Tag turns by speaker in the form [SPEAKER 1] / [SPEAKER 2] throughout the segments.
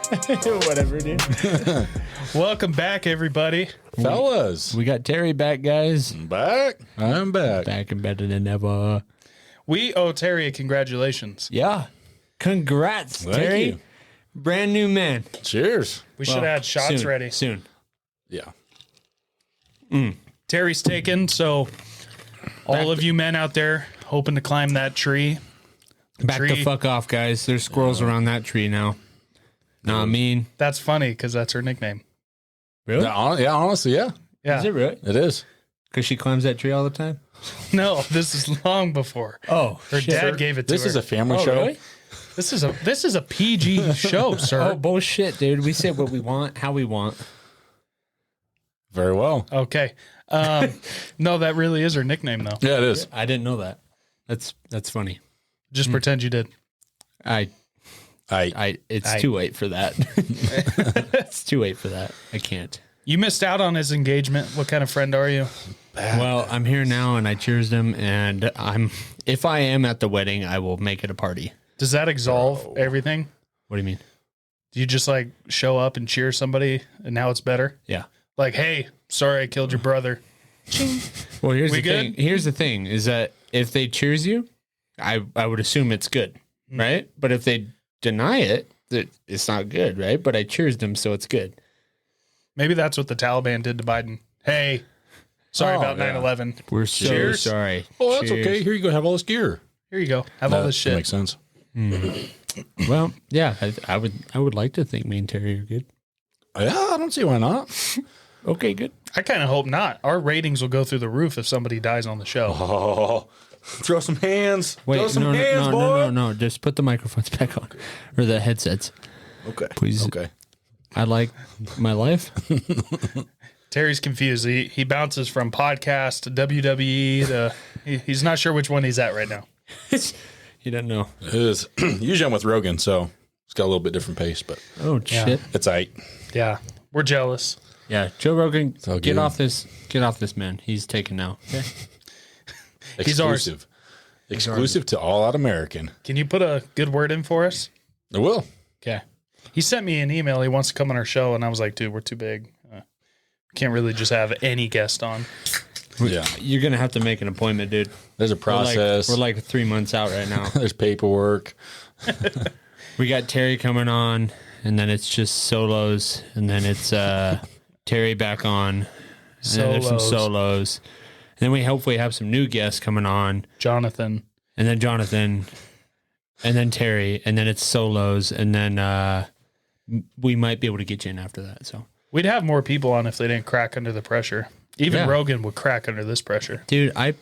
[SPEAKER 1] Whatever, dude.
[SPEAKER 2] Welcome back, everybody.
[SPEAKER 3] Fellas.
[SPEAKER 1] We got Terry back, guys.
[SPEAKER 3] I'm back.
[SPEAKER 1] Back and better than ever.
[SPEAKER 2] We owe Terry a congratulations.
[SPEAKER 1] Yeah. Congrats,
[SPEAKER 3] Thank
[SPEAKER 1] Terry.
[SPEAKER 3] you.
[SPEAKER 1] Brand new man.
[SPEAKER 3] Cheers.
[SPEAKER 2] We should have had shots
[SPEAKER 1] soon,
[SPEAKER 2] ready.
[SPEAKER 1] Soon.
[SPEAKER 3] Yeah.
[SPEAKER 2] Terry's taken, so all of you men out there hoping to climb that tree.
[SPEAKER 1] Back the fuck off, guys. There's squirrels around that tree now. Nah, mean.
[SPEAKER 2] That's funny because that's her nickname.
[SPEAKER 1] Really?
[SPEAKER 3] Yeah, honestly, yeah.
[SPEAKER 2] Yeah.
[SPEAKER 1] Is it really?
[SPEAKER 3] It is.
[SPEAKER 1] Because she climbs that tree all the time?
[SPEAKER 2] No, this is long before.
[SPEAKER 1] Oh,
[SPEAKER 2] Her dad gave it to
[SPEAKER 3] This
[SPEAKER 2] her.
[SPEAKER 3] is a family
[SPEAKER 1] Oh,
[SPEAKER 3] show.
[SPEAKER 1] really?
[SPEAKER 2] This is a PG show, sir.
[SPEAKER 1] Oh, bullshit, dude. We say what we want, how we want.
[SPEAKER 3] Very well.
[SPEAKER 2] Okay. No, that really is her nickname, though.
[SPEAKER 3] Yeah, it is.
[SPEAKER 1] I didn't know that. That's funny.
[SPEAKER 2] Just pretend you did.
[SPEAKER 1] It's too late for that. It's too late for that. I can't.
[SPEAKER 2] You missed out on his engagement. What kind of friend are you?
[SPEAKER 1] Well, I'm here now and I cheers him, and if I am at the wedding, I will make it a party.
[SPEAKER 2] Does that absolve everything?
[SPEAKER 1] What do you mean?
[SPEAKER 2] Do you just like show up and cheer somebody and now it's better?
[SPEAKER 1] Yeah.
[SPEAKER 2] Like, hey, sorry I killed your brother. Ching.
[SPEAKER 1] Well, here's
[SPEAKER 2] We
[SPEAKER 1] the thing.
[SPEAKER 2] good?
[SPEAKER 1] Here's the thing is that if they cheers you, I would assume it's good, right? But if they deny it, it's not good, right? But I cheers them, so it's good.
[SPEAKER 2] Maybe that's what the Taliban did to Biden. Hey, sorry
[SPEAKER 3] Oh,
[SPEAKER 2] about
[SPEAKER 3] yeah.
[SPEAKER 2] 9/11.
[SPEAKER 1] We're so
[SPEAKER 2] Cheers.
[SPEAKER 1] sorry.
[SPEAKER 3] Oh, that's
[SPEAKER 1] Cheers.
[SPEAKER 3] okay. Here you go. Have all this gear.
[SPEAKER 2] Here you go. Have all
[SPEAKER 3] That
[SPEAKER 2] this shit.
[SPEAKER 3] makes sense.
[SPEAKER 1] Well, yeah, I would like to think me and Terry are good.
[SPEAKER 3] Yeah, I don't see why not.
[SPEAKER 1] Okay, good.
[SPEAKER 2] I kind of hope not. Our ratings will go through the roof if somebody dies on the show.
[SPEAKER 3] Oh, throw some hands.
[SPEAKER 1] Wait,
[SPEAKER 3] throw some hands,
[SPEAKER 1] no,
[SPEAKER 3] boy.
[SPEAKER 1] no. Just put the microphones back on, or the headsets.
[SPEAKER 3] Okay.
[SPEAKER 1] Please.
[SPEAKER 3] Okay.
[SPEAKER 1] I like my life.
[SPEAKER 2] Terry's confused. He bounces from podcast to WWE to he's not sure which one he's at right now.
[SPEAKER 1] You don't know.
[SPEAKER 3] It is. Usually I'm with Rogan, so it's got a little bit different pace, but
[SPEAKER 1] Oh shit.
[SPEAKER 3] it's aight.
[SPEAKER 2] Yeah, we're jealous.
[SPEAKER 1] Yeah, Joe Rogan,
[SPEAKER 3] all
[SPEAKER 1] get
[SPEAKER 3] good.
[SPEAKER 1] off this man. He's taken now. Okay.
[SPEAKER 2] He's ours.
[SPEAKER 3] Exclusive to All Out American.
[SPEAKER 2] Can you put a good word in for us?
[SPEAKER 3] I will.
[SPEAKER 2] Okay. He sent me an email. He wants to come on our show, and I was like, dude, we're too big. Can't really just have any guest on.
[SPEAKER 3] Yeah.
[SPEAKER 1] You're gonna have to make an appointment, dude.
[SPEAKER 3] There's a process.
[SPEAKER 1] We're like 3 months out right now.
[SPEAKER 3] There's paperwork.
[SPEAKER 1] We got Terry coming on, and then it's just solos, and then it's Terry back on, and then there's some solos. And then we hopefully have some new guests coming on,
[SPEAKER 2] Jonathan.
[SPEAKER 1] and then Jonathan, and then Terry, and then it's solos, and then we might be able to get you in after that. So,
[SPEAKER 2] We'd have more people on if they didn't crack under the pressure. Even
[SPEAKER 1] Yeah.
[SPEAKER 2] Rogan would crack under this pressure.
[SPEAKER 1] dude, I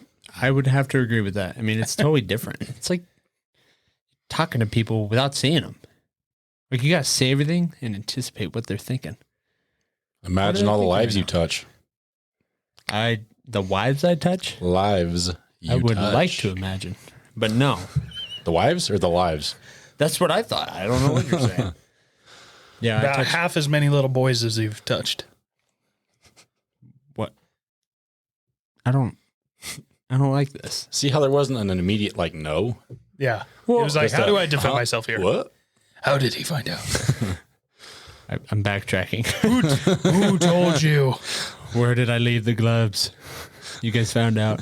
[SPEAKER 1] would have to agree with that. I mean, it's totally different. It's like talking to people without seeing them. Like you got to say everything and anticipate what they're thinking.
[SPEAKER 3] Imagine all the lives you touch.
[SPEAKER 1] The wives I touch,
[SPEAKER 3] Lives you
[SPEAKER 1] I would
[SPEAKER 3] touch.
[SPEAKER 1] like to imagine, but no,
[SPEAKER 3] The wives or the lives?
[SPEAKER 1] that's what I thought. I don't know what you're saying. Yeah, I
[SPEAKER 2] About
[SPEAKER 1] touched
[SPEAKER 2] half as many little boys as you've touched.
[SPEAKER 1] what? I don't like this.
[SPEAKER 3] See how there wasn't an immediate no?
[SPEAKER 2] Yeah. It was like,
[SPEAKER 3] Just
[SPEAKER 2] how
[SPEAKER 3] a-
[SPEAKER 2] do I defend
[SPEAKER 3] huh?
[SPEAKER 2] myself here?
[SPEAKER 3] What?
[SPEAKER 2] How did he find out?
[SPEAKER 1] I'm backtracking.
[SPEAKER 2] Who told you?
[SPEAKER 1] Where did I leave the gloves? You guys found out.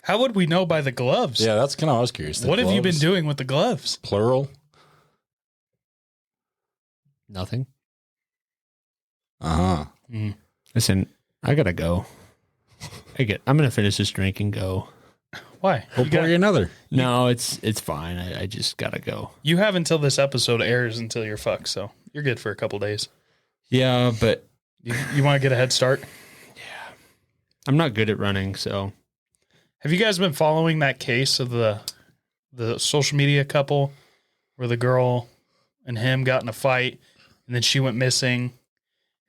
[SPEAKER 2] How would we know by the gloves?
[SPEAKER 3] Yeah, that's kind of I was curious. The
[SPEAKER 2] What have you been
[SPEAKER 3] gloves,
[SPEAKER 2] doing with the gloves?
[SPEAKER 3] Plural?
[SPEAKER 1] Nothing.
[SPEAKER 3] Uh-huh.
[SPEAKER 1] Listen, I gotta go. I'm gonna finish this drink and go.
[SPEAKER 2] Why?
[SPEAKER 3] We'll pour you another.
[SPEAKER 1] No, it's fine. I just gotta go.
[SPEAKER 2] You have until this episode airs until you're fucked, so you're good for a couple days.
[SPEAKER 1] Yeah, but
[SPEAKER 2] You want to get a head start?
[SPEAKER 1] I'm not good at running, so
[SPEAKER 2] Have you guys been following that case of the social media couple where the girl and him got in a fight and then she went missing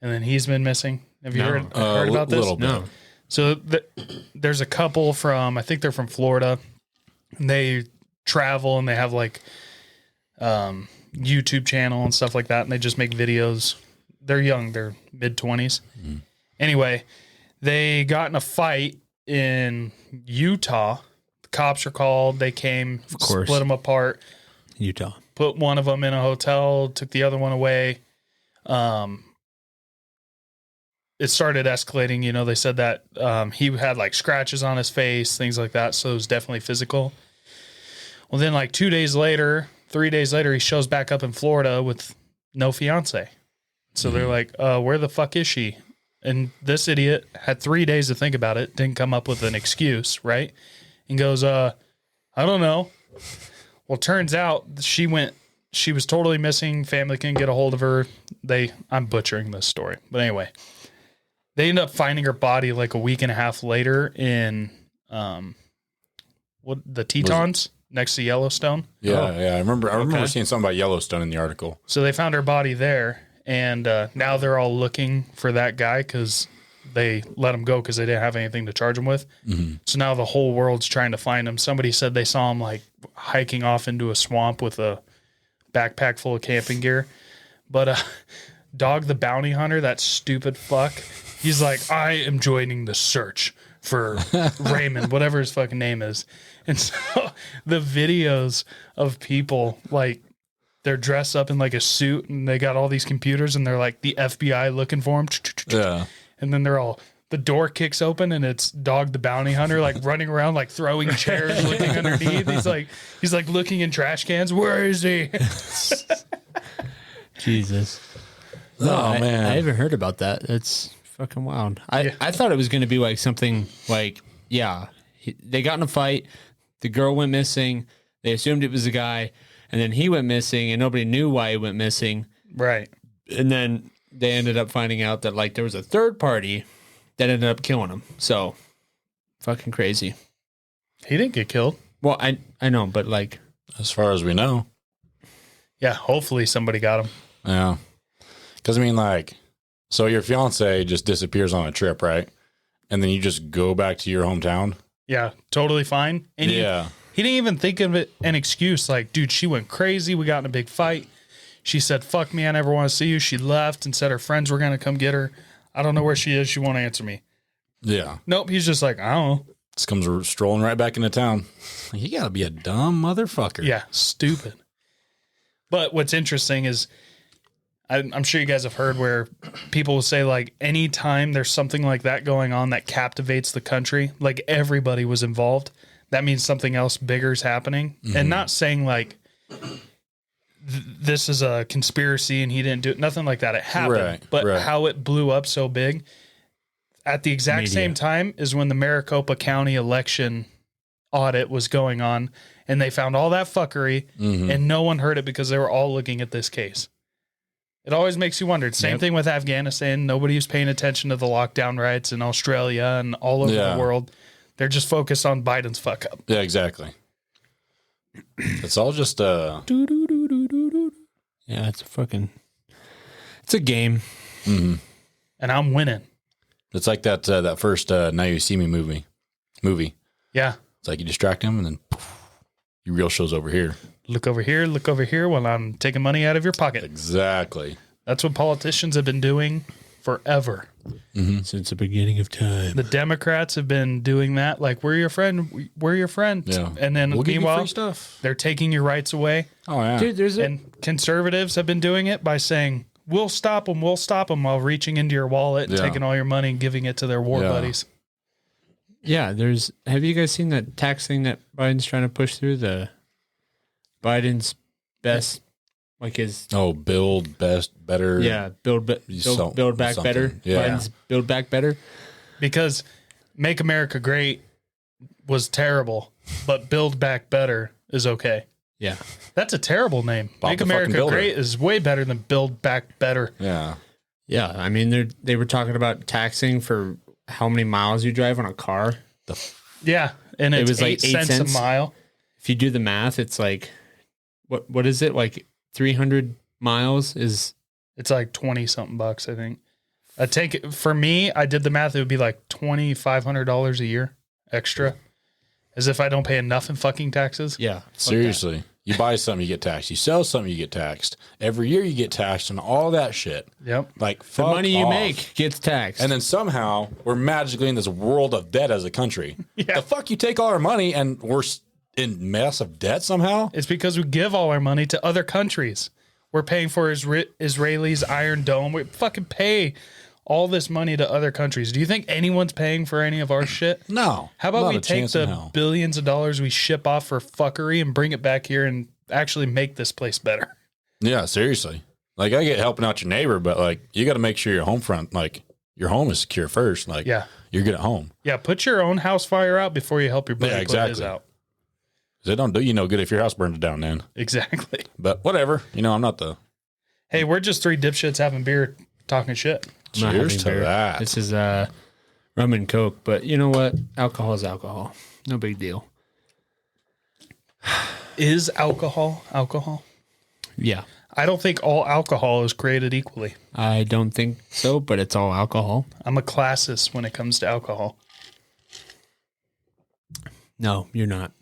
[SPEAKER 2] and then he's been missing? Have you
[SPEAKER 1] No.
[SPEAKER 2] heard about this?
[SPEAKER 3] Little bit.
[SPEAKER 1] no.
[SPEAKER 2] So there's a couple from, I think they're from Florida, and they travel and they have like YouTube channel and stuff like that, and they just make videos. They're young, they're mid-20s.
[SPEAKER 3] Mm.
[SPEAKER 2] Anyway, they got in a fight in Utah. The cops are called. They came,
[SPEAKER 1] course.
[SPEAKER 2] split them apart.
[SPEAKER 1] Utah.
[SPEAKER 2] put one of them in a hotel, took the other one away. It started escalating. You know, they said that he had like scratches on his face, things like that. So it was definitely physical. Well, then like 3 days later, he shows back up in Florida with no fiance. So they're like, where the fuck is she? And this idiot had 3 days to think about it, didn't come up with an excuse, right? And goes, I don't know. Well, turns out she was totally missing. Family couldn't get a hold of her. I'm butchering this story. But anyway, they end up finding her body like a week and a half later in the Tetons next to Yellowstone.
[SPEAKER 3] Yeah, I remember seeing something about Yellowstone in the article.
[SPEAKER 2] So they found her body there. And now they're all looking for that guy because they let him go because they didn't have anything to charge him with. Mm-hmm. So now the whole world's trying to find him. Somebody said they saw him like hiking off into a swamp with a backpack full of camping gear. But Dog the Bounty Hunter, that stupid fuck, he's like, I am joining the search for Raymond, whatever his fucking name is. And so the videos of people like, they're dressed up in like a suit and they got all these computers and they're like the FBI looking for him.
[SPEAKER 3] Yeah.
[SPEAKER 2] And then the door kicks open and it's Dog the Bounty Hunter like running around like throwing chairs, looking underneath. He's like looking in trash cans. Where is he?
[SPEAKER 1] Jesus.
[SPEAKER 3] Man.
[SPEAKER 1] I haven't heard about that. That's fucking wild. I thought it was going to be like something like, they got in a fight. The girl went missing. They assumed it was a guy. And then he went missing and nobody knew why he went missing.
[SPEAKER 2] Right.
[SPEAKER 1] And then they ended up finding out that like there was a third party that ended up killing him. So fucking crazy.
[SPEAKER 2] He didn't get killed.
[SPEAKER 1] Well, I know, but like
[SPEAKER 3] as far as we know.
[SPEAKER 2] Yeah, hopefully somebody got him.
[SPEAKER 3] Yeah. Because I mean, like, so your fiance just disappears on a trip, right? And then you just go back to your hometown.
[SPEAKER 2] Yeah, totally fine. And he didn't even think of it an excuse. Like, dude, she went crazy. We got in a big fight. She said, fuck me, I never want to see you. She left and said her friends were going to come get her. I don't know where she is. She won't answer me.
[SPEAKER 3] Yeah.
[SPEAKER 2] Nope. He's just like, I don't know.
[SPEAKER 3] Just comes strolling right back into town. You got to be a dumb motherfucker.
[SPEAKER 2] Yeah, stupid. But what's interesting is I'm sure you guys have heard where people will say, like, anytime there's something like that going on that captivates the country, like everybody was involved, that means something else bigger is happening. Mm-hmm. And not saying like this is a conspiracy and he didn't do it. Nothing like that. It happened. But how it blew up so big at the exact same time is when the Maricopa County election audit was going on and they found all that fuckery and no one heard it because they were all looking at this case. It always makes you wonder. Same thing with Afghanistan. Nobody was paying attention to the lockdown riots in Australia and all over the world. They're just focused on Biden's fuck up.
[SPEAKER 3] Yeah, exactly. It's all just
[SPEAKER 1] Yeah, it's a game.
[SPEAKER 3] Mm-hmm.
[SPEAKER 2] And I'm winning.
[SPEAKER 3] It's like that first Now You See Me movie.
[SPEAKER 2] Yeah.
[SPEAKER 3] It's like you distract him and then poof, your real show's over here.
[SPEAKER 2] Look over here while I'm taking money out of your pocket.
[SPEAKER 3] Exactly.
[SPEAKER 2] That's what politicians have been doing forever.
[SPEAKER 1] Mm-hmm. Since the beginning of time.
[SPEAKER 2] The Democrats have been doing that. Like, we're your friend. We're your friend.
[SPEAKER 3] Yeah.
[SPEAKER 2] And then
[SPEAKER 3] we'll
[SPEAKER 2] meanwhile,
[SPEAKER 3] free stuff.
[SPEAKER 2] They're taking your rights away.
[SPEAKER 3] Oh, yeah.
[SPEAKER 1] Dude,
[SPEAKER 2] and conservatives have been doing it by saying, we'll stop them while reaching into your wallet and taking all your money and giving it to their war buddies.
[SPEAKER 1] Yeah, have you guys seen that tax thing that Biden's trying to push through? The Biden's best, like his...
[SPEAKER 3] Oh, build best, better.
[SPEAKER 1] Yeah, build back better.
[SPEAKER 3] Yeah.
[SPEAKER 1] Biden's build back better.
[SPEAKER 2] Because Make America Great was terrible, but Build Back Better is okay.
[SPEAKER 1] Yeah.
[SPEAKER 2] That's a terrible name.
[SPEAKER 3] Bob
[SPEAKER 2] Make
[SPEAKER 3] the
[SPEAKER 2] America
[SPEAKER 3] fucking Builder.
[SPEAKER 2] Great is way better than Build Back Better.
[SPEAKER 3] Yeah.
[SPEAKER 1] Yeah, I mean, they were talking about taxing for how many miles you drive on a car.
[SPEAKER 2] Yeah, and it was like 8 cents a mile.
[SPEAKER 1] If you do the math, it's like, what is it? Like 300 miles is...
[SPEAKER 2] It's like 20 something bucks, I think. For me, I did the math. It would be like $2,500 a year extra, as if I don't pay enough in fucking taxes.
[SPEAKER 1] Yeah,
[SPEAKER 3] seriously. You buy something, you get taxed. You sell something, you get taxed. Every year you get taxed and all that shit.
[SPEAKER 2] Yep.
[SPEAKER 3] Like,
[SPEAKER 1] the money you make gets taxed.
[SPEAKER 3] And then somehow we're magically in this world of debt as a country.
[SPEAKER 2] Yeah.
[SPEAKER 3] The fuck you take all our money and we're in massive debt somehow?
[SPEAKER 2] It's because we give all our money to other countries. We're paying for Israelis' Iron Dome. We fucking pay all this money to other countries. Do you think anyone's paying for any of our shit?
[SPEAKER 3] No.
[SPEAKER 2] How about
[SPEAKER 3] not
[SPEAKER 2] we
[SPEAKER 3] a
[SPEAKER 2] take
[SPEAKER 3] chance in
[SPEAKER 2] the
[SPEAKER 3] hell.
[SPEAKER 2] billions of dollars we ship off for fuckery and bring it back here and actually make this place better?
[SPEAKER 3] Yeah, seriously. Like, I get helping out your neighbor, but like, you got to make sure your home front, like, your home is secure first. Like,
[SPEAKER 2] Yeah.
[SPEAKER 3] you're good at home.
[SPEAKER 2] Yeah, put your own house fire out before you help your buddy
[SPEAKER 3] Yeah,
[SPEAKER 2] put his
[SPEAKER 3] exactly.
[SPEAKER 2] out.
[SPEAKER 3] 'Cause it don't do you no good if your house burns down then.
[SPEAKER 2] Exactly.
[SPEAKER 3] But whatever. You know, I'm not the.
[SPEAKER 2] Hey, we're just three dipshits having beer, talking shit.
[SPEAKER 1] I'm not
[SPEAKER 3] Cheers
[SPEAKER 1] having
[SPEAKER 3] to
[SPEAKER 1] beer.
[SPEAKER 3] that.
[SPEAKER 1] This is rum and Coke, but you know what? Alcohol is alcohol. No big deal.
[SPEAKER 2] Is alcohol alcohol?
[SPEAKER 1] Yeah.
[SPEAKER 2] I don't think all alcohol is created equally.
[SPEAKER 1] I don't think so, but it's all alcohol.
[SPEAKER 2] I'm a classist when it comes to alcohol.
[SPEAKER 1] No, you're not.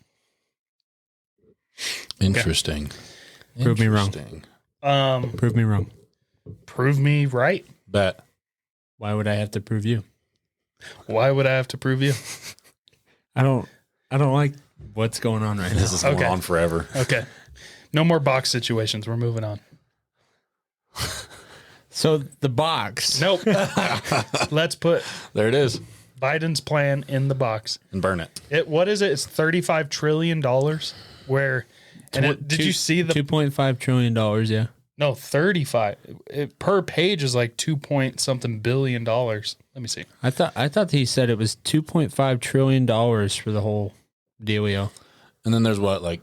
[SPEAKER 3] Interesting.
[SPEAKER 1] Prove me wrong.
[SPEAKER 3] Interesting.
[SPEAKER 1] Prove me wrong.
[SPEAKER 2] Prove me right.
[SPEAKER 3] Bet.
[SPEAKER 1] Why would I have to prove you?
[SPEAKER 2] Why would I have to prove you?
[SPEAKER 1] I don't like what's going on right now.
[SPEAKER 3] This is going
[SPEAKER 2] Okay.
[SPEAKER 3] on forever.
[SPEAKER 2] Okay. No more box situations. We're moving on.
[SPEAKER 1] So the box.
[SPEAKER 2] Nope. Let's put
[SPEAKER 3] There it is.
[SPEAKER 2] Biden's plan in the box.
[SPEAKER 3] And burn it.
[SPEAKER 2] What is it? It's $35 trillion. Where, and did you see the
[SPEAKER 1] $2.5 trillion? Yeah.
[SPEAKER 2] no 35 per page is like 2 point something billion dollars. Let me see.
[SPEAKER 1] I thought he said it was $2.5 trillion for the whole dealio.
[SPEAKER 3] And then there's what, like,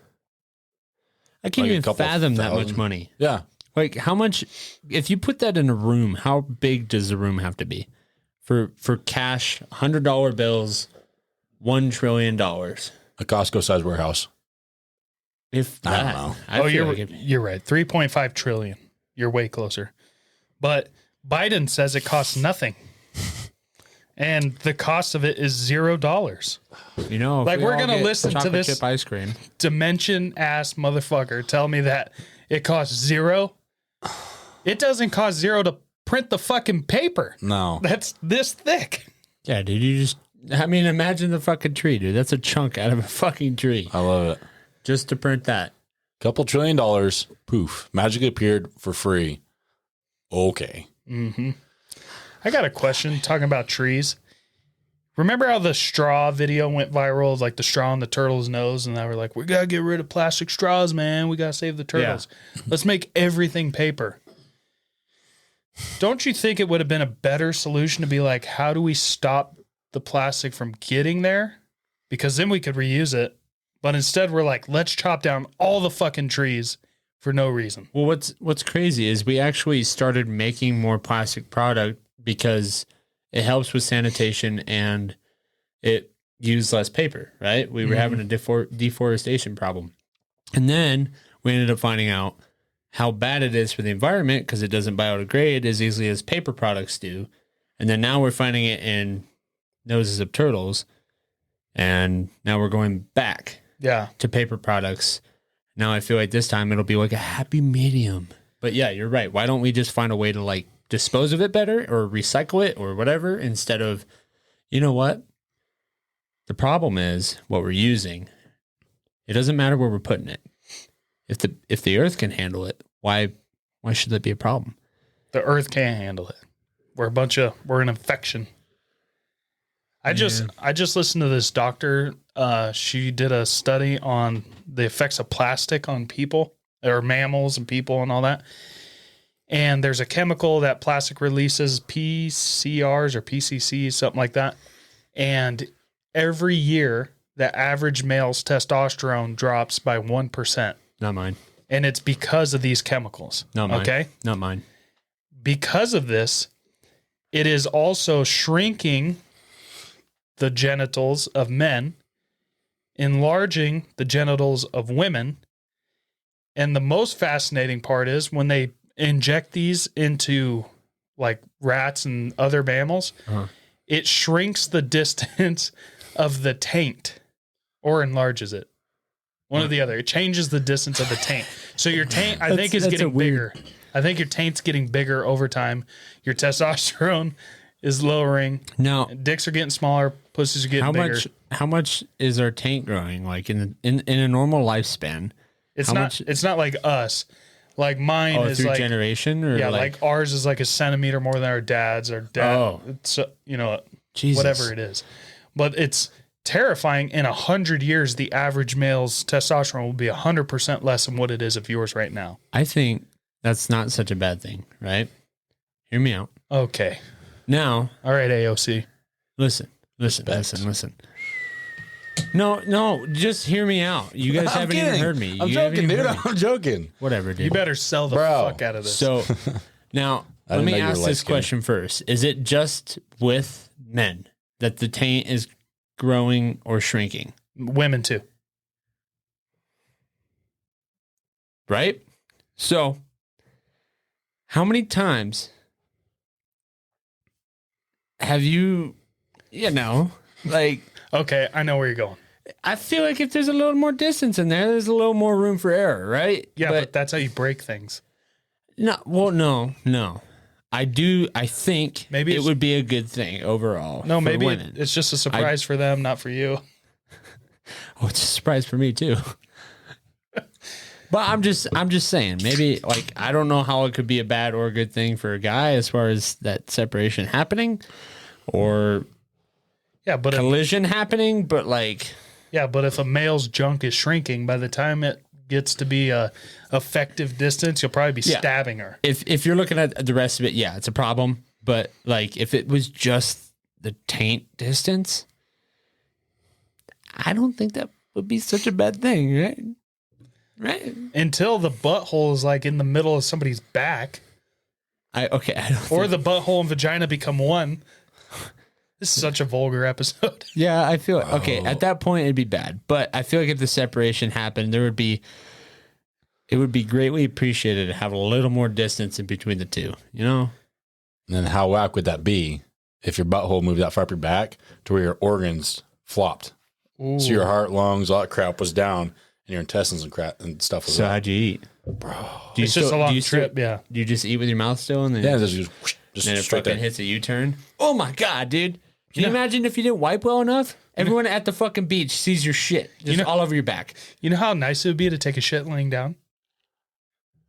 [SPEAKER 1] I can't
[SPEAKER 3] Like a
[SPEAKER 1] even
[SPEAKER 3] couple
[SPEAKER 1] fathom that much
[SPEAKER 3] thousand.
[SPEAKER 1] money.
[SPEAKER 3] yeah.
[SPEAKER 1] Like how much? If you put that in a room, how big does the room have to be for cash? $100 bills, $1 trillion.
[SPEAKER 3] A Costco sized warehouse.
[SPEAKER 1] If
[SPEAKER 3] I
[SPEAKER 1] that,
[SPEAKER 3] don't know.
[SPEAKER 1] I feel
[SPEAKER 2] you're
[SPEAKER 1] like it-
[SPEAKER 2] you're right. 3.5 trillion. You're way closer. But Biden says it costs nothing. And the cost of it is $0.
[SPEAKER 1] you know, if
[SPEAKER 2] Like,
[SPEAKER 1] we
[SPEAKER 2] we're
[SPEAKER 1] all
[SPEAKER 2] gonna
[SPEAKER 1] get
[SPEAKER 2] listen to
[SPEAKER 1] chocolate
[SPEAKER 2] this-
[SPEAKER 1] chip ice cream.
[SPEAKER 2] Dimension ass motherfucker tell me that it costs $0. It doesn't cost $0 to print the fucking paper.
[SPEAKER 3] No.
[SPEAKER 2] That's this thick.
[SPEAKER 1] Yeah, dude. Imagine the fucking tree, dude. That's a chunk out of a fucking tree
[SPEAKER 3] I love it.
[SPEAKER 1] just to print that.
[SPEAKER 3] Couple $1 trillion, poof, magically appeared for free. Okay.
[SPEAKER 2] Mm-hmm. I got a question talking about trees. Remember how the straw video went viral, like the straw in the turtle's nose, and they were like, we got to get rid of plastic straws, man. We got to save the turtles. Let's make everything paper. Don't you think it would have been a better solution to be like, how do we stop the plastic from getting there? Because then we could reuse it. But instead, we're like, let's chop down all the fucking trees for no reason.
[SPEAKER 1] Well, what's crazy is we actually started making more plastic product because it helps with sanitation and it used less paper, right? We were having a deforestation problem. And then we ended up finding out how bad it is for the environment because it doesn't biodegrade as easily as paper products do. And then now we're finding it in noses of turtles. And now we're going back
[SPEAKER 2] Yeah.
[SPEAKER 1] to paper products. Now I feel like this time it'll be like a happy medium. But yeah, you're right. Why don't we just find a way to like dispose of it better or recycle it or whatever instead of, you know what? The problem is what we're using. It doesn't matter where we're putting it. If the earth can handle it, why should that be a problem?
[SPEAKER 2] The earth can't handle it. We're an infection. I just listened to this doctor. She did a study on the effects of plastic on people or mammals and people and all that. And there's a chemical that plastic releases, PCRs or PCCs, something like that. And every year, the average male's testosterone drops by 1%.
[SPEAKER 1] Not mine.
[SPEAKER 2] And it's because of these chemicals.
[SPEAKER 1] Not mine.
[SPEAKER 2] Okay.
[SPEAKER 1] Not mine.
[SPEAKER 2] Because of this, it is also shrinking the genitals of men, enlarging the genitals of women. And the most fascinating part is when they inject these into like rats and other mammals, it shrinks the distance of the taint or enlarges it. One or the other. It changes the distance of the taint. So your taint, I think, is
[SPEAKER 1] that's
[SPEAKER 2] getting
[SPEAKER 1] a weird-
[SPEAKER 2] bigger. I think your taint's getting bigger over time. Your testosterone is lowering.
[SPEAKER 1] Now,
[SPEAKER 2] Dicks are getting smaller. Pussies are getting bigger.
[SPEAKER 1] How much is our taint growing? Like in a normal lifespan?
[SPEAKER 2] It's not like us. Like mine is
[SPEAKER 1] through
[SPEAKER 2] like
[SPEAKER 1] generation, or
[SPEAKER 2] like ours is like a centimeter more than our dad's. Our dad, so
[SPEAKER 1] Jesus.
[SPEAKER 2] whatever it is. But it's terrifying. In 100 years, the average male's testosterone will be 100% less than what it is of yours right now.
[SPEAKER 1] I think that's not such a bad thing, right? Hear me out.
[SPEAKER 2] Okay.
[SPEAKER 1] Now,
[SPEAKER 2] all right, AOC.
[SPEAKER 1] Listen. No, just hear me out. You guys haven't even heard me.
[SPEAKER 3] I'm joking, dude. I'm joking.
[SPEAKER 1] Whatever, dude.
[SPEAKER 2] You better sell the fuck out of this.
[SPEAKER 1] So now let me ask this question first. Is it just with men that the taint is growing or shrinking?
[SPEAKER 2] Women too.
[SPEAKER 1] Right? So how many times have you like...
[SPEAKER 2] Okay, I know where you're going.
[SPEAKER 1] I feel like if there's a little more distance in there, there's a little more room for error, right?
[SPEAKER 2] Yeah, but that's how you break things.
[SPEAKER 1] No. I think maybe it would be a good thing overall.
[SPEAKER 2] No, maybe it's just a surprise for them, not for you.
[SPEAKER 1] Oh, it's a surprise for me too. But I'm just saying, maybe like I don't know how it could be a bad or a good thing for a guy as far as that separation happening, or
[SPEAKER 2] but
[SPEAKER 1] collision happening. But like,
[SPEAKER 2] but if a male's junk is shrinking, by the time it gets to be a effective distance, you'll probably be stabbing her.
[SPEAKER 1] If you're looking at the rest of it, it's a problem. But like, if it was just the taint distance, I don't think that would be such a bad thing, right? Right.
[SPEAKER 2] Until the butthole is like in the middle of somebody's back.
[SPEAKER 1] I don't
[SPEAKER 2] the butthole and vagina become one. This is such a vulgar episode.
[SPEAKER 1] Yeah, I feel okay. At that point, it'd be bad. But I feel like if the separation happened, it would be greatly appreciated to have a little more distance in between the two. And
[SPEAKER 3] then how whack would that be if your butthole moved that far up your back to where your organs flopped? Ooh. So your heart, lungs, all that crap was down, and your intestines and crap and stuff was
[SPEAKER 1] So
[SPEAKER 3] up.
[SPEAKER 1] how'd you eat,
[SPEAKER 2] bro? It's just a long trip. Do
[SPEAKER 1] you just eat with your mouth still, and then
[SPEAKER 3] just
[SPEAKER 1] then it fucking hits a U-turn? Oh my god, dude! Can you imagine if you didn't wipe well enough? Everyone at the fucking beach sees your shit just all over your back.
[SPEAKER 2] You know how nice it would be to take a shit laying down?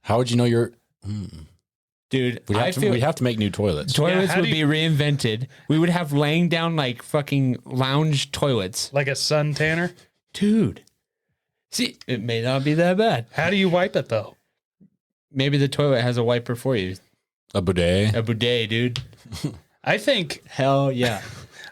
[SPEAKER 3] How would you know you're...
[SPEAKER 1] Dude,
[SPEAKER 3] we have to make new toilets.
[SPEAKER 1] Toilets would be reinvented. We would have laying down like fucking lounge toilets.
[SPEAKER 2] Like a sun tanner?
[SPEAKER 1] Dude. See, it may not be that bad.
[SPEAKER 2] How do you wipe it though?
[SPEAKER 1] Maybe the toilet has a wiper for you.
[SPEAKER 3] A bidet?
[SPEAKER 1] A bidet, dude.
[SPEAKER 2] I think...
[SPEAKER 1] Hell yeah.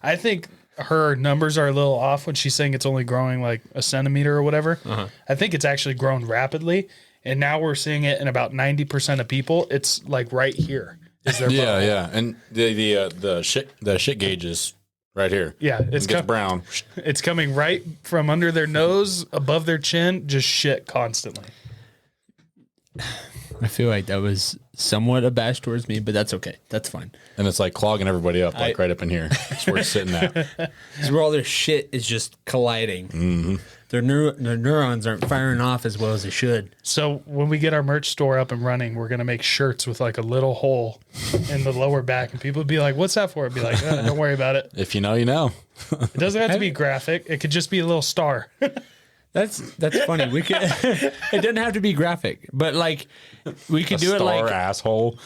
[SPEAKER 2] I think her numbers are a little off when she's saying it's only growing like a centimeter or whatever. Uh-huh. I think it's actually grown rapidly. And now we're seeing it in about 90% of people. It's like right here. Is their butthole.
[SPEAKER 3] Yeah. And the shit gauge is right here.
[SPEAKER 2] Yeah.
[SPEAKER 3] It gets brown.
[SPEAKER 2] It's coming right from under their nose, above their chin, just shit constantly.
[SPEAKER 1] I feel like that was somewhat a bash towards me, but that's okay. That's fine.
[SPEAKER 3] And it's like clogging everybody up, like right up in here. That's where it's sitting at.
[SPEAKER 1] It's where all their shit is just colliding.
[SPEAKER 3] Mm-hmm.
[SPEAKER 1] Their neurons aren't firing off as well as they should.
[SPEAKER 2] So when we get our merch store up and running, we're going to make shirts with like a little hole in the lower back. And people would be like, what's that for? I'd be like, don't worry about it.
[SPEAKER 3] If you know, you know.
[SPEAKER 2] It doesn't have to be graphic. It could just be a little star.
[SPEAKER 1] That's funny. We could. It doesn't have to be graphic, but like we could do it like
[SPEAKER 3] asshole.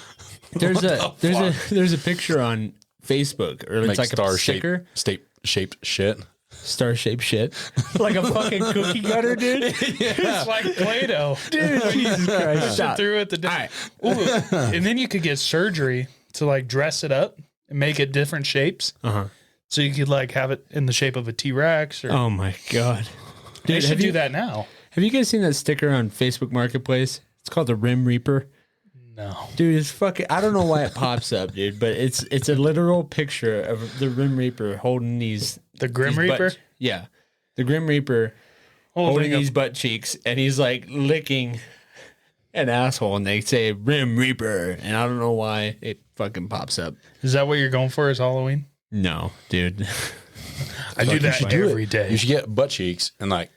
[SPEAKER 1] There's a picture on Facebook, or it's like a sticker.
[SPEAKER 3] Shaped shit.
[SPEAKER 1] Star-shaped shit. Like a fucking cookie cutter, dude.
[SPEAKER 2] It's like Play-Doh.
[SPEAKER 1] Dude, Jesus Christ.
[SPEAKER 2] Push it through at the day. Right. And then you could get surgery to like dress it up and make it different shapes.
[SPEAKER 1] Uh-huh.
[SPEAKER 2] So you could like have it in the shape of a T-Rex.
[SPEAKER 1] Oh my God.
[SPEAKER 2] Dude, they should do that now.
[SPEAKER 1] Have you guys seen that sticker on Facebook Marketplace? It's called the Rim Reaper.
[SPEAKER 2] No.
[SPEAKER 1] Dude, it's fucking... I don't know why it pops up, dude, but it's a literal picture of the Rim Reaper holding these...
[SPEAKER 2] The Grim Reaper?
[SPEAKER 1] Yeah. The Grim Reaper holding these butt cheeks, and he's like licking an asshole, and they say Rim Reaper, and I don't know why it fucking pops up.
[SPEAKER 2] Is that what you're going for, is Halloween?
[SPEAKER 1] No, dude.
[SPEAKER 2] I do that every day.
[SPEAKER 3] You should get butt cheeks and like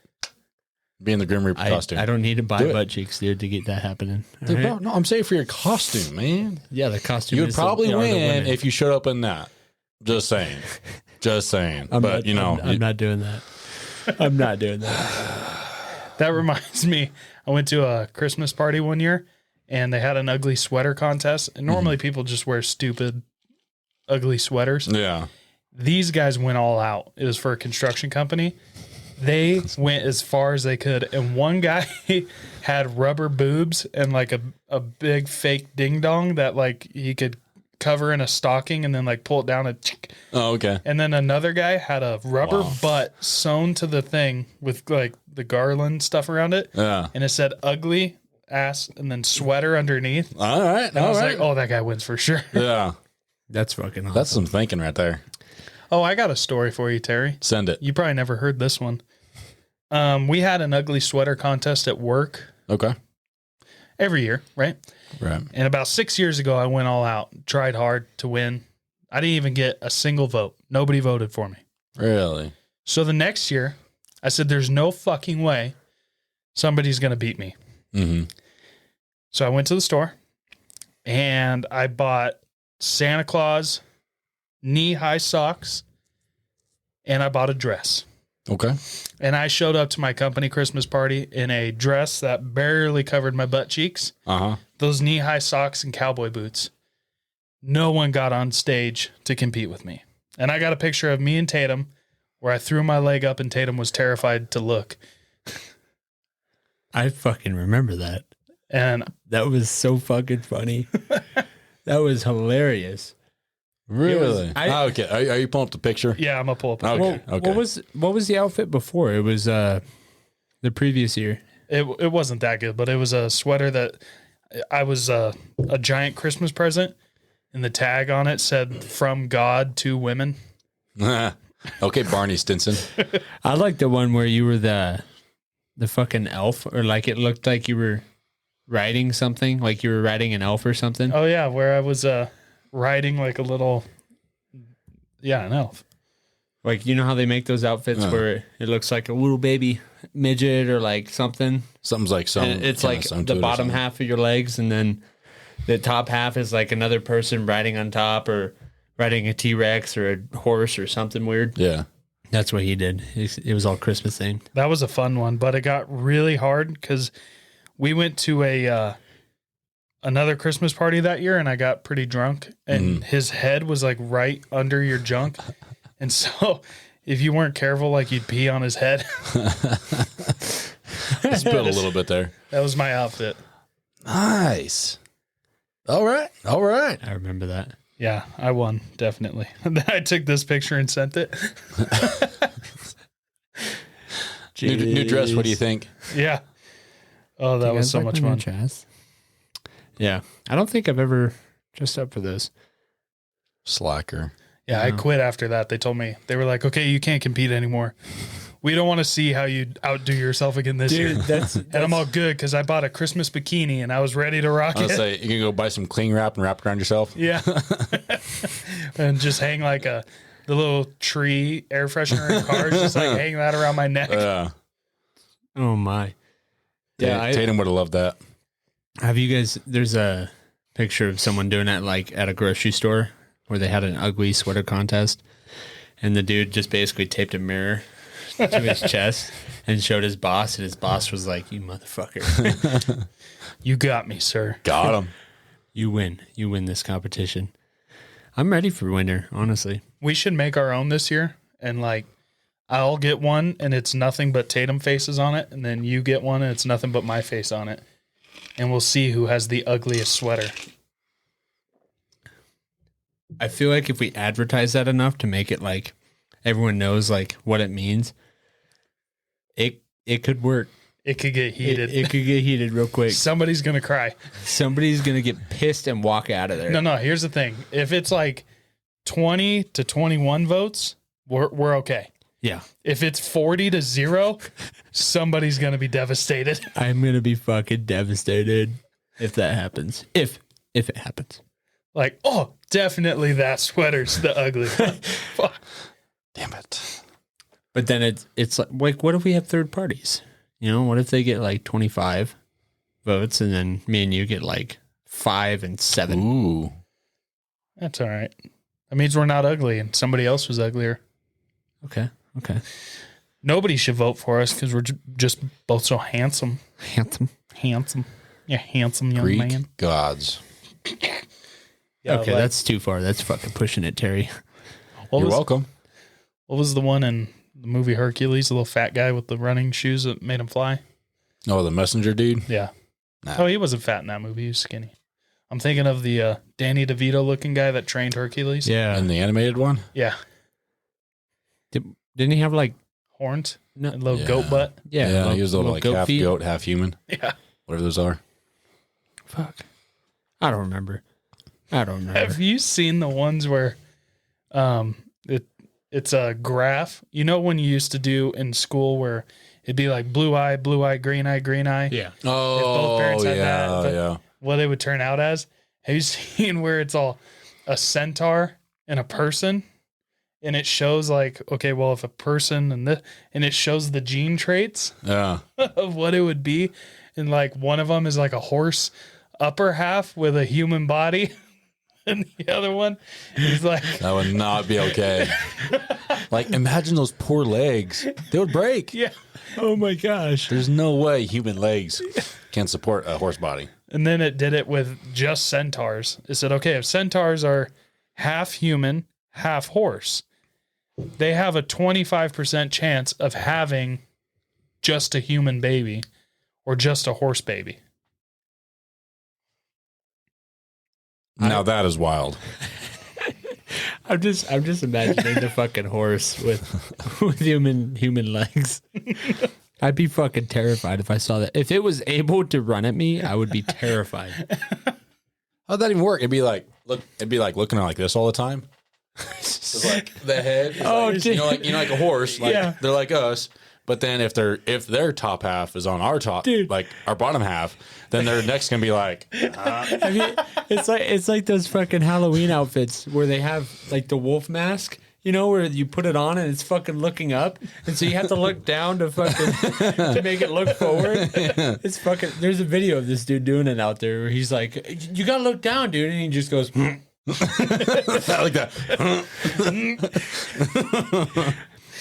[SPEAKER 3] be in the Grim Reaper costume.
[SPEAKER 1] I don't need to buy butt cheeks, dude, to get that happening.
[SPEAKER 3] Dude, right? No, I'm saying for your costume, man.
[SPEAKER 1] Yeah, the costume.
[SPEAKER 3] You would probably win if you showed up in that. Just saying.
[SPEAKER 1] I'm
[SPEAKER 3] But
[SPEAKER 1] not, I'm not doing that. I'm not doing that.
[SPEAKER 2] That reminds me, I went to a Christmas party one year and they had an ugly sweater contest. And normally people just wear stupid, ugly sweaters.
[SPEAKER 3] Yeah.
[SPEAKER 2] These guys went all out. It was for a construction company. They went as far as they could. And one guy had rubber boobs and like a big fake ding dong that like he could cover in a stocking and then like pull it down and
[SPEAKER 3] Oh, okay.
[SPEAKER 2] And then another guy had a rubber butt sewn to the thing with like the garland stuff around it.
[SPEAKER 3] Yeah.
[SPEAKER 2] And it said ugly ass and then sweater underneath.
[SPEAKER 3] All right.
[SPEAKER 2] And I was like, oh, that guy wins for sure.
[SPEAKER 3] Yeah.
[SPEAKER 1] That's fucking awesome.
[SPEAKER 3] That's some thinking right there.
[SPEAKER 2] Oh, I got a story for you, Terry.
[SPEAKER 3] Send it.
[SPEAKER 2] You probably never heard this one. We had an ugly sweater contest at work
[SPEAKER 3] Okay.
[SPEAKER 2] every year, right?
[SPEAKER 3] Right.
[SPEAKER 2] And about 6 years ago, I went all out, tried hard to win. I didn't even get a single vote. Nobody voted for me.
[SPEAKER 3] Really?
[SPEAKER 2] So the next year, I said, there's no fucking way somebody's going to beat me.
[SPEAKER 3] Mm-hmm.
[SPEAKER 2] So I went to the store and I bought Santa Claus knee-high socks and I bought a dress.
[SPEAKER 3] Okay.
[SPEAKER 2] And I showed up to my company Christmas party in a dress that barely covered my butt cheeks,
[SPEAKER 3] Uh-huh.
[SPEAKER 2] those knee-high socks and cowboy boots. No one got on stage to compete with me. And I got a picture of me and Tatum where I threw my leg up and Tatum was terrified to look.
[SPEAKER 1] I fucking remember that.
[SPEAKER 2] And
[SPEAKER 1] That was so fucking funny. That was hilarious.
[SPEAKER 3] Really?
[SPEAKER 1] I-
[SPEAKER 3] Okay. Are you pulling up the picture?
[SPEAKER 2] yeah, I'm going to pull up.
[SPEAKER 3] Okay.
[SPEAKER 1] Well,
[SPEAKER 3] Okay.
[SPEAKER 1] what was the outfit before? It was the previous year.
[SPEAKER 2] It wasn't that good, but it was a sweater that I was a giant Christmas present. And the tag on it said, from God to women.
[SPEAKER 3] Okay, Barney Stinson.
[SPEAKER 1] I like the one where you were the fucking elf, or like it looked like you were riding something, like you were riding an elf or something.
[SPEAKER 2] Oh, yeah, where I was riding like a little, an elf.
[SPEAKER 1] Like, you know how they make those outfits where it looks like a little baby midget or like something?
[SPEAKER 3] Something's like some.
[SPEAKER 1] And it's like
[SPEAKER 3] sewn to
[SPEAKER 1] the
[SPEAKER 3] it or
[SPEAKER 1] bottom
[SPEAKER 3] something.
[SPEAKER 1] half of your legs, and then the top half is like another person riding on top or riding a T-Rex or a horse or something weird.
[SPEAKER 3] Yeah.
[SPEAKER 1] That's what he did. It was all Christmas themed.
[SPEAKER 2] That was a fun one, but it got really hard because we went to another Christmas party that year and I got pretty drunk and his head was like right under your junk. And so if you weren't careful, like you'd pee on his head.
[SPEAKER 3] Spilled a little bit there.
[SPEAKER 2] That was my outfit.
[SPEAKER 3] Nice. All right.
[SPEAKER 1] I remember that.
[SPEAKER 2] Yeah, I won, definitely. I took this picture and sent it.
[SPEAKER 3] New dress. What do you think?
[SPEAKER 2] Yeah. Oh, that was so much fun.
[SPEAKER 1] Yeah. I don't think I've ever dressed up for this.
[SPEAKER 3] Slacker.
[SPEAKER 2] Yeah, I quit after that. They told me, they were like, okay, you can't compete anymore. We don't want to see how you outdo yourself again this year. And I'm all good because I bought a Christmas bikini and I was ready to rock
[SPEAKER 3] I was
[SPEAKER 2] it.
[SPEAKER 3] say you can go buy some cling wrap and wrap it around yourself.
[SPEAKER 2] Yeah. And just hang like the little tree air freshener in cars, just like hang that around my neck.
[SPEAKER 3] Yeah.
[SPEAKER 1] Oh my. Yeah.
[SPEAKER 3] Tatum would have loved that.
[SPEAKER 1] Have you guys, there's a picture of someone doing that like at a grocery store where they had an ugly sweater contest and the dude just basically taped a mirror to his chest and showed his boss, and his boss was like, you motherfucker.
[SPEAKER 2] You got me, sir.
[SPEAKER 3] Got him.
[SPEAKER 1] You win this competition. I'm ready for winter, honestly.
[SPEAKER 2] We should make our own this year. And like, I'll get one and it's nothing but Tatum faces on it. And then you get one and it's nothing but my face on it. And we'll see who has the ugliest sweater.
[SPEAKER 1] I feel like if we advertise that enough to make it like everyone knows like what it means, it could work.
[SPEAKER 2] It could get heated.
[SPEAKER 1] It could get heated real quick.
[SPEAKER 2] Somebody's going to cry.
[SPEAKER 1] Somebody's going to get pissed and walk out of there.
[SPEAKER 2] No, here's the thing. If it's like 20 to 21 votes, we're okay.
[SPEAKER 1] Yeah.
[SPEAKER 2] If it's 40 to 0, somebody's going to be devastated.
[SPEAKER 1] I'm going to be fucking devastated if that happens. If it happens.
[SPEAKER 2] Like, oh, definitely that sweater's the ugly one. Fuck.
[SPEAKER 3] Damn it.
[SPEAKER 1] But then it's like, what if we have third parties? You know, what if they get like 25 votes and then me and you get like 5 and 7?
[SPEAKER 3] Ooh.
[SPEAKER 2] That's all right. That means we're not ugly and somebody else was uglier.
[SPEAKER 1] Okay.
[SPEAKER 2] Nobody should vote for us because we're just both so handsome. Handsome. Yeah, handsome young
[SPEAKER 3] Greek
[SPEAKER 2] man.
[SPEAKER 3] gods.
[SPEAKER 2] Yeah,
[SPEAKER 1] Okay, that's too far. That's fucking pushing it, Terry.
[SPEAKER 3] You're welcome.
[SPEAKER 2] What was the one in the movie Hercules, the little fat guy with the running shoes that made him fly?
[SPEAKER 3] Oh, the messenger dude?
[SPEAKER 2] Yeah.
[SPEAKER 3] Nah.
[SPEAKER 2] Oh, he wasn't fat in that movie. He was skinny. I'm thinking of the Danny DeVito looking guy that trained Hercules.
[SPEAKER 1] Yeah.
[SPEAKER 3] And the animated one?
[SPEAKER 2] Yeah.
[SPEAKER 1] Didn't he have like
[SPEAKER 2] Horns?
[SPEAKER 1] no?
[SPEAKER 2] And little
[SPEAKER 3] Yeah.
[SPEAKER 2] goat butt?
[SPEAKER 1] Yeah,
[SPEAKER 3] He was a little like half
[SPEAKER 1] feet.
[SPEAKER 3] goat, half human.
[SPEAKER 2] Yeah.
[SPEAKER 3] Whatever those are.
[SPEAKER 1] Fuck. I don't remember.
[SPEAKER 2] Have you seen the ones where it's a graph? You know when you used to do in school where it'd be like blue eye, green eye, green eye?
[SPEAKER 1] Yeah.
[SPEAKER 3] Oh,
[SPEAKER 2] both parents had that,
[SPEAKER 3] yeah.
[SPEAKER 2] What it would turn out as? Have you seen where it's all a centaur and a person? And it shows like, okay, well, if a person and it shows the gene traits
[SPEAKER 3] Yeah.
[SPEAKER 2] of what it would be. And like one of them is like a horse upper half with a human body. And the other one is like,
[SPEAKER 3] That would not be okay. Like, imagine those poor legs. They would break.
[SPEAKER 2] yeah.
[SPEAKER 1] Oh my gosh.
[SPEAKER 3] There's no way human legs can support a horse body.
[SPEAKER 2] And then it did it with just centaurs. It said, okay, if centaurs are half human, half horse, they have a 25% chance of having just a human baby or just a horse baby.
[SPEAKER 3] Now that is wild.
[SPEAKER 1] I'm just imagining the fucking horse with human legs. I'd be fucking terrified if I saw that. If it was able to run at me, I would be terrified.
[SPEAKER 3] How'd that even work? It'd be like looking like this all the time. It's like the head. Is like, like a horse. Like
[SPEAKER 1] Yeah.
[SPEAKER 3] they're like us. But then if their top half is on our top,
[SPEAKER 1] Dude.
[SPEAKER 3] like our bottom half, then their neck's gonna be like,
[SPEAKER 1] I mean, it's like those fucking Halloween outfits where they have like the wolf mask, you know, where you put it on and it's fucking looking up, and so you have to look down to fucking to make it look forward. It's fucking. There's a video of this dude doing it out there where he's like, "You gotta look down, dude," and he just goes.
[SPEAKER 3] like that.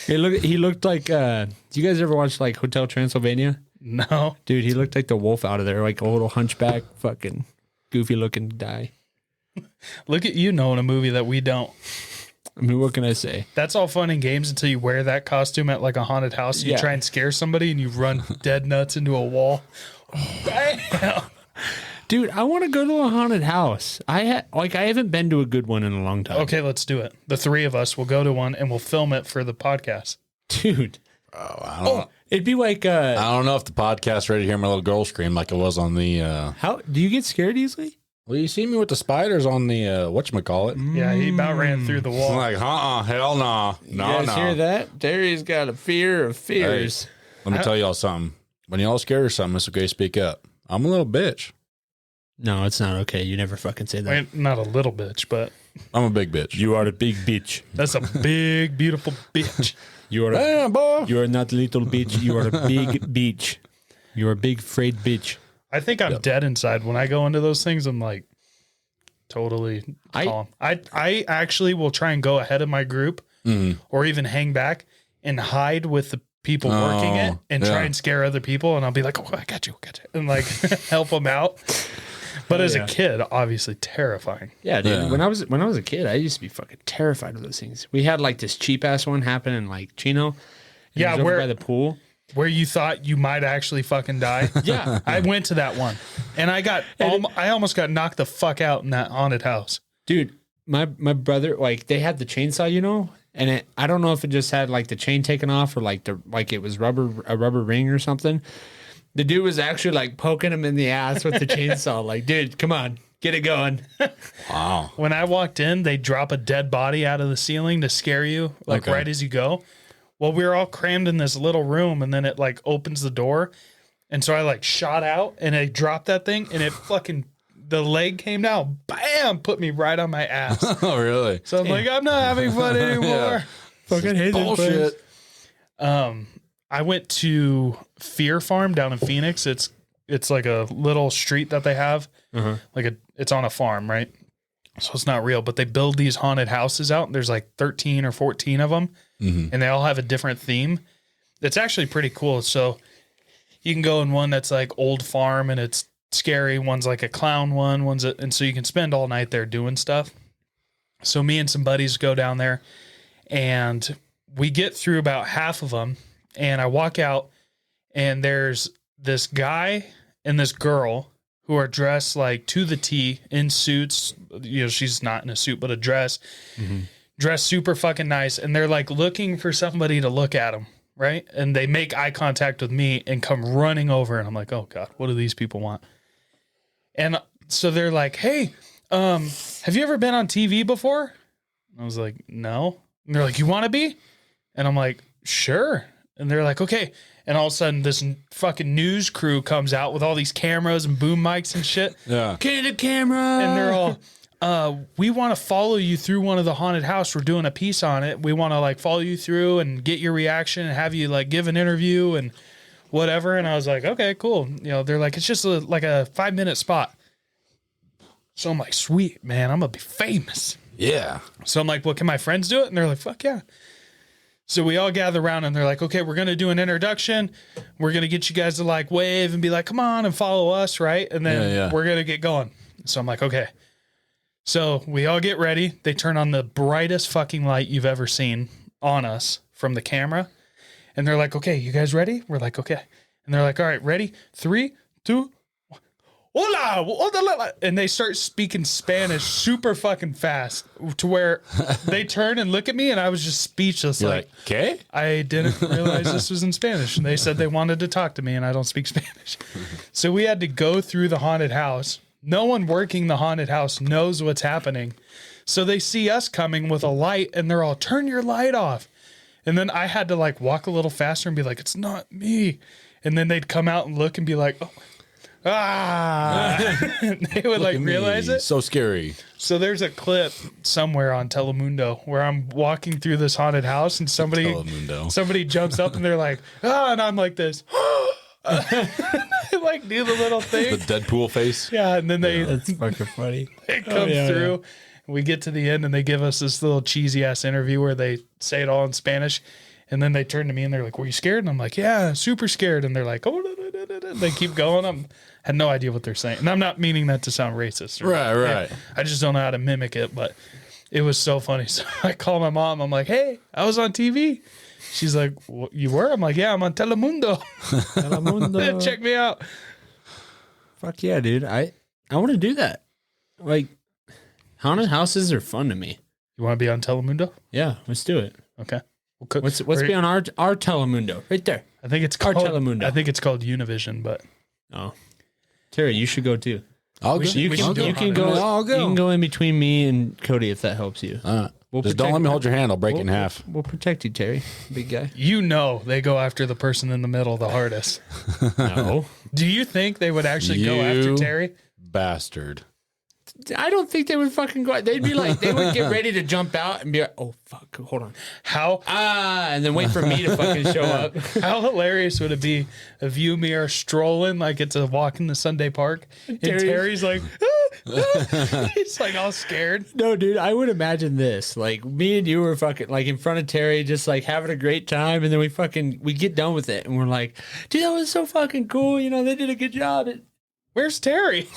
[SPEAKER 1] He looked like. Do you guys ever watch like Hotel Transylvania?
[SPEAKER 2] No.
[SPEAKER 1] Dude, he looked like the wolf out of there, like a little hunchback, fucking goofy looking guy.
[SPEAKER 2] Look at you knowing a movie that we don't.
[SPEAKER 1] I mean, what can I say?
[SPEAKER 2] That's all fun and games until you wear that costume at like a haunted house. You
[SPEAKER 1] Yeah.
[SPEAKER 2] try and scare somebody and you run dead nuts into a wall. Bam!
[SPEAKER 1] Dude, I want to go to a haunted house. I haven't been to a good one in a long time.
[SPEAKER 2] Okay, let's do it. The three of us will go to one and we'll film it for the podcast.
[SPEAKER 1] Dude.
[SPEAKER 3] I don't know.
[SPEAKER 1] It'd be like
[SPEAKER 3] I don't know if the podcast ready to hear my little girl scream like it was on the.
[SPEAKER 1] how do you get scared easily?
[SPEAKER 3] Well, you see me with the spiders on the whatchamacallit.
[SPEAKER 2] Yeah, he about ran through the
[SPEAKER 3] I'm
[SPEAKER 2] wall.
[SPEAKER 3] like, hell no,
[SPEAKER 1] You guys hear that? Terry's got a fear of fears.
[SPEAKER 3] Let me tell y'all something. When y'all scared of something, it's okay. Speak up. I'm a little bitch.
[SPEAKER 1] No, it's not okay. You never fucking say that.
[SPEAKER 2] Wait, not a little bitch, but
[SPEAKER 3] I'm a big bitch.
[SPEAKER 1] You are a big bitch.
[SPEAKER 2] that's a big, beautiful bitch.
[SPEAKER 1] You are
[SPEAKER 3] Damn, boy.
[SPEAKER 1] you are not a little bitch. You are a big bitch. You are a big afraid bitch.
[SPEAKER 2] I think I'm dead inside. When I go into those things, I'm like totally calm. I actually will try and go ahead of my group or even hang back and hide with the people working it and try and scare other people. And I'll be like, oh, I got you. And like help them out. But as a kid, obviously terrifying.
[SPEAKER 1] Yeah, dude.
[SPEAKER 3] Yeah.
[SPEAKER 1] When I was a kid, I used to be fucking terrified of those things. We had like this cheap ass one happen in like Chino. And
[SPEAKER 2] Yeah,
[SPEAKER 1] it was over
[SPEAKER 2] where-
[SPEAKER 1] by the pool.
[SPEAKER 2] Where you thought you might actually fucking die.
[SPEAKER 1] Yeah.
[SPEAKER 2] I went to that one and I almost got knocked the fuck out in that haunted house.
[SPEAKER 1] Dude, my brother, like they had the chainsaw, you know, and I don't know if it just had like the chain taken off or like it was a rubber ring or something. The dude was actually like poking him in the ass with the chainsaw. Like, dude, come on, get it going.
[SPEAKER 3] Wow.
[SPEAKER 2] When I walked in, they drop a dead body out of the ceiling to scare you, like
[SPEAKER 3] Okay.
[SPEAKER 2] right as you go. Well, we were all crammed in this little room, and then it like opens the door, and so I like shot out, and I dropped that thing, and it fucking the leg came down, bam, put me right on my ass.
[SPEAKER 3] Oh, really?
[SPEAKER 2] So I'm like, I'm not having fun anymore.
[SPEAKER 1] Fucking hate this place.
[SPEAKER 3] Bullshit.
[SPEAKER 2] I went to Fear Farm down in Phoenix. It's like a little street that they have, like it's on a farm, right? So it's not real, but they build these haunted houses out. And there's like 13 or 14 of them, and they all have a different theme. It's actually pretty cool. So you can go in one that's like old farm and it's scary. One's like a clown one. And so you can spend all night there doing stuff. So me and some buddies go down there, and we get through about half of them, and I walk out, and there's this guy and this girl who are dressed like to the T in suits. You know, she's not in a suit, but a dress, dressed super fucking nice. And they're like looking for somebody to look at them. Right. And they make eye contact with me and come running over. And I'm like, oh God, what do these people want? And so they're like, hey, have you ever been on TV before? And I was like, no. And they're like, you want to be? And I'm like, sure. And they're like, okay. And all of a sudden, this fucking news crew comes out with all these cameras and boom mics and shit.
[SPEAKER 3] Yeah.
[SPEAKER 1] Candid camera.
[SPEAKER 2] And they're all, we want to follow you through one of the haunted house. We're doing a piece on it. We want to like follow you through and get your reaction and have you like give an interview and whatever. And I was like, okay, cool. You know, they're like, it's just like a 5-minute spot. So I'm like, sweet, man, I'm going to be famous.
[SPEAKER 3] Yeah.
[SPEAKER 2] So I'm like, well, can my friends do it? And they're like, fuck yeah. So we all gather around and they're like, okay, we're going to do an introduction. We're going to get you guys to like wave and be like, come on and follow us. Right. And then we're going to get going. So I'm like, okay. So we all get ready. They turn on the brightest fucking light you've ever seen on us from the camera. And they're like, okay, you guys ready? We're like, okay. And they're like, all right, ready? 3, 2, hola, hola. And they start speaking Spanish super fucking fast to where they turn and look at me and I was just speechless.
[SPEAKER 3] You're like, okay.
[SPEAKER 2] I didn't realize this was in Spanish. And they said they wanted to talk to me and I don't speak Spanish. So we had to go through the haunted house. No one working the haunted house knows what's happening. So they see us coming with a light and they're all, turn your light off. And then I had to like walk a little faster and be like, it's not me. And then they'd come out and look and be like, oh, they would like realize it.
[SPEAKER 3] So scary.
[SPEAKER 2] So there's a clip somewhere on Telemundo where I'm walking through this haunted house and somebody jumps up and they're like, and I'm like this. I like do the little thing.
[SPEAKER 3] The Deadpool face.
[SPEAKER 2] Yeah, and then
[SPEAKER 1] that's fucking funny.
[SPEAKER 2] It comes through. And we get to the end and they give us this little cheesy ass interview where they say it all in Spanish. And then they turn to me and they're like, were you scared? And I'm like, yeah, super scared. And they're like, oh, they keep going. I had no idea what they're saying. And I'm not meaning that to sound racist.
[SPEAKER 3] Right.
[SPEAKER 2] I just don't know how to mimic it, but it was so funny. So I call my mom. I'm like, hey, I was on TV. She's like, you were? I'm like, yeah, I'm on Telemundo.
[SPEAKER 1] Telemundo.
[SPEAKER 2] Check me out.
[SPEAKER 1] Fuck yeah, dude. I want to do that. Like, haunted houses are fun to me.
[SPEAKER 2] You want to be on Telemundo?
[SPEAKER 1] Yeah, let's do it.
[SPEAKER 2] Okay.
[SPEAKER 1] Let's be on our Telemundo right there.
[SPEAKER 2] I think it's called Telemundo. I think it's called Univision, but
[SPEAKER 1] Terry, you should go too.
[SPEAKER 3] I'll go.
[SPEAKER 1] You can go.
[SPEAKER 3] I'll go.
[SPEAKER 1] You can go in between me and Cody if that helps you.
[SPEAKER 3] Just don't let me hold your hand. I'll break it in half.
[SPEAKER 1] We'll protect you, Terry, big guy.
[SPEAKER 2] You know they go after the person in the middle the hardest.
[SPEAKER 1] No.
[SPEAKER 2] Do you think they would actually go after Terry?
[SPEAKER 3] Bastard.
[SPEAKER 1] I don't think they would fucking go. They'd be like, they would get ready to jump out and be like, oh, fuck, hold on. And then wait for me to fucking show up.
[SPEAKER 2] How hilarious would it be if you and me are strolling like it's a walk in the Sunday park and Terry's like, he's like all scared.
[SPEAKER 1] No, dude, I would imagine this. Like, me and you were fucking like in front of Terry, just like having a great time. And then we get done with it and we're like, dude, that was so fucking cool. You know, they did a good job.
[SPEAKER 2] Where's Terry?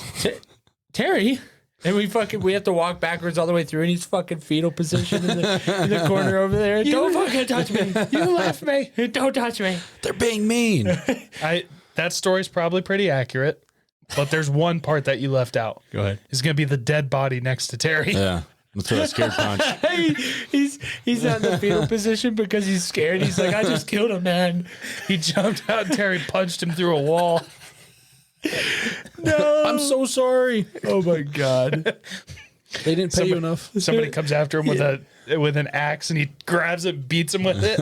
[SPEAKER 1] Terry? And we have to walk backwards all the way through, and he's fucking fetal position in the corner over there. Don't fucking touch me. You left me. Don't touch me.
[SPEAKER 3] They're being mean.
[SPEAKER 2] That story's probably pretty accurate, but there's one part that you left out.
[SPEAKER 1] Go ahead.
[SPEAKER 2] It's going to be the dead body next to Terry.
[SPEAKER 3] Yeah. Let's throw a scared punch.
[SPEAKER 1] He's not in the fetal position because he's scared. He's like, I just killed a man.
[SPEAKER 2] He jumped out, and Terry punched him through a wall.
[SPEAKER 1] No,
[SPEAKER 3] I'm so sorry.
[SPEAKER 1] Oh my god,
[SPEAKER 3] they didn't pay you enough.
[SPEAKER 2] Somebody comes after him with an axe and he grabs it, beats him with it.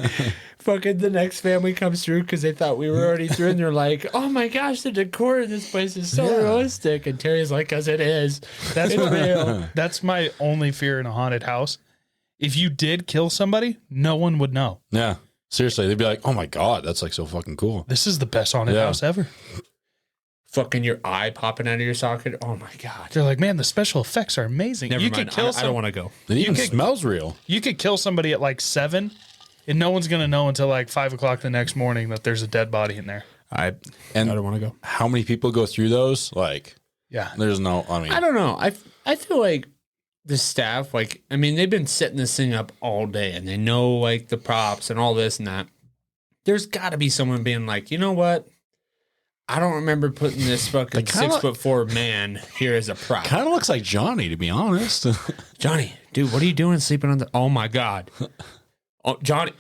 [SPEAKER 1] Fucking the next family comes through because they thought we were already through, and they're like, "Oh my gosh, the decor in this place is so realistic." And Terry's like, "Cause it is. That's real."
[SPEAKER 2] That's my only fear in a haunted house. If you did kill somebody, no one would know.
[SPEAKER 3] Yeah, seriously, they'd be like, "Oh my god, that's like so fucking cool.
[SPEAKER 2] This is the best haunted house ever."
[SPEAKER 1] fucking your eye popping out of your socket. Oh my God.
[SPEAKER 2] They're like, man, the special effects are amazing.
[SPEAKER 1] Never
[SPEAKER 2] You
[SPEAKER 1] mind.
[SPEAKER 2] could kill
[SPEAKER 1] I don't want to go.
[SPEAKER 3] It even smells real.
[SPEAKER 2] You could kill somebody at like 7, and no one's gonna know until like 5 o'clock the next morning that there's a dead body in there.
[SPEAKER 1] I don't want to go.
[SPEAKER 3] How many people go through those? Like,
[SPEAKER 2] Yeah.
[SPEAKER 3] there's no, I mean,
[SPEAKER 1] I don't know. I feel like the staff, like, I mean, they've been setting this thing up all day and they know like the props and all this and that. There's got to be someone being like, you know what? I don't remember putting this fucking 6'4" man here as a prop.
[SPEAKER 3] kind of looks like Johnny, to be honest.
[SPEAKER 1] Johnny, dude, what are you doing sleeping on the? Oh my God, oh Johnny,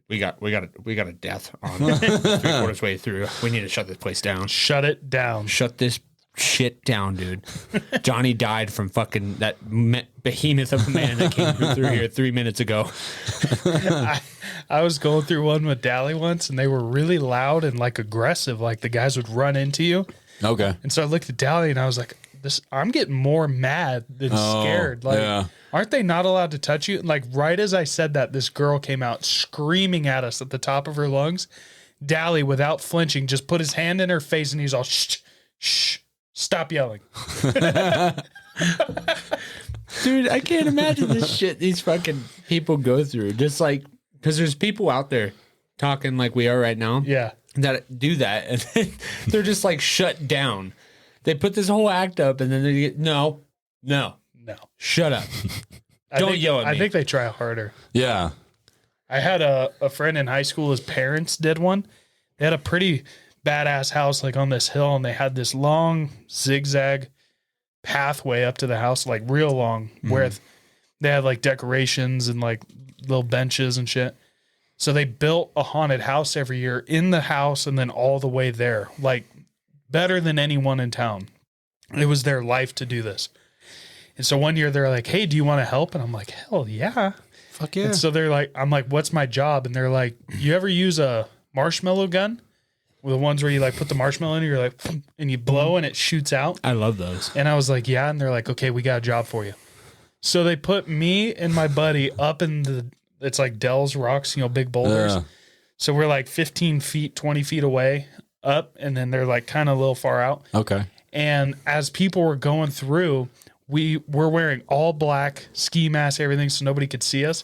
[SPEAKER 1] we got a death on 3/4 way through. We need to shut this place down.
[SPEAKER 2] Shut it down.
[SPEAKER 1] Shut this shit down, dude. Johnny died from fucking that behemoth of a man that came through here 3 minutes ago.
[SPEAKER 2] I was going through one with Dally once, and they were really loud and like aggressive. Like the guys would run into you.
[SPEAKER 3] Okay.
[SPEAKER 2] And so I looked at Dally and I was like, I'm getting more mad than scared. Like, aren't they not allowed to touch you? And like right as I said that, this girl came out screaming at us at the top of her lungs. Dally, without flinching, just put his hand in her face and he's all, shh, stop yelling.
[SPEAKER 1] Dude, I can't imagine this shit these fucking people go through. Just like, because there's people out there talking like we are right now.
[SPEAKER 2] Yeah.
[SPEAKER 1] That do that. And then they're just like shut down. They put this whole act up and then they get, no, shut up. Don't yell at me.
[SPEAKER 2] I think they try harder.
[SPEAKER 3] Yeah.
[SPEAKER 2] I had a friend in high school, his parents did one. They had a pretty badass house like on this hill, and they had this long zigzag pathway up to the house, like real long, where they had like decorations and like little benches and shit. So they built a haunted house every year in the house and then all the way there, like better than anyone in town. It was their life to do this. And so one year they're like, hey, do you want to help? And I'm like, hell yeah.
[SPEAKER 3] Fuck yeah.
[SPEAKER 2] And so they're like, I'm like, what's my job? And they're like, you ever use a marshmallow gun? Well, the ones where you like put the marshmallow in, you're like, and you blow and it shoots out.
[SPEAKER 1] I love those.
[SPEAKER 2] And I was like, yeah. And they're like, okay, we got a job for you. So they put me and my buddy up in it's like Dell's rocks, big boulders.
[SPEAKER 3] Yeah.
[SPEAKER 2] So we're like 15 feet, 20 feet away up. And then they're like kind of a little far out.
[SPEAKER 3] Okay.
[SPEAKER 2] And as people were going through, we were wearing all black ski masks, everything, so nobody could see us.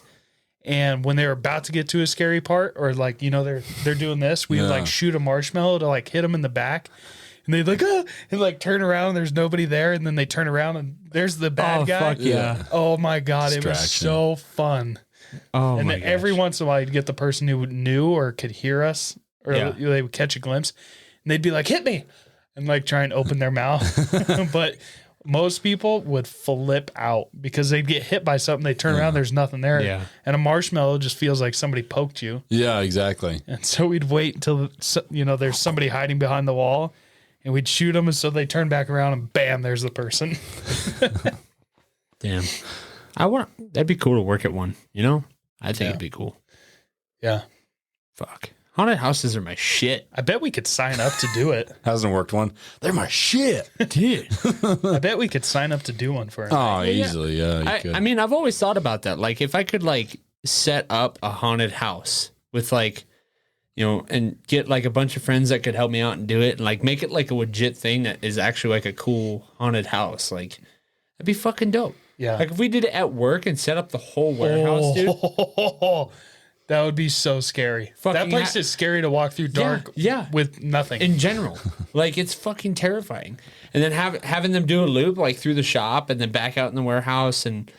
[SPEAKER 2] And when they were about to get to a scary part, or like, they're doing this, we would like shoot a marshmallow to like hit them in the back. And they'd like, and like turn around, and there's nobody there. And then they turn around and there's the bad guy.
[SPEAKER 1] Fuck yeah.
[SPEAKER 2] Oh my God. It was so fun.
[SPEAKER 1] Oh,
[SPEAKER 2] and
[SPEAKER 1] my
[SPEAKER 2] then
[SPEAKER 1] gosh.
[SPEAKER 2] every once in a while you'd get the person who knew or could hear us, or they would catch a glimpse and they'd be like, hit me, and like try and open their mouth. But most people would flip out because they'd get hit by something. They turn around, there's nothing there.
[SPEAKER 1] Yeah.
[SPEAKER 2] And a marshmallow just feels like somebody poked you.
[SPEAKER 3] Yeah, exactly.
[SPEAKER 2] And so we'd wait until, there's somebody hiding behind the wall, and we'd shoot them. And so they turn back around and bam, there's the person.
[SPEAKER 1] Damn. That'd be cool to work at one, I think it'd be cool.
[SPEAKER 2] Yeah.
[SPEAKER 1] Fuck. Haunted houses are my shit.
[SPEAKER 2] I bet we could sign up to do it.
[SPEAKER 3] Hasn't worked one. They're my shit.
[SPEAKER 1] Dude.
[SPEAKER 2] I bet we could sign up to do one for a night.
[SPEAKER 3] Oh, easily. Yeah, you could.
[SPEAKER 1] I mean, I've always thought about that. Like, if I could, like, set up a haunted house with, like, and get, like, a bunch of friends that could help me out and do it and, like, make it, like, a legit thing that is actually, like, a cool haunted house. Like, that'd be fucking dope.
[SPEAKER 2] Yeah.
[SPEAKER 1] Like, if we did it at work and set up the whole warehouse, dude.
[SPEAKER 2] That would be so scary. That place is scary to walk through dark with nothing.
[SPEAKER 1] In general. Like, it's fucking terrifying. And then having them do a loop, like, through the shop and then back out in the warehouse. And,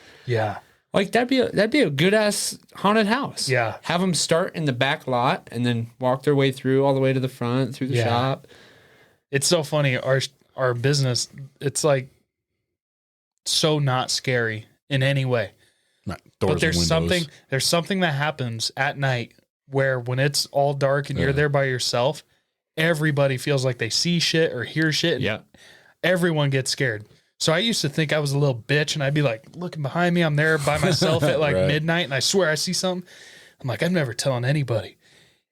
[SPEAKER 1] like, that'd be a good-ass haunted house.
[SPEAKER 2] Yeah.
[SPEAKER 1] Have them start in the back lot and then walk their way through all the way to the front, through the shop.
[SPEAKER 2] It's so funny. Our business, it's, like, so not scary in any way.
[SPEAKER 3] Right.
[SPEAKER 2] But there's something that happens at night where when it's all dark and you're there by yourself, everybody feels like they see shit or hear shit.
[SPEAKER 1] Yeah.
[SPEAKER 2] Everyone gets scared. So I used to think I was a little bitch, and I'd be like looking behind me. I'm there by myself at like midnight, and I swear I see something. I'm like, I'm never telling anybody.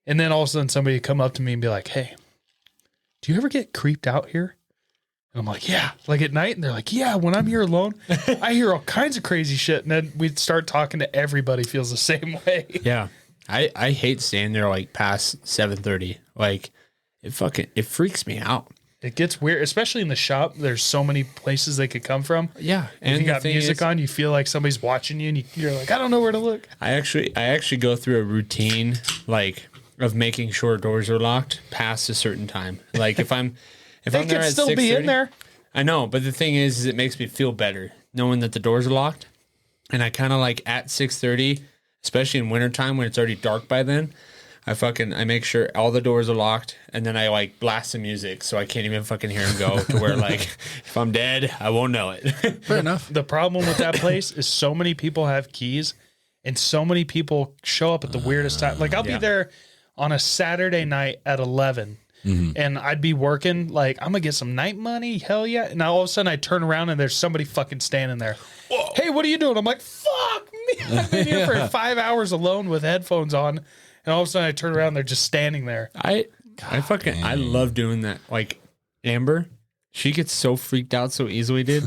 [SPEAKER 2] And then all of a sudden somebody would come up to me and be like, hey, do you ever get creeped out here? And I'm like, yeah, like at night. And they're like, yeah, when I'm here alone, I hear all kinds of crazy shit. And then we'd start talking to everybody feels the same way.
[SPEAKER 1] Yeah. I hate staying there like past 7:30. Like, it freaks me out.
[SPEAKER 2] It gets weird, especially in the shop. There's so many places they could come from.
[SPEAKER 1] Yeah.
[SPEAKER 2] And if you got music on, you feel like somebody's watching you, and you're like, I don't know where to look.
[SPEAKER 1] I actually go through a routine like of making sure doors are locked past a certain time. Like if I'm
[SPEAKER 2] they
[SPEAKER 1] there
[SPEAKER 2] could
[SPEAKER 1] at
[SPEAKER 2] still be in there.
[SPEAKER 1] I know, but the thing is it makes me feel better knowing that the doors are locked. And I kind of like at 6:30, especially in wintertime when it's already dark by then, I make sure all the doors are locked, and then I like blast the music so I can't even fucking hear him go to where like if I'm dead, I won't know it.
[SPEAKER 3] Fair enough.
[SPEAKER 2] The problem with that place is so many people have keys, and so many people show up at the weirdest time. Like I'll be there on a Saturday night at 11. And I'd be working like I'm gonna get some night money, hell yeah! And all of a sudden I turn around and there's somebody fucking standing there. Whoa. Hey, what are you doing? I'm like, fuck me! I've been here for 5 hours alone with headphones on, and all of a sudden I turn around, and they're just standing there.
[SPEAKER 1] I love doing that. Like Amber, she gets so freaked out so easily, dude.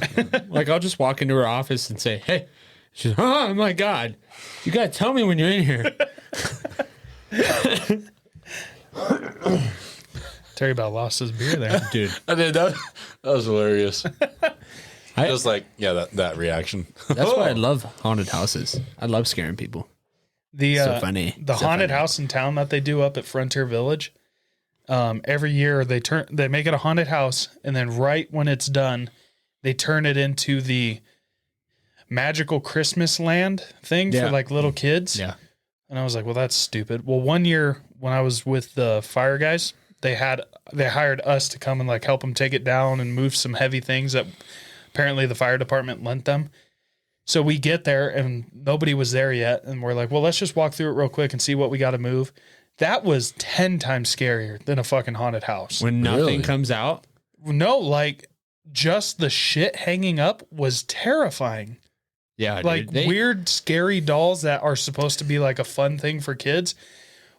[SPEAKER 1] Like I'll just walk into her office and say, "Hey," she's, "Oh my god, you gotta tell me when you're in here."
[SPEAKER 2] Terry about lost his beer there,
[SPEAKER 1] dude.
[SPEAKER 3] I did that. That was hilarious. Just like, that reaction.
[SPEAKER 1] That's why I love haunted houses. I love scaring people. So funny.
[SPEAKER 2] The haunted house in town that they do up at Frontier Village. Every year they make it a haunted house, and then right when it's done, they turn it into the magical Christmas land thing for like little kids.
[SPEAKER 1] Yeah.
[SPEAKER 2] And I was like, well, that's stupid. Well, one year when I was with the fire guys, they hired us to come and like help them take it down and move some heavy things that apparently the fire department lent them. So we get there and nobody was there yet. And we're like, well, let's just walk through it real quick and see what we got to move. That was 10 times scarier than a fucking haunted house.
[SPEAKER 1] When nothing comes out?
[SPEAKER 2] No, like just the shit hanging up was terrifying.
[SPEAKER 1] Yeah.
[SPEAKER 2] Like weird, scary dolls that are supposed to be like a fun thing for kids.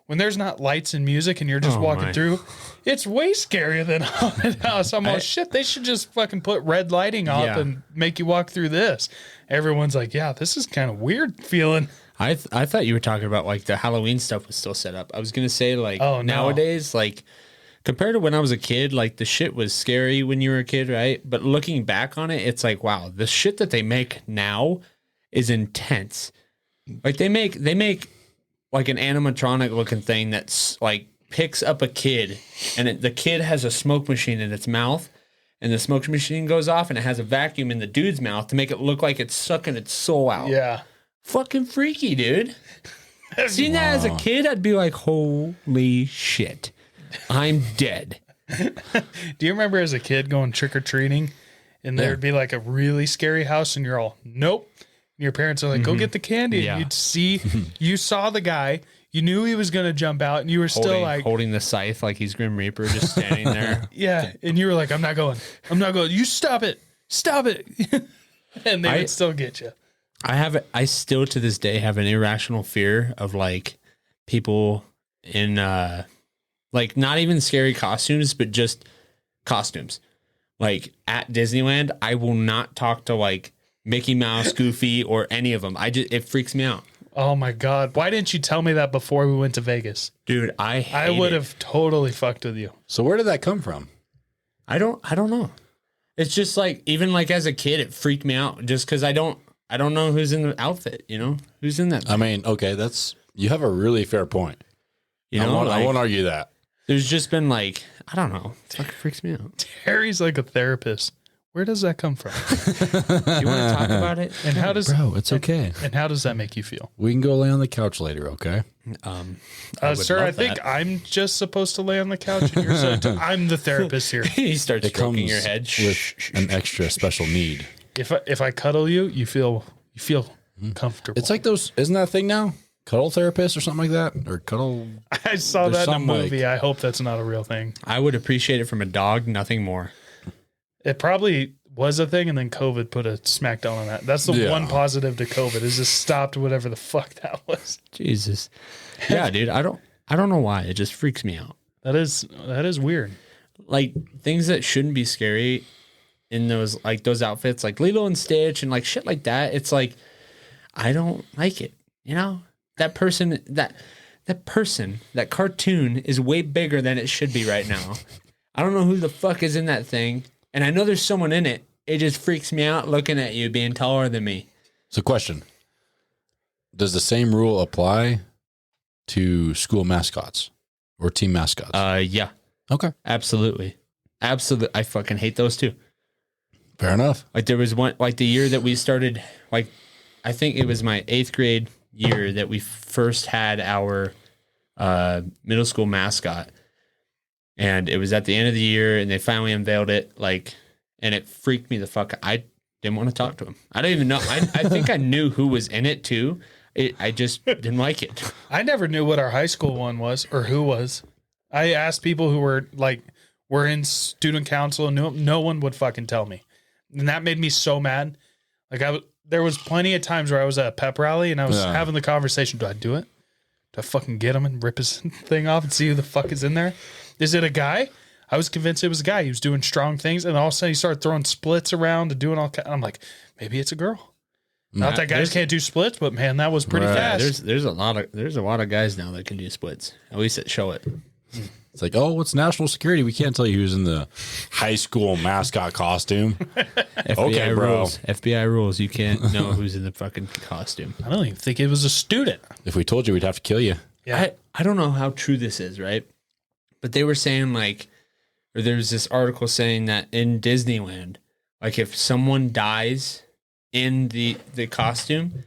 [SPEAKER 2] When there's not lights and music and you're just walking through, it's way scarier than a haunted house. I'm like, shit, they should just fucking put red lighting up and make you walk through this. Everyone's like, yeah, this is kind of weird feeling.
[SPEAKER 1] I thought you were talking about like the Halloween stuff was still set up. I was going to say like nowadays, like compared to when I was a kid, like the shit was scary when you were a kid, right? But looking back on it, it's like, wow, the shit that they make now is intense. Like they make like an animatronic looking thing that's like picks up a kid and the kid has a smoke machine in its mouth and the smoke machine goes off and it has a vacuum in the dude's mouth to make it look like it's sucking its soul out.
[SPEAKER 2] Yeah.
[SPEAKER 1] Fucking freaky, dude. Seeing that as a kid, I'd be like, holy shit, I'm dead.
[SPEAKER 2] Do you remember as a kid going trick-or-treating and there'd be like a really scary house and you're all, nope. Your parents are like, go get the candy.
[SPEAKER 1] Yeah.
[SPEAKER 2] And you'd see, you saw the guy, you knew he was going to jump out, and you were still like
[SPEAKER 1] holding the scythe like he's Grim Reaper, just standing there.
[SPEAKER 2] Yeah. And you were like, I'm not going. You stop it. And they would still get you.
[SPEAKER 1] I still to this day have an irrational fear of like people in, like not even scary costumes, but just costumes. Like at Disneyland, I will not talk to like Mickey Mouse, Goofy, or any of them. It freaks me out.
[SPEAKER 2] Oh my God. Why didn't you tell me that before we went to Vegas?
[SPEAKER 1] Dude, I
[SPEAKER 2] would have totally fucked with you.
[SPEAKER 3] So where did that come from?
[SPEAKER 1] I don't know. It's just like, even like as a kid, it freaked me out just because I don't know who's in the outfit, you know? Who's in that thing?
[SPEAKER 3] I mean, okay, you have a really fair point.
[SPEAKER 1] You know,
[SPEAKER 3] I won't argue that.
[SPEAKER 1] There's just been like, I don't know. It fucking freaks me out.
[SPEAKER 2] Terry's like a therapist. Where does that come from?
[SPEAKER 1] You want to talk about it?
[SPEAKER 2] And how does
[SPEAKER 3] it's okay.
[SPEAKER 2] And how does that make you feel?
[SPEAKER 3] We can go lay on the couch later, okay?
[SPEAKER 2] Sir, I think I'm just supposed to lay on the couch and you're I'm the therapist here.
[SPEAKER 1] He starts stroking your head
[SPEAKER 3] with an extra special need.
[SPEAKER 2] If I cuddle you, you feel comfortable.
[SPEAKER 3] It's like those, isn't that a thing now? Cuddle therapist or something like that? Or cuddle.
[SPEAKER 2] I saw that in a movie. I hope that's not a real thing.
[SPEAKER 1] I would appreciate it from a dog, nothing more.
[SPEAKER 2] It probably was a thing, and then COVID put a smackdown on that. That's the one positive to COVID is it stopped whatever the fuck that was.
[SPEAKER 1] Jesus. Yeah, dude. I don't know why. It just freaks me out.
[SPEAKER 2] That is weird.
[SPEAKER 1] Like things that shouldn't be scary in those outfits, like Lilo and Stitch and like shit like that. It's like I don't like it. You know? That cartoon is way bigger than it should be right now. I don't know who the fuck is in that thing. And I know there's someone in it. It just freaks me out looking at you being taller than me.
[SPEAKER 3] So question. Does the same rule apply to school mascots or team mascots?
[SPEAKER 1] Yeah.
[SPEAKER 3] Okay.
[SPEAKER 1] Absolutely. Absolutely. I fucking hate those too.
[SPEAKER 3] Fair enough.
[SPEAKER 1] Like there was one, like the year that we started, like I think it was my 8th grade year that we first had our middle school mascot. And it was at the end of the year and they finally unveiled it. Like, and it freaked me the fuck out. I didn't want to talk to him. I don't even know. I think I knew who was in it too. I just didn't like it.
[SPEAKER 2] I never knew what our high school one was or who was. I asked people who were in student council and no one would fucking tell me. And that made me so mad. Like there was plenty of times where I was at a pep rally and I was having the conversation. Do I do it? Do I fucking get him and rip his thing off and see who the fuck is in there? Is it a guy? I was convinced it was a guy. He was doing strong things. And all of a sudden he started throwing splits around and doing all kinds. I'm like, maybe it's a girl. Not that guys can't do splits, but man, that was pretty fast.
[SPEAKER 1] There's a lot of guys now that can do splits. At least show it.
[SPEAKER 3] It's like, oh, what's national security? We can't tell you who's in the high school mascot costume.
[SPEAKER 1] FBI rules. FBI rules. You can't know who's in the fucking costume.
[SPEAKER 2] I don't even think it was a student.
[SPEAKER 3] If we told you, we'd have to kill you.
[SPEAKER 2] Yeah.
[SPEAKER 1] I don't know how true this is, right? But they were saying or there was this article saying that in Disneyland, like if someone dies in the costume,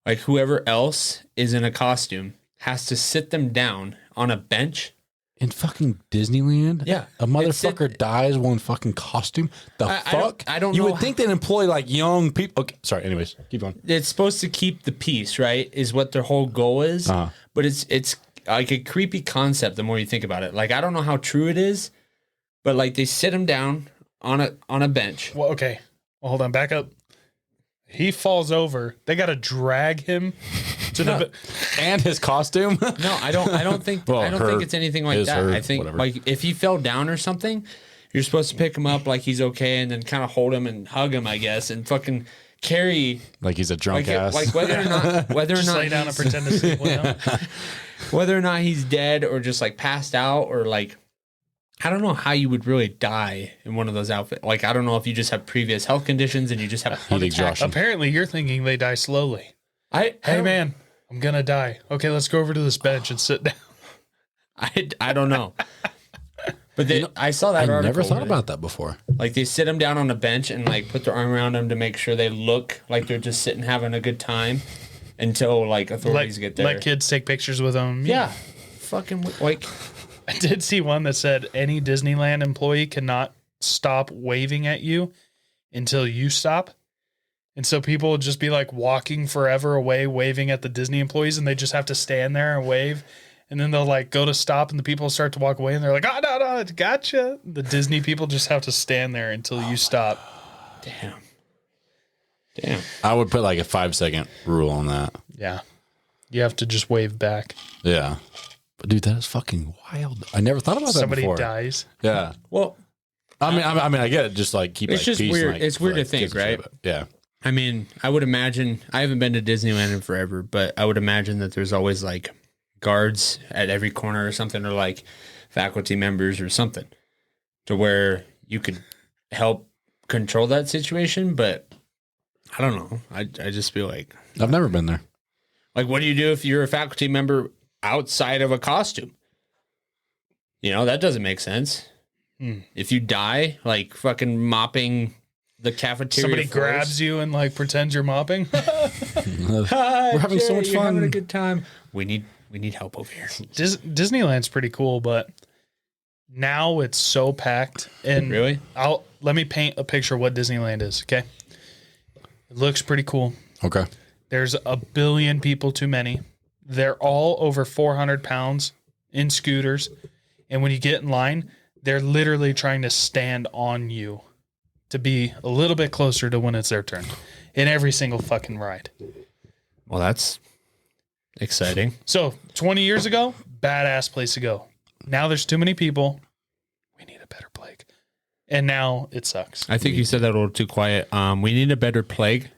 [SPEAKER 1] like whoever else is in a costume has to sit them down on a bench.
[SPEAKER 3] In fucking Disneyland?
[SPEAKER 1] Yeah.
[SPEAKER 3] A motherfucker dies while in fucking costume? Fuck?
[SPEAKER 1] I don't know.
[SPEAKER 3] You would think they'd employ like young people. Okay, sorry, anyways, keep going.
[SPEAKER 1] It's supposed to keep the peace, right? Is what their whole goal is. But it's like a creepy concept the more you think about it. Like, I don't know how true it is, but like they sit him down on a bench.
[SPEAKER 2] Well, okay. Well, hold on, back up. He falls over. They got to drag him to the
[SPEAKER 3] and his costume.
[SPEAKER 1] No, I don't think.
[SPEAKER 3] Well,
[SPEAKER 1] I don't think it's anything like that. I think whatever. Like if he fell down or something, you're supposed to pick him up like he's okay, and then kind of hold him and hug him, I guess, and fucking carry
[SPEAKER 3] like he's a drunk ass.
[SPEAKER 1] Like whether or not
[SPEAKER 2] lay down and pretend to sleep.
[SPEAKER 1] Whether or not he's dead or just like passed out or like. I don't know how you would really die in one of those outfits. Like, I don't know if you just have previous health conditions and you just have heat exhaustion.
[SPEAKER 2] Apparently, you're thinking they die slowly. Hey, man, I'm going to die. Okay, let's go over to this bench and sit down.
[SPEAKER 1] I don't know. But I saw that article.
[SPEAKER 3] I never thought about that before.
[SPEAKER 1] Like, they sit them down on a bench and, like, put their arm around them to make sure they look like they're just sitting having a good time until, like, authorities get there.
[SPEAKER 2] Let kids take pictures with them.
[SPEAKER 1] Yeah. Fucking, like...
[SPEAKER 2] I did see one that said any Disneyland employee cannot stop waving at you until you stop. And so people would just be like walking forever away, waving at the Disney employees, and they just have to stand there and wave. And then they'll like go to stop and the people start to walk away and they're like, oh, no, gotcha. The Disney people just have to stand there until you stop.
[SPEAKER 1] Damn.
[SPEAKER 3] I would put like a 5-second rule on that.
[SPEAKER 2] Yeah. You have to just wave back.
[SPEAKER 3] Yeah. But dude, that is fucking wild. I never thought about that before.
[SPEAKER 2] Somebody dies.
[SPEAKER 3] Yeah.
[SPEAKER 1] Well,
[SPEAKER 3] I mean, I get it. Just like keep.
[SPEAKER 1] It's
[SPEAKER 3] like,
[SPEAKER 1] just
[SPEAKER 3] peace
[SPEAKER 1] weird.
[SPEAKER 3] And, like,
[SPEAKER 1] it's weird to think, right?
[SPEAKER 3] Yeah.
[SPEAKER 1] I mean, I would imagine. I haven't been to Disneyland in forever, but I would imagine that there's always like guards at every corner or something, or like faculty members or something, to where you could help control that situation. But I don't know. I just feel like
[SPEAKER 3] I've never been there.
[SPEAKER 1] Like, what do you do if you're a faculty member outside of a costume? You know, that doesn't make sense. If you die, like fucking mopping the cafeteria
[SPEAKER 2] Somebody grabs you and like pretends you're mopping.
[SPEAKER 1] Hi,
[SPEAKER 3] we're having so much
[SPEAKER 1] you're
[SPEAKER 3] fun.
[SPEAKER 1] Having a good time. We need help over here.
[SPEAKER 2] Disneyland's pretty cool, but now it's so packed. And
[SPEAKER 1] really,
[SPEAKER 2] let me paint a picture of what Disneyland is. Okay, it looks pretty cool.
[SPEAKER 3] Okay,
[SPEAKER 2] there's 1 billion people too many. They're all over 400 pounds in scooters, and when you get in line, they're literally trying to stand on you to be a little bit closer to when it's their turn in every single fucking ride.
[SPEAKER 1] Well, that's exciting.
[SPEAKER 2] So 20 years ago, badass place to go. Now there's too many people. We need a better plague. And now it sucks.
[SPEAKER 1] I think you said that a little too quiet. We need a better plague.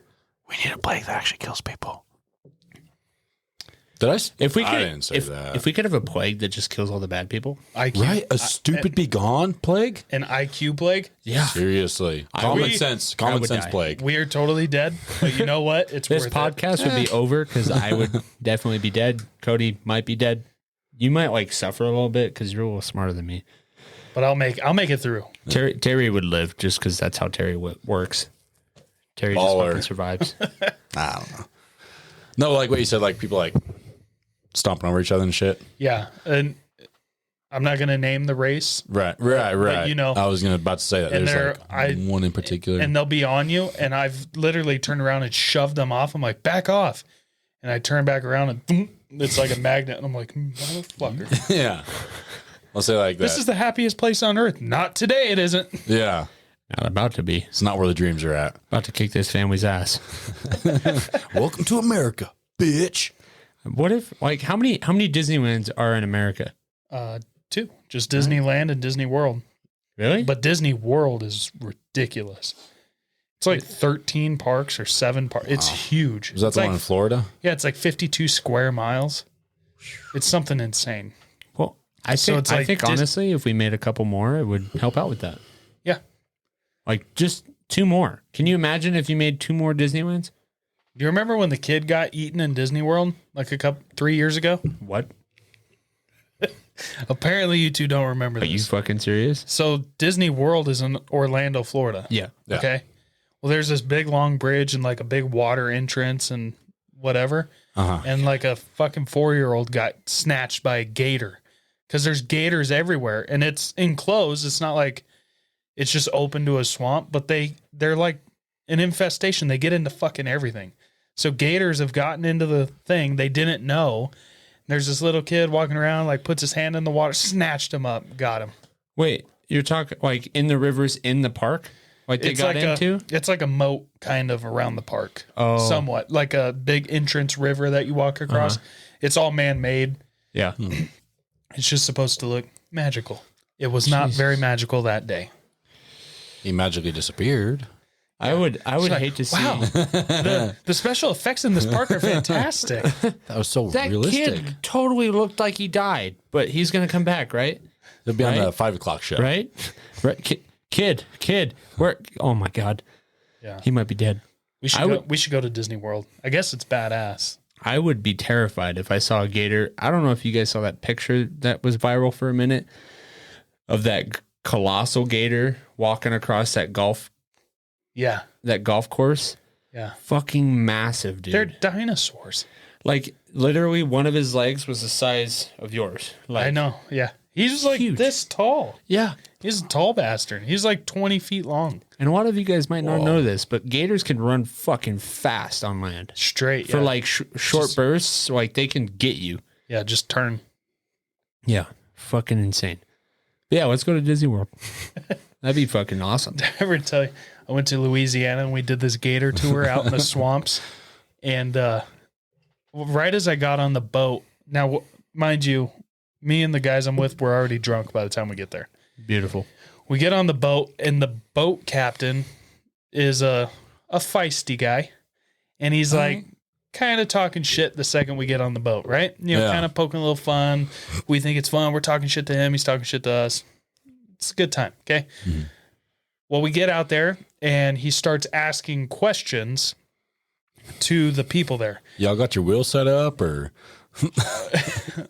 [SPEAKER 3] we need a plague that actually kills people. Did I?
[SPEAKER 1] If we could,
[SPEAKER 3] I didn't say that.
[SPEAKER 1] If we could have a plague that just kills all the bad people,
[SPEAKER 2] IQ,
[SPEAKER 3] Right? A stupid be gone plague?
[SPEAKER 2] an IQ plague.
[SPEAKER 1] yeah.
[SPEAKER 3] Seriously. Common sense
[SPEAKER 1] would
[SPEAKER 3] sense
[SPEAKER 1] die.
[SPEAKER 3] plague.
[SPEAKER 2] We are totally dead, but you know what? It's
[SPEAKER 1] This
[SPEAKER 2] worth
[SPEAKER 1] podcast would be over because I would definitely be dead. Cody might be dead. You might like suffer a little bit because you're a little smarter than me.
[SPEAKER 2] it. But I'll make it through.
[SPEAKER 1] Terry would live just because that's how Terry works. Terry just
[SPEAKER 3] Lollar.
[SPEAKER 1] fucking survives.
[SPEAKER 3] I don't know. No, like what you said, like people like stomping over each other and shit.
[SPEAKER 2] Yeah, and I'm not gonna name the race,
[SPEAKER 3] Right.
[SPEAKER 2] you know,
[SPEAKER 3] I was about to say that.
[SPEAKER 2] and
[SPEAKER 3] There's like one in particular.
[SPEAKER 2] and they'll be on you, and I've literally turned around and shoved them off. I'm like, back off, and I turn back around and boom, it's like a magnet, and I'm like, motherfucker.
[SPEAKER 3] Yeah. I'll say like that.
[SPEAKER 2] This is the happiest place on earth. Not today, it isn't.
[SPEAKER 3] Yeah.
[SPEAKER 1] Not about to be.
[SPEAKER 3] It's not where the dreams are at.
[SPEAKER 1] About to kick this family's ass.
[SPEAKER 3] Welcome to America, bitch.
[SPEAKER 1] What if, like, how many Disneylands are in America?
[SPEAKER 2] 2, just Disneyland and Disney World.
[SPEAKER 1] Really?
[SPEAKER 2] But Disney World is ridiculous. It's like 13 parks or 7 parks. It's huge.
[SPEAKER 3] Was that
[SPEAKER 2] It's
[SPEAKER 3] the
[SPEAKER 2] like,
[SPEAKER 3] one in Florida?
[SPEAKER 2] Yeah, it's like 52 square miles. It's something insane.
[SPEAKER 1] Well, I
[SPEAKER 2] So
[SPEAKER 1] think,
[SPEAKER 2] it's like
[SPEAKER 1] honestly, if we made a couple more, it would help out with that.
[SPEAKER 2] Yeah.
[SPEAKER 1] Like just 2 more. Can you imagine if you made 2 more Disneylands?
[SPEAKER 2] Do you remember when the kid got eaten in Disney World like 3 years ago?
[SPEAKER 1] What?
[SPEAKER 2] Apparently, you two don't remember
[SPEAKER 1] Are you
[SPEAKER 2] this.
[SPEAKER 1] fucking serious?
[SPEAKER 2] So Disney World is in Orlando, Florida.
[SPEAKER 1] Yeah.
[SPEAKER 3] Yeah.
[SPEAKER 2] Okay. Well, there's this big long bridge and like a big water entrance and whatever.
[SPEAKER 3] Uh-huh.
[SPEAKER 2] And like a fucking 4-year-old got snatched by a gator because there's gators everywhere and it's enclosed. It's not like it's just open to a swamp, but they're like an infestation. They get into fucking everything. So gators have gotten into the thing. They didn't know. There's this little kid walking around, like puts his hand in the water, snatched him up, got him.
[SPEAKER 1] Wait, you're talking like in the rivers in the park? Like they got into?
[SPEAKER 2] It's like a moat kind of around the park.
[SPEAKER 1] Oh.
[SPEAKER 2] Somewhat. Like a big entrance river that you walk across. It's all man-made.
[SPEAKER 1] Yeah.
[SPEAKER 2] It's just supposed to look magical. It was not very magical that day.
[SPEAKER 3] He magically disappeared.
[SPEAKER 1] I would
[SPEAKER 2] Like,
[SPEAKER 1] hate to see
[SPEAKER 2] wow, the special effects in this park are fantastic.
[SPEAKER 3] That was so
[SPEAKER 1] that
[SPEAKER 3] realistic.
[SPEAKER 1] kid totally looked like he died, but he's gonna come back, right?
[SPEAKER 3] It'll be on
[SPEAKER 1] Right?
[SPEAKER 3] the 5 o'clock show.
[SPEAKER 1] Right? Right? Kid, where? Oh my God,
[SPEAKER 2] Yeah,
[SPEAKER 1] he might be dead.
[SPEAKER 2] we should go to Disney World. I guess it's badass.
[SPEAKER 1] I would be terrified if I saw a gator. I don't know if you guys saw that picture that was viral for a minute of that colossal gator walking across that golf course.
[SPEAKER 2] Yeah,
[SPEAKER 1] Fucking massive, dude.
[SPEAKER 2] they're dinosaurs.
[SPEAKER 1] Like literally one of his legs was the size of yours. Like,
[SPEAKER 2] I know. Yeah, he's like
[SPEAKER 1] Huge.
[SPEAKER 2] this tall.
[SPEAKER 1] Yeah.
[SPEAKER 2] He's a tall bastard. He's like 20 feet long.
[SPEAKER 1] And a lot of you guys might not know this, but gators can run fucking fast on land.
[SPEAKER 2] Straight.
[SPEAKER 1] For
[SPEAKER 2] yeah.
[SPEAKER 1] like short bursts, like they can get you.
[SPEAKER 2] Yeah, just turn.
[SPEAKER 1] Yeah. Fucking insane. But yeah, let's go to Disney World. That'd be fucking awesome.
[SPEAKER 2] I ever tell you, I went to Louisiana and we did this gator tour out in the swamps. And right as I got on the boat, now, mind you, me and the guys I'm with were already drunk by the time we get there.
[SPEAKER 1] Beautiful.
[SPEAKER 2] We get on the boat, and the boat captain is a feisty guy. And he's like kind of talking shit the second we get on the boat, right? You know,
[SPEAKER 3] Yeah.
[SPEAKER 2] kind of poking a little fun. We think it's fun. We're talking shit to him. He's talking shit to us. It's a good time, okay?
[SPEAKER 3] Mm-hmm.
[SPEAKER 2] Well, we get out there, and he starts asking questions to the people there.
[SPEAKER 3] Y'all got your wheel set up or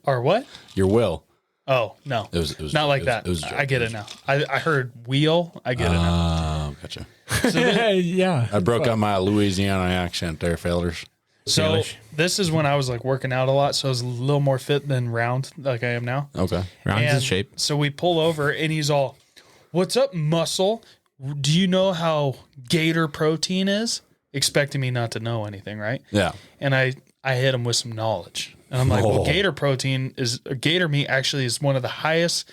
[SPEAKER 2] Or what?
[SPEAKER 3] your wheel?
[SPEAKER 2] Oh, no.
[SPEAKER 3] It was
[SPEAKER 2] Not like
[SPEAKER 3] it was-
[SPEAKER 2] that.
[SPEAKER 3] It was a joke.
[SPEAKER 2] I get it now. I heard wheel. I get it now.
[SPEAKER 3] Oh, gotcha.
[SPEAKER 1] Yeah.
[SPEAKER 3] I broke out my Louisiana accent there, fellas.
[SPEAKER 2] So this is when I was like working out a lot, so I was a little more fit than round like I am now.
[SPEAKER 3] Okay.
[SPEAKER 1] Rounds
[SPEAKER 2] And
[SPEAKER 1] in shape.
[SPEAKER 2] so we pull over and he's all, "What's up, muscle? Do you know how gator protein is?" Expecting me not to know anything, right?
[SPEAKER 3] Yeah.
[SPEAKER 2] And I hit him with some knowledge. And I'm like, well, gator gator meat actually is one of the highest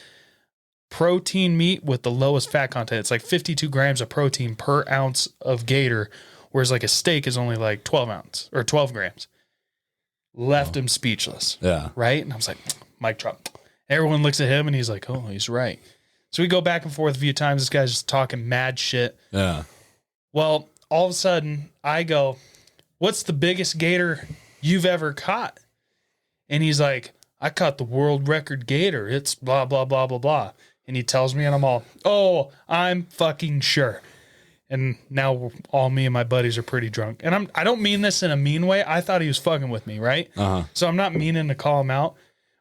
[SPEAKER 2] protein meat with the lowest fat content. It's like 52 grams of protein per ounce of gator, whereas like a steak is only like 12 grams. Left him speechless.
[SPEAKER 3] Yeah.
[SPEAKER 2] Right? And I was like, mic drop. Everyone looks at him and he's like, oh, he's right. So we go back and forth a few times. This guy's just talking mad shit.
[SPEAKER 3] Yeah.
[SPEAKER 2] Well, all of a sudden I go, "What's the biggest gator you've ever caught?" And he's like, I caught the world record gator. It's blah, blah, blah, blah, blah. And he tells me, and I'm all, oh, I'm fucking sure. And now all me and my buddies are pretty drunk. And I don't mean this in a mean way. I thought he was fucking with me, right? So I'm not meaning to call him out.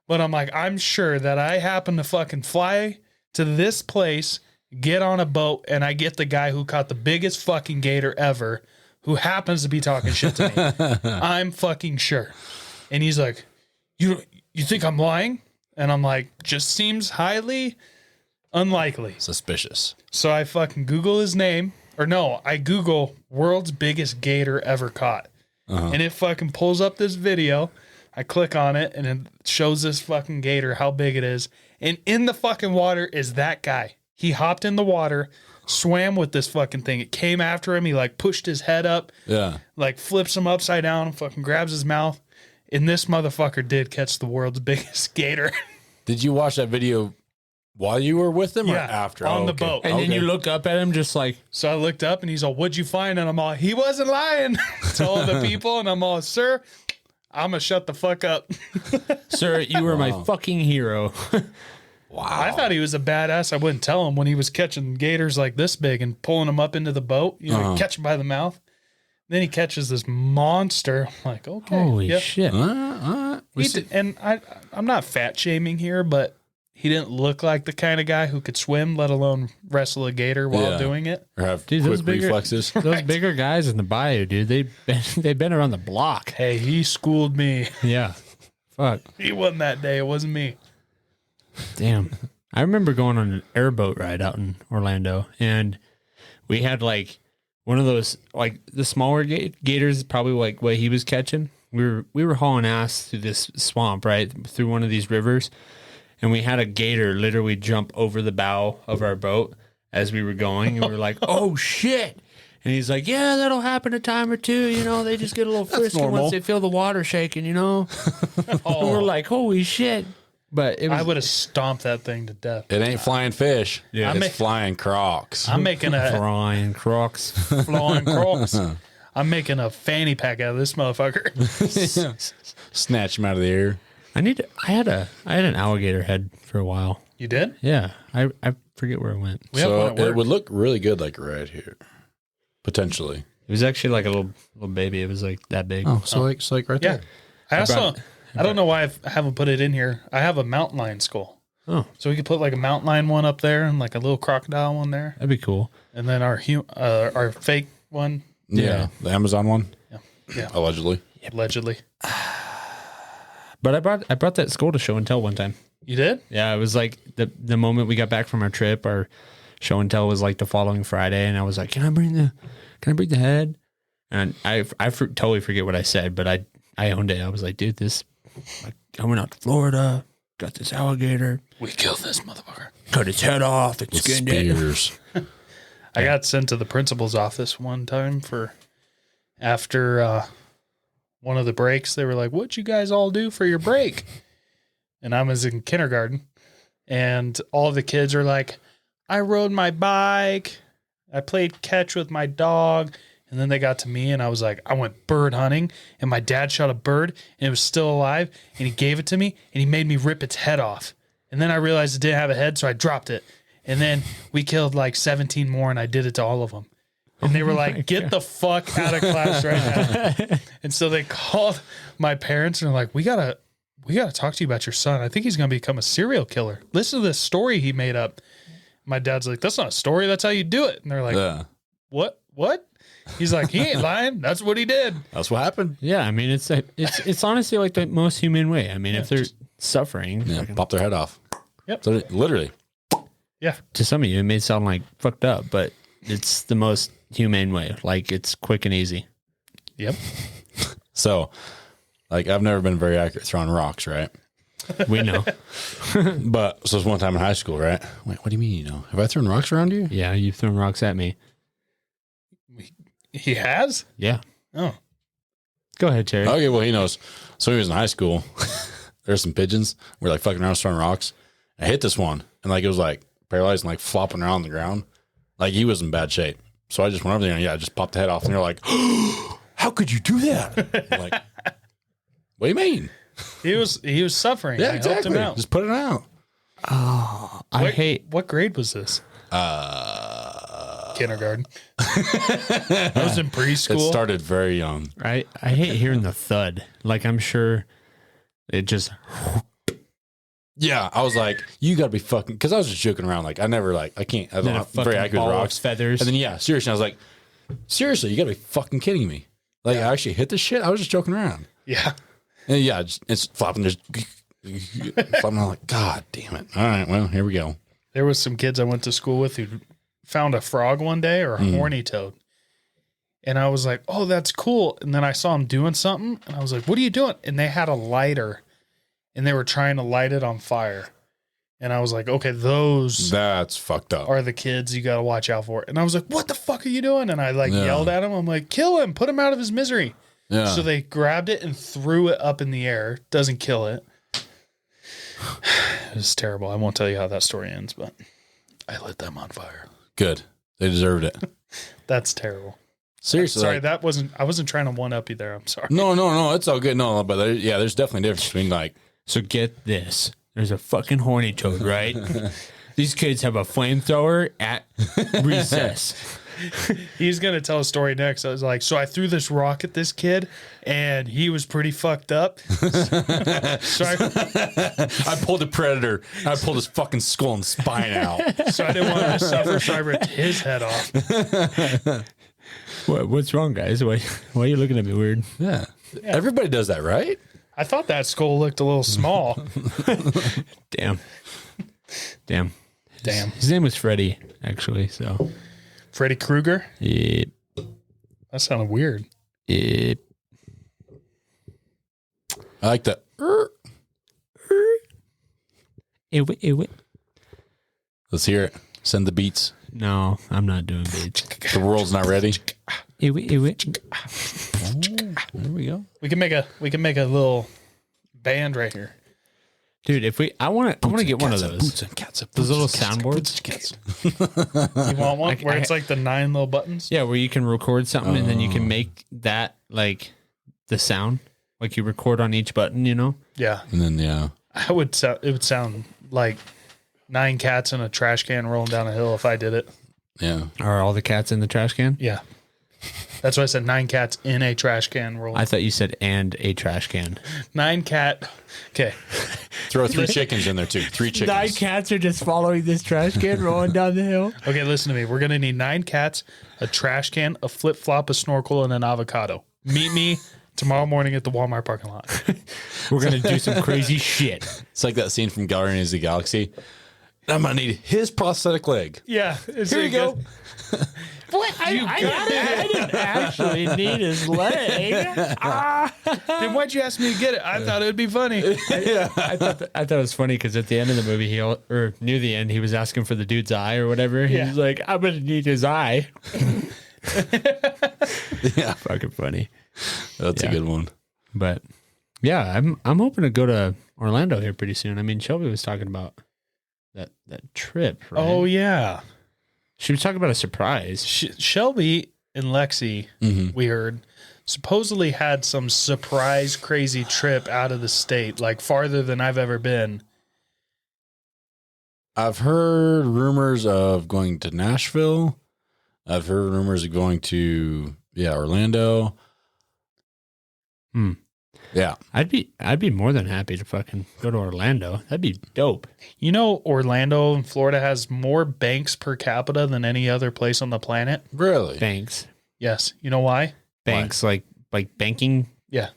[SPEAKER 2] But I'm like, I'm sure that I happen to fucking fly to this place, get on a boat, and I get the guy who caught the biggest fucking gator ever, who happens to be talking shit to me. I'm fucking sure. And he's like, you think I'm lying? And I'm like, just seems highly unlikely.
[SPEAKER 3] Suspicious.
[SPEAKER 2] So I fucking Google his name. Or no, I Google world's biggest gator ever caught. And it fucking pulls up this video. I click on it and it shows this fucking gator, how big it is. And in the fucking water is that guy. He hopped in the water, swam with this fucking thing. It came after him. He like pushed his head up.
[SPEAKER 3] Yeah.
[SPEAKER 2] Like flips him upside down, fucking grabs his mouth. And this motherfucker did catch the world's biggest gator.
[SPEAKER 3] Did you watch that video while you were with him or
[SPEAKER 2] Yeah,
[SPEAKER 3] after?
[SPEAKER 2] on the boat.
[SPEAKER 1] And then you look up at him just like,
[SPEAKER 2] So I looked up and he's all, what'd you find? And I'm all, he wasn't lying to all the people. And I'm all, sir, I'm going to shut the fuck up.
[SPEAKER 1] sir, you were my fucking hero.
[SPEAKER 3] Wow.
[SPEAKER 2] I thought he was a badass. I wouldn't tell him when he was catching gators like this big and pulling them up into the boat. You know, catch him by the mouth. Then he catches this monster. I'm like, okay.
[SPEAKER 1] Holy
[SPEAKER 2] yep.
[SPEAKER 1] shit.
[SPEAKER 2] And I'm not fat shaming here, but he didn't look like the kind of guy who could swim, let alone wrestle a gator while doing it.
[SPEAKER 3] Or have
[SPEAKER 1] Dude,
[SPEAKER 3] quick reflexes.
[SPEAKER 1] Those bigger guys in the bayou, dude, they've been around the block.
[SPEAKER 2] Hey, he schooled me.
[SPEAKER 1] Yeah. Fuck.
[SPEAKER 2] He won that day. It wasn't me.
[SPEAKER 1] Damn. I remember going on an airboat ride out in Orlando, and we had like one of those, like the smaller gators, probably like what he was catching. We were hauling ass through this swamp, right? Through one of these rivers. And we had a gator literally jump over the bow of our boat as we were going. And we were like, oh, shit. And he's like, yeah, that'll happen a time or two. You know, they just get a little frisky once they feel the water shaking, you know? And we're like, holy shit. But it was,
[SPEAKER 2] I would have stomped that thing to death.
[SPEAKER 3] It ain't flying fish.
[SPEAKER 1] Yeah.
[SPEAKER 3] It's flying crocs.
[SPEAKER 2] I'm making a
[SPEAKER 1] flying crocs.
[SPEAKER 2] flying crocs. I'm making a fanny pack out of this motherfucker.
[SPEAKER 3] Snatch him out of the air.
[SPEAKER 1] I had an alligator head for a while.
[SPEAKER 2] You did?
[SPEAKER 1] Yeah. I forget where it went.
[SPEAKER 2] We have one
[SPEAKER 3] So
[SPEAKER 2] at
[SPEAKER 3] it
[SPEAKER 2] work.
[SPEAKER 3] would look really good like right here. Potentially.
[SPEAKER 1] It was actually like a little baby. It was like that big.
[SPEAKER 3] So like right
[SPEAKER 2] Yeah.
[SPEAKER 3] there.
[SPEAKER 2] I also, I don't know why I haven't put it in here. I have a mountain lion skull.
[SPEAKER 1] Oh,
[SPEAKER 2] So we could put like a mountain lion one up there and like a little crocodile one there.
[SPEAKER 1] that'd be cool.
[SPEAKER 2] And then our fake one,
[SPEAKER 3] Yeah. The Amazon one.
[SPEAKER 2] Yeah.
[SPEAKER 3] Allegedly.
[SPEAKER 2] allegedly.
[SPEAKER 1] But I brought that skull to show and tell one time.
[SPEAKER 2] You did?
[SPEAKER 1] Yeah, it was like the moment we got back from our trip, our show and tell was like the following Friday, and I was like, "Can I bring the head?" And I totally forget what I said, but I owned it. I was like, "Dude, I went out to Florida, got this alligator,
[SPEAKER 2] We killed this motherfucker.
[SPEAKER 1] cut its head off, and
[SPEAKER 3] With
[SPEAKER 1] skinned it."
[SPEAKER 3] spears.
[SPEAKER 2] I got sent to the principal's office one time after one of the breaks. They were like, "What'd you guys all do for your break?" And I was in kindergarten, and all the kids are like, "I rode my bike, I played catch with my dog." And then they got to me, and I was like, I went bird hunting, and my dad shot a bird, and it was still alive, and he gave it to me, and he made me rip its head off. And then I realized it didn't have a head, so I dropped it. And then we killed like 17 more, and I did it to all of them. And they were like, "Get the fuck out of class right now." And so they called my parents, and they're like, we gotta talk to you about your son. I think he's gonna become a serial killer. Listen to this story he made up. My dad's like, "That's not a story. That's how you do it." And they're like,
[SPEAKER 3] Yeah.
[SPEAKER 2] What? He's like, "He ain't lying. That's what he did."
[SPEAKER 3] That's what happened.
[SPEAKER 1] Yeah, I mean, it's honestly like the most humane way. I mean, if they're suffering,
[SPEAKER 3] Yeah. Pop their head off.
[SPEAKER 2] Yep.
[SPEAKER 3] So literally.
[SPEAKER 2] Yeah.
[SPEAKER 1] to some of you, it may sound like fucked up, but it's the most humane way. Like, it's quick and easy.
[SPEAKER 2] Yep.
[SPEAKER 3] So, like, I've never been very accurate throwing rocks, right?
[SPEAKER 1] We know.
[SPEAKER 3] But so it was one time in high school, right? Wait, what do you mean? You know, have I thrown rocks around you?
[SPEAKER 1] Yeah, you've thrown rocks at me.
[SPEAKER 2] He has?
[SPEAKER 1] Yeah.
[SPEAKER 2] Oh.
[SPEAKER 1] Go ahead, Terry.
[SPEAKER 3] Okay, well, he knows. So he was in high school. There's some pigeons. We're like fucking around throwing rocks. I hit this one, and like it was like paralyzed and like flopping around on the ground. Like he was in bad shape. So I just went over there and I just popped the head off. And they're like, "How could you do that?" I'm like, what do you mean?
[SPEAKER 2] He was suffering.
[SPEAKER 3] Yeah,
[SPEAKER 2] I
[SPEAKER 3] exactly.
[SPEAKER 2] helped him out.
[SPEAKER 3] Just put it out.
[SPEAKER 1] Oh, what grade was this?
[SPEAKER 2] Kindergarten. I was in preschool.
[SPEAKER 3] It started very young.
[SPEAKER 1] I hate hearing the thud. Like, I'm sure it just.
[SPEAKER 3] Yeah, I was like, you got to be fucking, because I was just joking around. Like, I don't have very accurate rocks.
[SPEAKER 1] Feathers.
[SPEAKER 3] And then, yeah, seriously, I was like, seriously, you got to be fucking kidding me. Like, I actually hit this shit? I was just joking around.
[SPEAKER 2] Yeah.
[SPEAKER 3] And yeah, it's flopping. There's flopping. I'm like, God damn it. All right, well, here we go.
[SPEAKER 2] There was some kids I went to school with who found a frog one day or a horny toad. And I was like, oh, that's cool. And then I saw them doing something. And I was like, what are you doing? And they had a lighter. And they were trying to light it on fire. And I was like, okay,
[SPEAKER 3] that's fucked up.
[SPEAKER 2] Are the kids you got to watch out for. And I was like, what the fuck are you doing? And I yelled at him. I'm like, kill him. Put him out of his misery.
[SPEAKER 3] Yeah.
[SPEAKER 2] So they grabbed it and threw it up in the air. Doesn't kill it. It was terrible. I won't tell you how that story ends, but I lit them on fire.
[SPEAKER 3] Good. They deserved it.
[SPEAKER 2] That's terrible.
[SPEAKER 3] Seriously.
[SPEAKER 2] Sorry, I wasn't trying to one up you there. I'm sorry.
[SPEAKER 3] No. It's all good. No, but there's definitely a difference between like.
[SPEAKER 1] So get this. There's a fucking horny toad, right? These kids have a flamethrower at recess.
[SPEAKER 2] He's going to tell a story next. I was like, so I threw this rock at this kid and he was pretty fucked up. So
[SPEAKER 3] I pulled a predator. I pulled his fucking skull and spine out.
[SPEAKER 2] So I didn't want him to suffer. So I ripped his head off.
[SPEAKER 1] What's wrong, guys? Why are you looking at me weird?
[SPEAKER 3] Yeah. Everybody does that, right?
[SPEAKER 2] I thought that skull looked a little small.
[SPEAKER 1] Damn. His name was Freddy, actually. So
[SPEAKER 2] Freddy Krueger?
[SPEAKER 1] Yep.
[SPEAKER 2] That sounded weird.
[SPEAKER 1] Yep.
[SPEAKER 3] I like that. Let's hear it. Send the beats.
[SPEAKER 1] No, I'm not doing beats.
[SPEAKER 3] The world's not ready.
[SPEAKER 1] There
[SPEAKER 3] we go.
[SPEAKER 2] We can make a little band right here.
[SPEAKER 1] Dude, I want to get one of those.
[SPEAKER 3] Boots and cats.
[SPEAKER 1] Those little soundboards.
[SPEAKER 2] You want one where it's like the 9 little buttons?
[SPEAKER 1] Yeah, where you can record something and then you can make that like the sound, like you record on each button, you know?
[SPEAKER 2] Yeah.
[SPEAKER 3] And then
[SPEAKER 2] It would sound like 9 cats in a trash can rolling down a hill if I did it.
[SPEAKER 3] yeah.
[SPEAKER 1] Are all the cats in the trash can?
[SPEAKER 2] Yeah. That's why I said 9 cats in a trash can rolling.
[SPEAKER 1] I thought you said and a trash can.
[SPEAKER 2] 9 cat. Okay.
[SPEAKER 3] Throw 3 chickens in there too. 3 chickens.
[SPEAKER 1] 9 cats are just following this trash can rolling down the hill.
[SPEAKER 2] Okay, listen to me. We're going to need 9 cats, a trash can, a flip-flop, a snorkel, and an avocado. Meet me tomorrow morning at the Walmart parking lot.
[SPEAKER 1] We're going to do some crazy shit.
[SPEAKER 3] It's like that scene from Guardians of the Galaxy. I'm going to need his prosthetic leg.
[SPEAKER 2] Yeah.
[SPEAKER 3] Here you go.
[SPEAKER 1] What? I didn't actually need his leg.
[SPEAKER 2] Then why'd you ask me to get it? I thought it would be funny.
[SPEAKER 1] I thought it was funny because at the end of the movie, or near the end, he was asking for the dude's eye or whatever.
[SPEAKER 2] Yeah.
[SPEAKER 1] He's like, I'm going to need his eye.
[SPEAKER 3] Yeah.
[SPEAKER 1] Fucking funny.
[SPEAKER 3] That's a good one.
[SPEAKER 1] But yeah, I'm hoping to go to Orlando here pretty soon. I mean, Shelby was talking about that trip, right?
[SPEAKER 2] Oh, yeah.
[SPEAKER 1] She was talking about a surprise.
[SPEAKER 2] Shelby and Lexi, we heard, supposedly had some surprise crazy trip out of the state, like farther than I've ever been.
[SPEAKER 3] I've heard rumors of going to Nashville. I've heard rumors of going to Orlando. Yeah.
[SPEAKER 1] I'd be more than happy to fucking go to Orlando. That'd be dope.
[SPEAKER 2] You know, Orlando in Florida has more banks per capita than any other place on the planet.
[SPEAKER 3] Really?
[SPEAKER 1] Banks.
[SPEAKER 2] Yes. You know why?
[SPEAKER 1] Banks, like banking.
[SPEAKER 2] Yeah.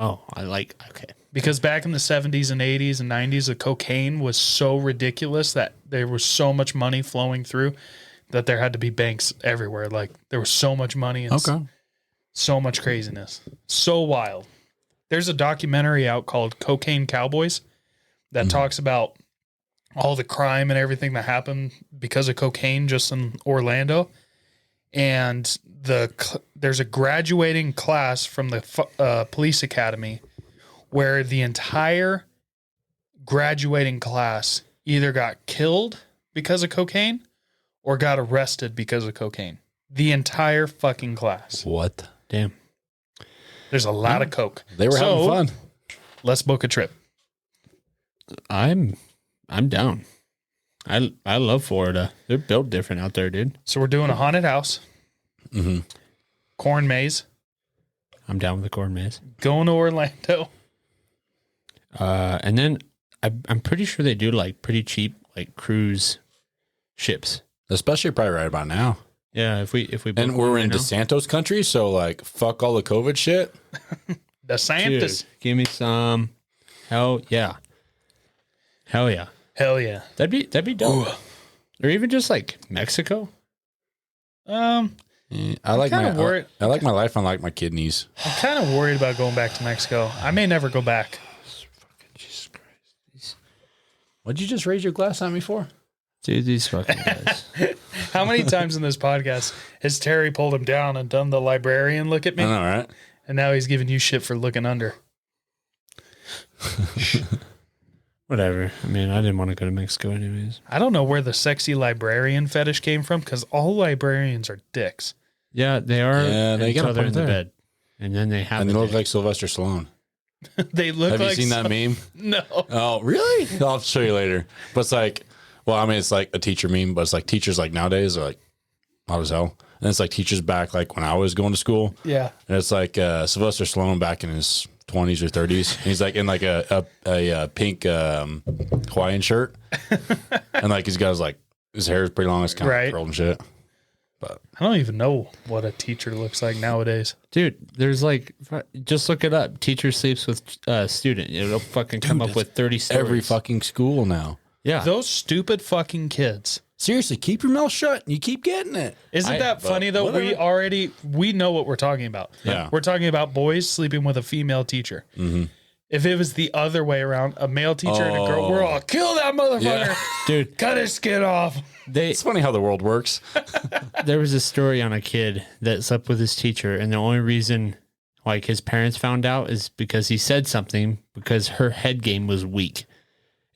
[SPEAKER 1] Oh, okay.
[SPEAKER 2] Because back in the 70s and 80s and 90s, the cocaine was so ridiculous that there was so much money flowing through that there had to be banks everywhere. Like there was so much money and so much craziness. So wild. There's a documentary out called Cocaine Cowboys that talks about all the crime and everything that happened because of cocaine just in Orlando. And there's a graduating class from the police academy where the entire graduating class either got killed because of cocaine or got arrested because of cocaine. The entire fucking class.
[SPEAKER 3] What?
[SPEAKER 1] Damn.
[SPEAKER 2] There's a lot of coke.
[SPEAKER 3] They were having fun.
[SPEAKER 2] Let's book a trip.
[SPEAKER 1] I'm down. I love Florida. They're built different out there, dude.
[SPEAKER 2] So we're doing a haunted house.
[SPEAKER 3] Mm-hmm.
[SPEAKER 2] Corn maze.
[SPEAKER 1] I'm down with the corn maze.
[SPEAKER 2] Going to Orlando.
[SPEAKER 1] And then I'm pretty sure they do like pretty cheap like cruise ships.
[SPEAKER 3] Especially probably right about now.
[SPEAKER 1] Yeah, if we
[SPEAKER 3] And we're in DeSantos country, so like fuck all the COVID shit.
[SPEAKER 2] DeSantis.
[SPEAKER 1] Dude, give me some. Hell yeah. Hell yeah.
[SPEAKER 2] Hell yeah.
[SPEAKER 1] That'd be dope. Ooh. Or even just like Mexico.
[SPEAKER 3] I like my life unlike my kidneys.
[SPEAKER 2] I'm kind of worried about going back to Mexico. I may never go back.
[SPEAKER 1] Jesus Christ.
[SPEAKER 3] What'd you just raise your glass at me for?
[SPEAKER 1] Dude, these fucking guys.
[SPEAKER 2] How many times in this podcast has Terry pulled him down and done the librarian look at me?
[SPEAKER 3] I know, right?
[SPEAKER 2] And now he's giving you shit for looking under.
[SPEAKER 1] Whatever. I mean, I didn't want to go to Mexico anyways.
[SPEAKER 2] I don't know where the sexy librarian fetish came from because all librarians are dicks.
[SPEAKER 1] Yeah, they are.
[SPEAKER 3] Yeah, they got
[SPEAKER 1] in the bed. And then they have.
[SPEAKER 3] And they look like Sylvester Stallone.
[SPEAKER 2] They look
[SPEAKER 3] Have
[SPEAKER 2] like.
[SPEAKER 3] you seen that meme?
[SPEAKER 2] No.
[SPEAKER 3] Oh, really? I'll show you later. But it's like, well, I mean, it's like a teacher meme, but it's like teachers like nowadays are like hot as hell. And it's like teachers back like when I was going to school.
[SPEAKER 2] Yeah.
[SPEAKER 3] And it's like Sylvester Stallone back in his 20s or 30s. And he's like in like a pink Hawaiian shirt. And like he's got his hair is pretty long. It's kind of curled and shit. But
[SPEAKER 2] I don't even know what a teacher looks like nowadays.
[SPEAKER 1] Dude, there's like, just look it up. Teacher sleeps with student. It'll fucking come up with 30 stories.
[SPEAKER 3] Every fucking school now.
[SPEAKER 1] Yeah.
[SPEAKER 2] Those stupid fucking kids.
[SPEAKER 3] Seriously, keep your mouth shut. You keep getting it.
[SPEAKER 2] Isn't that funny though?
[SPEAKER 3] Whatever.
[SPEAKER 2] We know what we're talking about.
[SPEAKER 3] Yeah.
[SPEAKER 2] We're talking about boys sleeping with a female teacher.
[SPEAKER 3] Mm-hmm.
[SPEAKER 2] If it was the other way around, a male teacher and a girl, we're all kill that motherfucker.
[SPEAKER 3] Yeah.
[SPEAKER 1] Dude,
[SPEAKER 2] cut his skin off.
[SPEAKER 3] It's funny how the world works.
[SPEAKER 1] There was a story on a kid that slept with his teacher, and the only reason like his parents found out is because he said something because her head game was weak.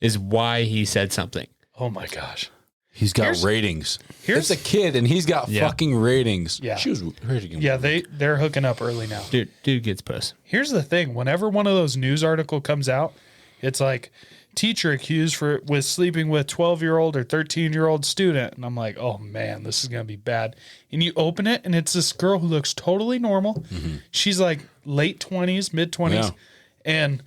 [SPEAKER 1] Is why he said something.
[SPEAKER 2] Oh my gosh.
[SPEAKER 3] He's got ratings. It's a kid, and he's got fucking ratings.
[SPEAKER 2] Yeah.
[SPEAKER 3] She was ready to
[SPEAKER 2] Yeah, they're hooking up early now.
[SPEAKER 1] Dude gets puss.
[SPEAKER 2] Here's the thing. Whenever one of those news article comes out, it's like, teacher accused with sleeping with 12-year-old or 13-year-old student. And I'm like, oh, man, this is going to be bad. And you open it, and it's this girl who looks totally normal. Mm-hmm. She's like late 20s, mid-20s, and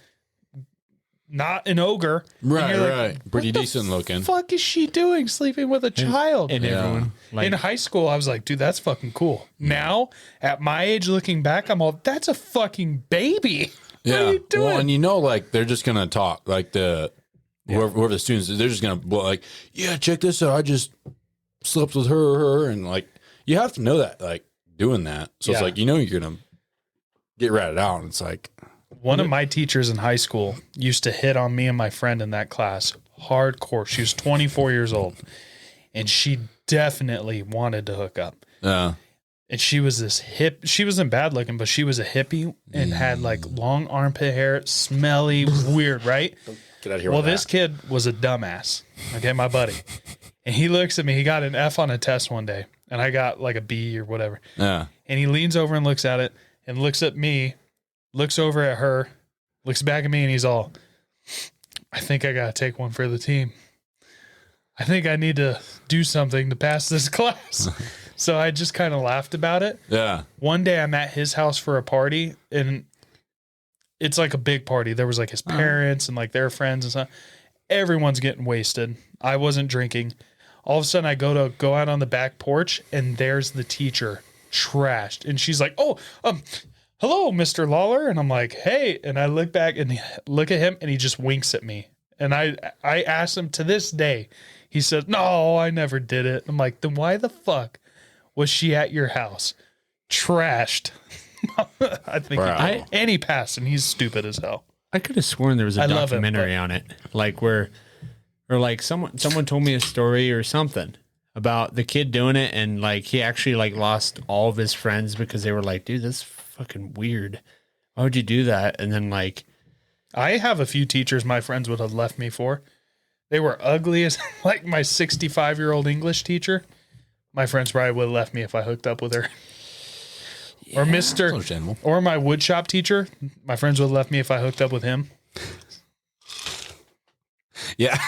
[SPEAKER 2] not an ogre.
[SPEAKER 3] Right. Pretty decent looking.
[SPEAKER 2] What the fuck is she doing sleeping with a child?
[SPEAKER 1] And everyone.
[SPEAKER 2] In high school, I was like, dude, that's fucking cool. Now, at my age, looking back, I'm all, that's a fucking baby. What are you doing?
[SPEAKER 3] Well, and you know, like, they're just going to talk. Like, whoever the students, they're just going to, like, yeah, check this out. I just slept with her. And, like, you have to know that, like, doing that. So it's like, you know, you're going to get ratted out. And it's like,
[SPEAKER 2] one of my teachers in high school used to hit on me and my friend in that class hardcore. She was 24 years old, and she definitely wanted to hook up.
[SPEAKER 3] Yeah.
[SPEAKER 2] And she was this hip. She wasn't bad looking, but she was a hippie and had like long armpit hair, smelly, weird, right?
[SPEAKER 3] Get out of here.
[SPEAKER 2] Well, this kid was a dumbass. Okay, my buddy. And he looks at me. He got an F on a test one day, and I got like a B or whatever.
[SPEAKER 3] Yeah.
[SPEAKER 2] And he leans over and looks at it and looks at me. Looks over at her, looks back at me, and he's all, I think I got to take one for the team. I think I need to do something to pass this class. So I just kind of laughed about it.
[SPEAKER 3] Yeah.
[SPEAKER 2] One day I'm at his house for a party, and it's like a big party. There was like his parents and like their friends and stuff. Everyone's getting wasted. I wasn't drinking. All of a sudden I go out on the back porch, and there's the teacher trashed. And she's like, hello, Mr. Lollar. And I'm like, hey. And I look back and look at him, and he just winks at me. And I asked him to this day. He said, no, I never did it. I'm like, then why the fuck was she at your house? Trashed. I think and he passed, and he's stupid as hell.
[SPEAKER 1] I could have sworn there was a documentary on it. Like or like someone told me a story or something about the kid doing it, and like he actually like lost all of his friends because they were like, dude, that's fucking weird. Why would you do that? And then like,
[SPEAKER 2] I have a few teachers my friends would have left me for. They were ugly as like my 65-year-old English teacher. My friends probably would have left me if I hooked up with her. Yeah, or my woodshop teacher. My friends would have left me if I hooked up with him.
[SPEAKER 3] Yeah.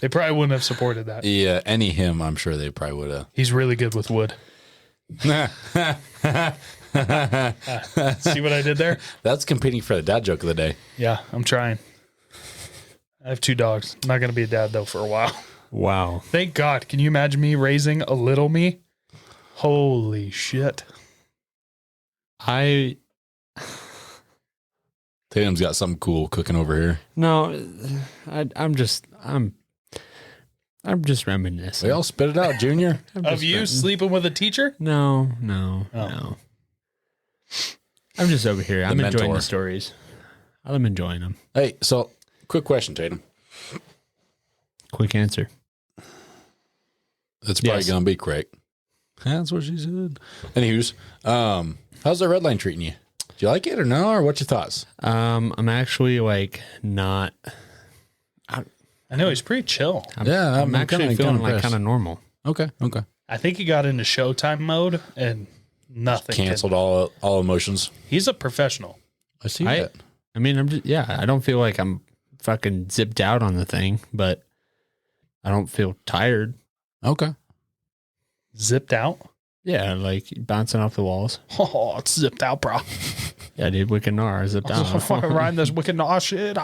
[SPEAKER 2] They probably wouldn't have supported that.
[SPEAKER 3] Yeah. Any him, I'm sure they probably would have.
[SPEAKER 2] He's really good with wood. See what I did there?
[SPEAKER 3] That's competing for the dad joke of the day.
[SPEAKER 2] Yeah, I'm trying. I have 2 dogs. I'm not going to be a dad, though, for a while.
[SPEAKER 1] Wow.
[SPEAKER 2] Thank God. Can you imagine me raising a little me? Holy shit.
[SPEAKER 1] Tatum's
[SPEAKER 3] got something cool cooking over here.
[SPEAKER 1] No, I'm just reminiscing.
[SPEAKER 3] We all spit it out, Junior.
[SPEAKER 2] Of you sleeping with a teacher?
[SPEAKER 1] No. I'm just over here. I'm enjoying
[SPEAKER 3] mentor.
[SPEAKER 1] the stories. I'm enjoying them.
[SPEAKER 3] Hey, so quick question, Tatum.
[SPEAKER 1] Quick answer.
[SPEAKER 3] That's probably going to be correct. That's what she said. Anywho's, how's the red line treating you? Do you like it or no? Or what's your thoughts?
[SPEAKER 1] I'm actually like not.
[SPEAKER 2] I know he's pretty chill.
[SPEAKER 1] I'm actually
[SPEAKER 3] kinda
[SPEAKER 1] feeling like
[SPEAKER 3] impressed.
[SPEAKER 1] kind of normal.
[SPEAKER 3] Okay.
[SPEAKER 2] I think he got into Showtime mode and nothing.
[SPEAKER 3] Canceled all emotions.
[SPEAKER 2] He's a professional.
[SPEAKER 3] I see that.
[SPEAKER 1] I mean, I don't feel like I'm fucking zipped out on the thing, but I don't feel tired.
[SPEAKER 3] Okay.
[SPEAKER 2] Zipped out?
[SPEAKER 1] Yeah, like bouncing off the walls.
[SPEAKER 2] Oh, it's zipped out, bro.
[SPEAKER 1] Yeah, dude, wicked gnar, zipped out.
[SPEAKER 2] Riding this wicked gnaw shit.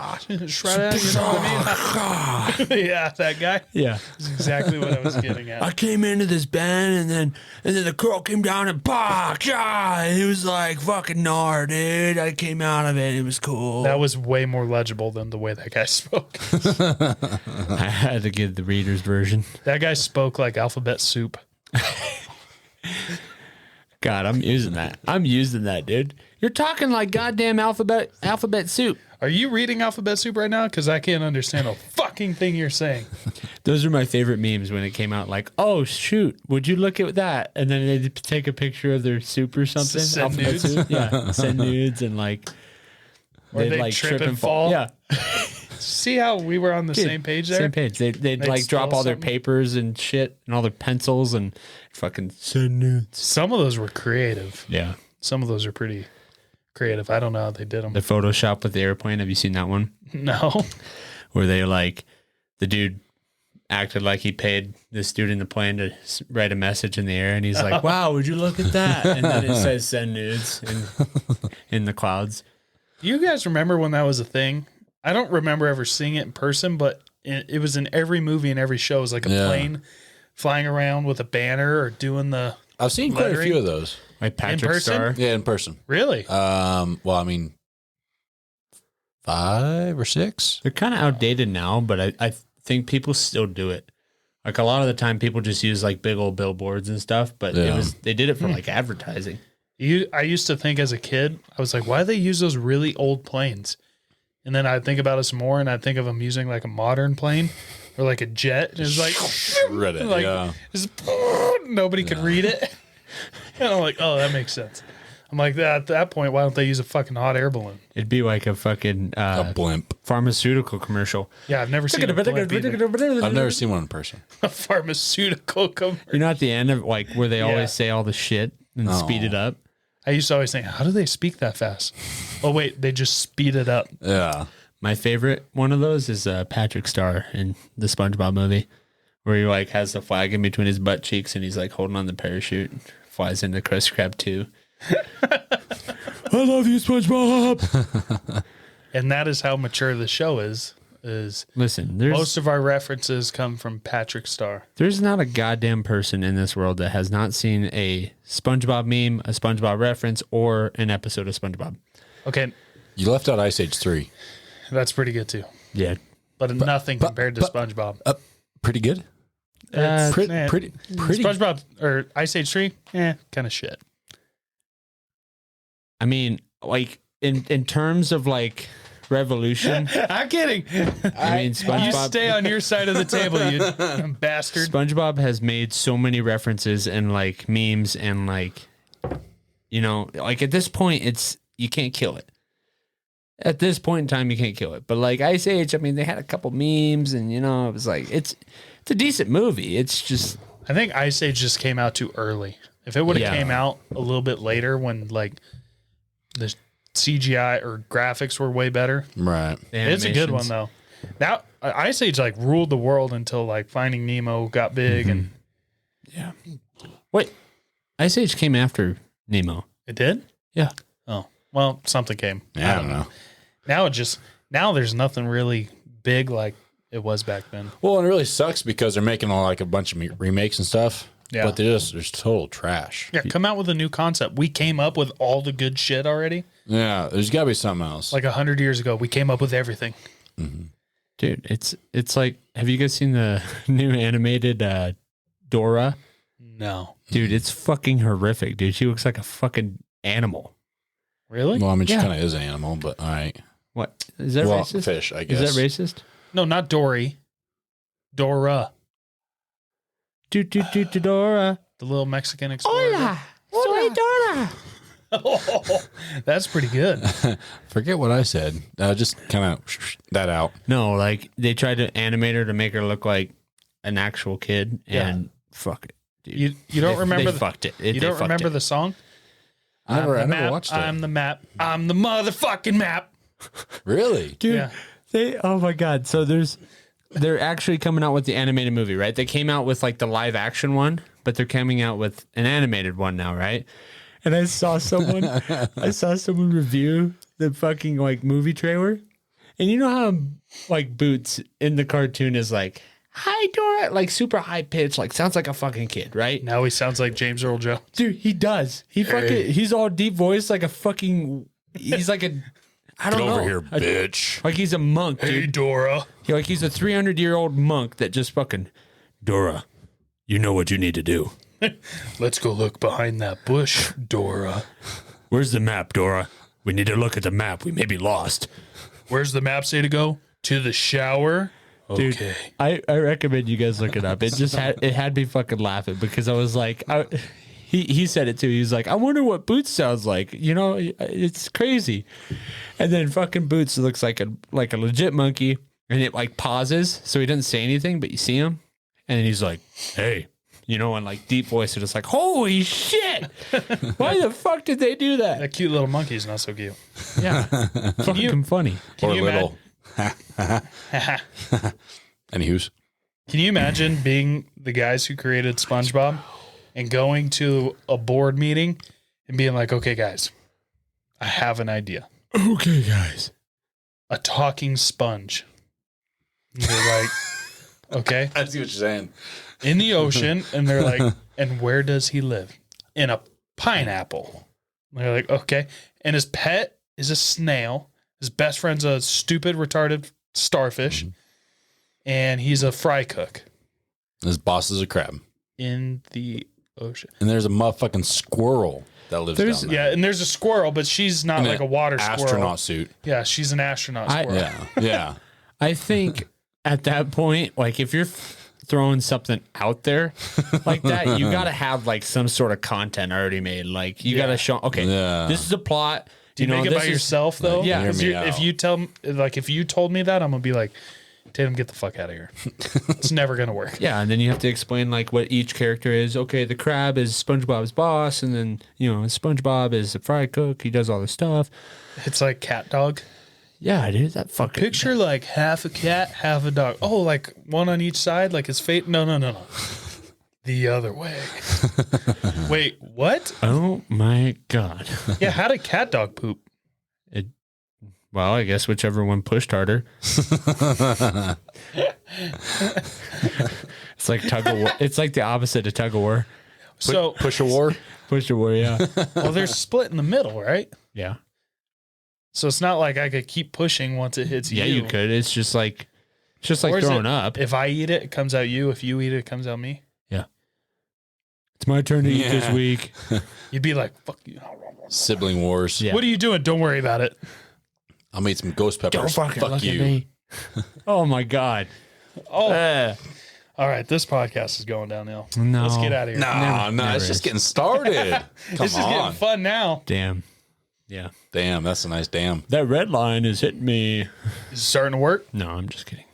[SPEAKER 2] Shred it, you know what I mean? Yeah, that guy.
[SPEAKER 1] Yeah.
[SPEAKER 2] That's exactly what I was getting at.
[SPEAKER 1] I came into this band and then the girl came down and and it was like fucking gnar, dude. I came out of it. It was cool.
[SPEAKER 2] That was way more legible than the way that guy spoke.
[SPEAKER 1] I had to give the reader's version.
[SPEAKER 2] That guy spoke like alphabet soup.
[SPEAKER 1] God, I'm using that, dude. You're talking like goddamn alphabet soup.
[SPEAKER 2] Are you reading alphabet soup right now? Because I can't understand a fucking thing you're saying.
[SPEAKER 1] Those are my favorite memes when it came out. Like, oh shoot, would you look at that? And then they take a picture of their soup or something.
[SPEAKER 2] Send
[SPEAKER 1] alphabet
[SPEAKER 2] nudes.
[SPEAKER 1] Soup. Yeah, send nudes and like.
[SPEAKER 2] Or they
[SPEAKER 1] like
[SPEAKER 2] trip and fall.
[SPEAKER 1] Yeah,
[SPEAKER 2] See how we were on the same page there?
[SPEAKER 1] same page. They'd like drop
[SPEAKER 2] steal
[SPEAKER 1] all their
[SPEAKER 2] something?
[SPEAKER 1] papers and shit and all their pencils and fucking send nudes.
[SPEAKER 2] Some of those were creative.
[SPEAKER 1] Yeah,
[SPEAKER 2] Some of those are pretty creative. I don't know how they did them.
[SPEAKER 1] the Photoshop with the airplane. Have you seen that one?
[SPEAKER 2] No.
[SPEAKER 1] Where they like the dude acted like he paid this dude in the plane to write a message in the air, and he's like, "Wow, would you look at that?" And then it says "send nudes" in the clouds.
[SPEAKER 2] Do you guys remember when that was a thing? I don't remember ever seeing it in person, but it was in every movie and every show. It was like a plane flying around with a banner or doing the.
[SPEAKER 3] I've seen quite a few of those.
[SPEAKER 1] Like Patrick
[SPEAKER 2] person?
[SPEAKER 1] Star.
[SPEAKER 3] Yeah, in person.
[SPEAKER 2] Really?
[SPEAKER 3] Well, I mean, 5 or 6.
[SPEAKER 1] They're kind of outdated now, but I think people still do it. Like a lot of the time, people just use like big old billboards and stuff, but they did it for like advertising.
[SPEAKER 2] I used to think as a kid, I was like, why do they use those really old planes? And then I'd think about it some more, and I'd think of them using like a modern plane or like a jet. And it's like,
[SPEAKER 3] Shred it.
[SPEAKER 2] like
[SPEAKER 3] Yeah.
[SPEAKER 2] just, nobody could read it. And I'm like, oh, that makes sense. I'm like, at that point, why don't they use a fucking hot air balloon?
[SPEAKER 1] It'd be like a fucking
[SPEAKER 3] A blimp.
[SPEAKER 1] pharmaceutical commercial.
[SPEAKER 2] Yeah, I've never seen a blimp either.
[SPEAKER 3] I've never seen one in person.
[SPEAKER 2] A pharmaceutical commercial.
[SPEAKER 1] You know, at the end of like where they always say all the shit and speed it up.
[SPEAKER 2] I used to always think, how do they speak that fast? Oh, wait, they just speed it up.
[SPEAKER 3] Yeah.
[SPEAKER 1] My favorite one of those is Patrick Star in the SpongeBob movie, where he like has the flag in between his butt cheeks and he's like holding on the parachute, flies into Krusty Krab 2. I love you, SpongeBob.
[SPEAKER 2] And that is how mature the show is
[SPEAKER 1] Listen,
[SPEAKER 2] most of our references come from Patrick Star.
[SPEAKER 1] there's not a goddamn person in this world that has not seen a SpongeBob meme, a SpongeBob reference, or an episode of SpongeBob.
[SPEAKER 2] Okay,
[SPEAKER 3] You left out Ice Age 3.
[SPEAKER 2] that's pretty good too.
[SPEAKER 1] Yeah.
[SPEAKER 2] But nothing compared to SpongeBob.
[SPEAKER 3] Pretty good.
[SPEAKER 2] It's-
[SPEAKER 3] Pretty.
[SPEAKER 2] SpongeBob or Ice Age 3, kind of shit.
[SPEAKER 1] I mean, like in terms of like revolution,
[SPEAKER 2] I'm kidding.
[SPEAKER 1] I mean,
[SPEAKER 2] You
[SPEAKER 1] SpongeBob.
[SPEAKER 2] stay on your side of the table, you bastard.
[SPEAKER 1] SpongeBob has made so many references and like memes and like, you know, like at this point, you can't kill it. At this point in time, you can't kill it. But like Ice Age, I mean, they had a couple memes and, you know, it was like, it's a decent movie. It's just.
[SPEAKER 2] I think Ice Age just came out too early. If it would have came out a little bit later when like the CGI or graphics were way better.
[SPEAKER 3] Right.
[SPEAKER 2] It's a good one though. Now Ice Age like ruled the world until like Finding Nemo got big and
[SPEAKER 1] yeah. Wait, Ice Age came after Nemo.
[SPEAKER 2] it did.
[SPEAKER 1] Yeah.
[SPEAKER 2] Oh well, something came.
[SPEAKER 3] Yeah, I don't know.
[SPEAKER 2] Now there's nothing really big like it was back then.
[SPEAKER 3] Well, and it really sucks because they're making like a bunch of remakes and stuff.
[SPEAKER 2] Yeah.
[SPEAKER 3] But there's total trash.
[SPEAKER 2] Yeah, come out with a new concept. We came up with all the good shit already.
[SPEAKER 3] Yeah, there's got to be something else.
[SPEAKER 2] Like 100 years ago, we came up with everything.
[SPEAKER 1] Dude, it's like, have you guys seen the new animated Dora?
[SPEAKER 2] No.
[SPEAKER 1] Dude, it's fucking horrific, dude. She looks like a fucking animal.
[SPEAKER 2] Really?
[SPEAKER 3] Well, I mean, she
[SPEAKER 1] Yeah.
[SPEAKER 3] kind of is an animal, but all right.
[SPEAKER 1] What? Is that
[SPEAKER 3] Well,
[SPEAKER 1] racist?
[SPEAKER 3] fish, I guess.
[SPEAKER 1] Is that racist?
[SPEAKER 2] No, not Dory. Dora.
[SPEAKER 1] Dora.
[SPEAKER 2] The little Mexican explorer.
[SPEAKER 1] Hola. Soy Dora.
[SPEAKER 2] Oh, that's pretty good.
[SPEAKER 3] Forget what I said. Just kind of that out.
[SPEAKER 1] No, like they tried to animate her to make her look like an actual kid, and fuck it, dude.
[SPEAKER 2] You don't remember
[SPEAKER 1] They fucked it.
[SPEAKER 2] You don't remember the song?
[SPEAKER 3] I never
[SPEAKER 2] map,
[SPEAKER 3] watched it.
[SPEAKER 2] I'm the map. I'm the motherfucking map.
[SPEAKER 3] Really?
[SPEAKER 1] dude.
[SPEAKER 2] Yeah.
[SPEAKER 1] Oh my god. So they're actually coming out with the animated movie, right? They came out with like the live action one, but they're coming out with an animated one now, right? And I saw someone review the fucking like movie trailer. And you know how like Boots in the cartoon is like, "Hi Dora," like super high pitched, like sounds like a fucking kid, right?
[SPEAKER 2] Now he sounds like James Earl Jones.
[SPEAKER 1] Dude, he does. He's all deep voice like a fucking he's like a I don't
[SPEAKER 3] Get
[SPEAKER 1] know.
[SPEAKER 3] over here, bitch.
[SPEAKER 1] Like he's a monk, dude.
[SPEAKER 2] Hey, Dora.
[SPEAKER 1] Like he's a 300-year-old monk that just fucking, Dora, you know what you need to do.
[SPEAKER 2] Let's go look behind that bush, Dora.
[SPEAKER 1] Where's the map, Dora? We need to look at the map. We may be lost.
[SPEAKER 2] Where's the map say to go? To the shower?
[SPEAKER 1] Dude,
[SPEAKER 2] Okay.
[SPEAKER 1] I recommend you guys look it up. It just had me fucking laughing because I was like, he said it too. He was like, I wonder what Boots sounds like. You know, it's crazy. And then fucking Boots looks like a legit monkey, and it like pauses so he doesn't say anything, but you see him, and then he's like, hey. You know, in like deep voice, and it's like, holy shit! Why the fuck did they do that?
[SPEAKER 2] That cute little monkey's not so cute.
[SPEAKER 1] Yeah, fucking funny.
[SPEAKER 3] Or
[SPEAKER 2] you
[SPEAKER 3] little. Anywho's.
[SPEAKER 2] Can you imagine being the guys who created SpongeBob and going to a board meeting and being like, okay, guys, I have an idea.
[SPEAKER 1] Okay, guys.
[SPEAKER 2] A talking sponge. And they're like, okay.
[SPEAKER 3] I see what you're saying.
[SPEAKER 2] In the ocean. And they're like, and where does he live? In a pineapple. And they're like, okay. And his pet is a snail. His best friend's a stupid, retarded starfish. And he's a fry cook.
[SPEAKER 3] His boss is a crab.
[SPEAKER 2] In the ocean.
[SPEAKER 3] And there's a motherfucking squirrel that lives down there.
[SPEAKER 2] Yeah, and there's a squirrel, but she's not like a water squirrel.
[SPEAKER 3] Astronaut suit.
[SPEAKER 2] Yeah, she's an astronaut squirrel.
[SPEAKER 3] Yeah.
[SPEAKER 1] I think at that point, like if you're throwing something out there like that, you got to have like some sort of content already made. Like you got to show, okay, this is a plot.
[SPEAKER 2] Do you make it by yourself though?
[SPEAKER 1] Yeah.
[SPEAKER 2] Because if you told me that, I'm gonna be like, Tatum, get the fuck out of here. It's never gonna work.
[SPEAKER 1] Yeah, and then you have to explain like what each character is. Okay, the crab is SpongeBob's boss, and then SpongeBob is a fry cook. He does all the stuff.
[SPEAKER 2] It's like cat dog.
[SPEAKER 1] Yeah, dude, that fucking
[SPEAKER 2] Picture like half a cat, half a dog. Oh, like one on each side, like his fate. No. The other way. Wait, what?
[SPEAKER 1] Oh my god.
[SPEAKER 2] Yeah, how did cat dog poop?
[SPEAKER 1] Well, I guess whichever one pushed harder. It's like tug of war. It's like the opposite of tug of war.
[SPEAKER 2] So
[SPEAKER 3] Push a war.
[SPEAKER 1] Push of war, yeah.
[SPEAKER 2] well, they're split in the middle, right?
[SPEAKER 1] Yeah.
[SPEAKER 2] So it's not like I could keep pushing once it hits you.
[SPEAKER 1] Yeah, you could. It's just like
[SPEAKER 2] Or is
[SPEAKER 1] throwing
[SPEAKER 2] it,
[SPEAKER 1] up.
[SPEAKER 2] If I eat it, it comes out you. If you eat it, it comes out me.
[SPEAKER 1] Yeah. It's my turn to eat this week.
[SPEAKER 2] You'd be like, fuck you.
[SPEAKER 3] Sibling wars.
[SPEAKER 1] Yeah.
[SPEAKER 2] What are you doing? Don't worry about it.
[SPEAKER 3] I'll make some ghost peppers.
[SPEAKER 1] Don't fucking
[SPEAKER 3] Fuck
[SPEAKER 1] look
[SPEAKER 3] you.
[SPEAKER 1] at me. Oh my god.
[SPEAKER 2] Oh, all right. This podcast is going downhill.
[SPEAKER 1] No.
[SPEAKER 2] Let's get out of here.
[SPEAKER 3] No,
[SPEAKER 1] Never
[SPEAKER 3] it's
[SPEAKER 1] is.
[SPEAKER 3] just getting started. Come
[SPEAKER 2] This is getting
[SPEAKER 3] on.
[SPEAKER 2] fun now.
[SPEAKER 1] Damn. Yeah.
[SPEAKER 3] Damn, that's a nice damn.
[SPEAKER 1] That red line is hitting me.
[SPEAKER 2] Is it starting to work?
[SPEAKER 1] No, I'm just kidding.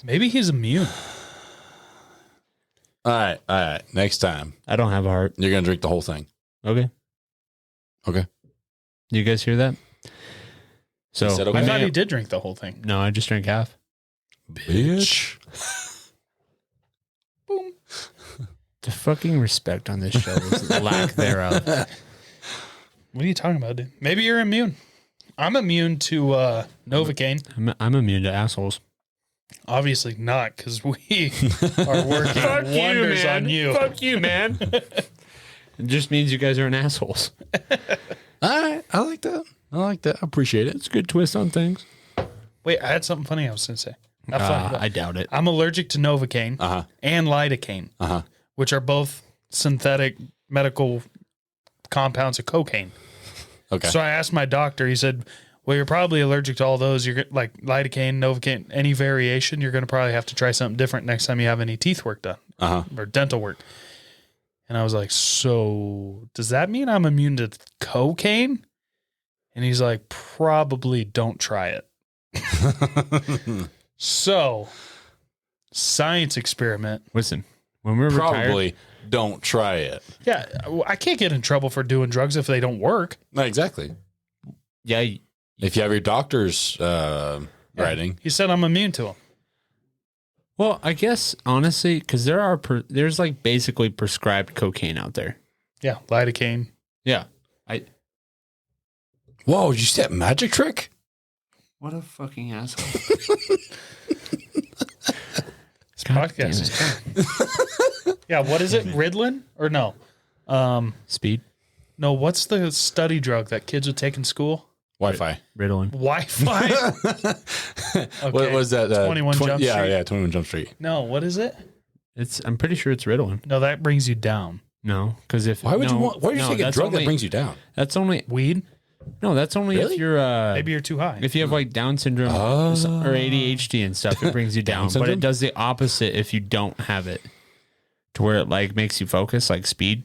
[SPEAKER 2] Maybe he's immune.
[SPEAKER 3] All right. Next time,
[SPEAKER 1] I don't have a heart.
[SPEAKER 3] you're going to drink the whole thing.
[SPEAKER 1] Okay.
[SPEAKER 3] Okay.
[SPEAKER 1] You guys hear that? So
[SPEAKER 3] said okay.
[SPEAKER 2] I thought he did drink the whole thing.
[SPEAKER 1] No, I just drank half.
[SPEAKER 3] Bitch.
[SPEAKER 2] Boom.
[SPEAKER 1] The fucking respect on this show is lack thereof.
[SPEAKER 2] What are you talking about, dude? Maybe you're immune. I'm immune to Novocaine.
[SPEAKER 1] I'm immune to assholes.
[SPEAKER 2] Obviously not, because we are working wonders on you.
[SPEAKER 1] Fuck you, man. It just means you guys aren't assholes.
[SPEAKER 3] All right. I like that. I appreciate it.
[SPEAKER 1] It's a good twist on things.
[SPEAKER 2] Wait, I had something funny I was going to say. Not funny, but
[SPEAKER 1] I doubt it.
[SPEAKER 2] I'm allergic to Novocaine and lidocaine, which are both synthetic medical compounds of cocaine.
[SPEAKER 3] Okay.
[SPEAKER 2] So I asked my doctor. He said, "Well, you're probably allergic to all those. You're like lidocaine, Novocaine, any variation. You're going to probably have to try something different next time you have any teeth work done or dental work." And I was like, "So does that mean I'm immune to cocaine?" And he's like, "Probably don't try it." So, science experiment.
[SPEAKER 1] Listen, when we're
[SPEAKER 3] Probably
[SPEAKER 1] retired,
[SPEAKER 3] don't try it.
[SPEAKER 2] Yeah, I can't get in trouble for doing drugs if they don't work.
[SPEAKER 3] No, exactly.
[SPEAKER 1] yeah,
[SPEAKER 3] If you have your doctor's writing.
[SPEAKER 2] He said I'm immune to them.
[SPEAKER 1] well, I guess honestly, because there's like basically prescribed cocaine out there.
[SPEAKER 2] Yeah, lidocaine.
[SPEAKER 1] Yeah,
[SPEAKER 3] Whoa, did you see that magic trick?
[SPEAKER 1] what a fucking asshole.
[SPEAKER 2] This podcast is fun. Yeah, what is it? Ritalin or no?
[SPEAKER 1] Speed,
[SPEAKER 2] No, what's the study drug that kids would take in school?
[SPEAKER 3] Wi-Fi.
[SPEAKER 1] Ritalin.
[SPEAKER 2] Wi-Fi. Okay.
[SPEAKER 3] What was that?
[SPEAKER 2] 21 Jump Street.
[SPEAKER 3] Yeah, 21 Jump Street.
[SPEAKER 2] No, what is it?
[SPEAKER 1] I'm pretty sure it's Ritalin.
[SPEAKER 2] No, that brings you down.
[SPEAKER 1] No, because if
[SPEAKER 3] Why would you take a drug that brings you down?
[SPEAKER 1] That's only
[SPEAKER 2] Weed?
[SPEAKER 1] no. That's only
[SPEAKER 3] Really?
[SPEAKER 1] if you're
[SPEAKER 2] Maybe you're too high.
[SPEAKER 1] if you have like Down syndrome or ADHD and stuff, it brings you down. But
[SPEAKER 3] syndrome?
[SPEAKER 1] it does the opposite if you don't have it, to where it like makes you focus, like speed.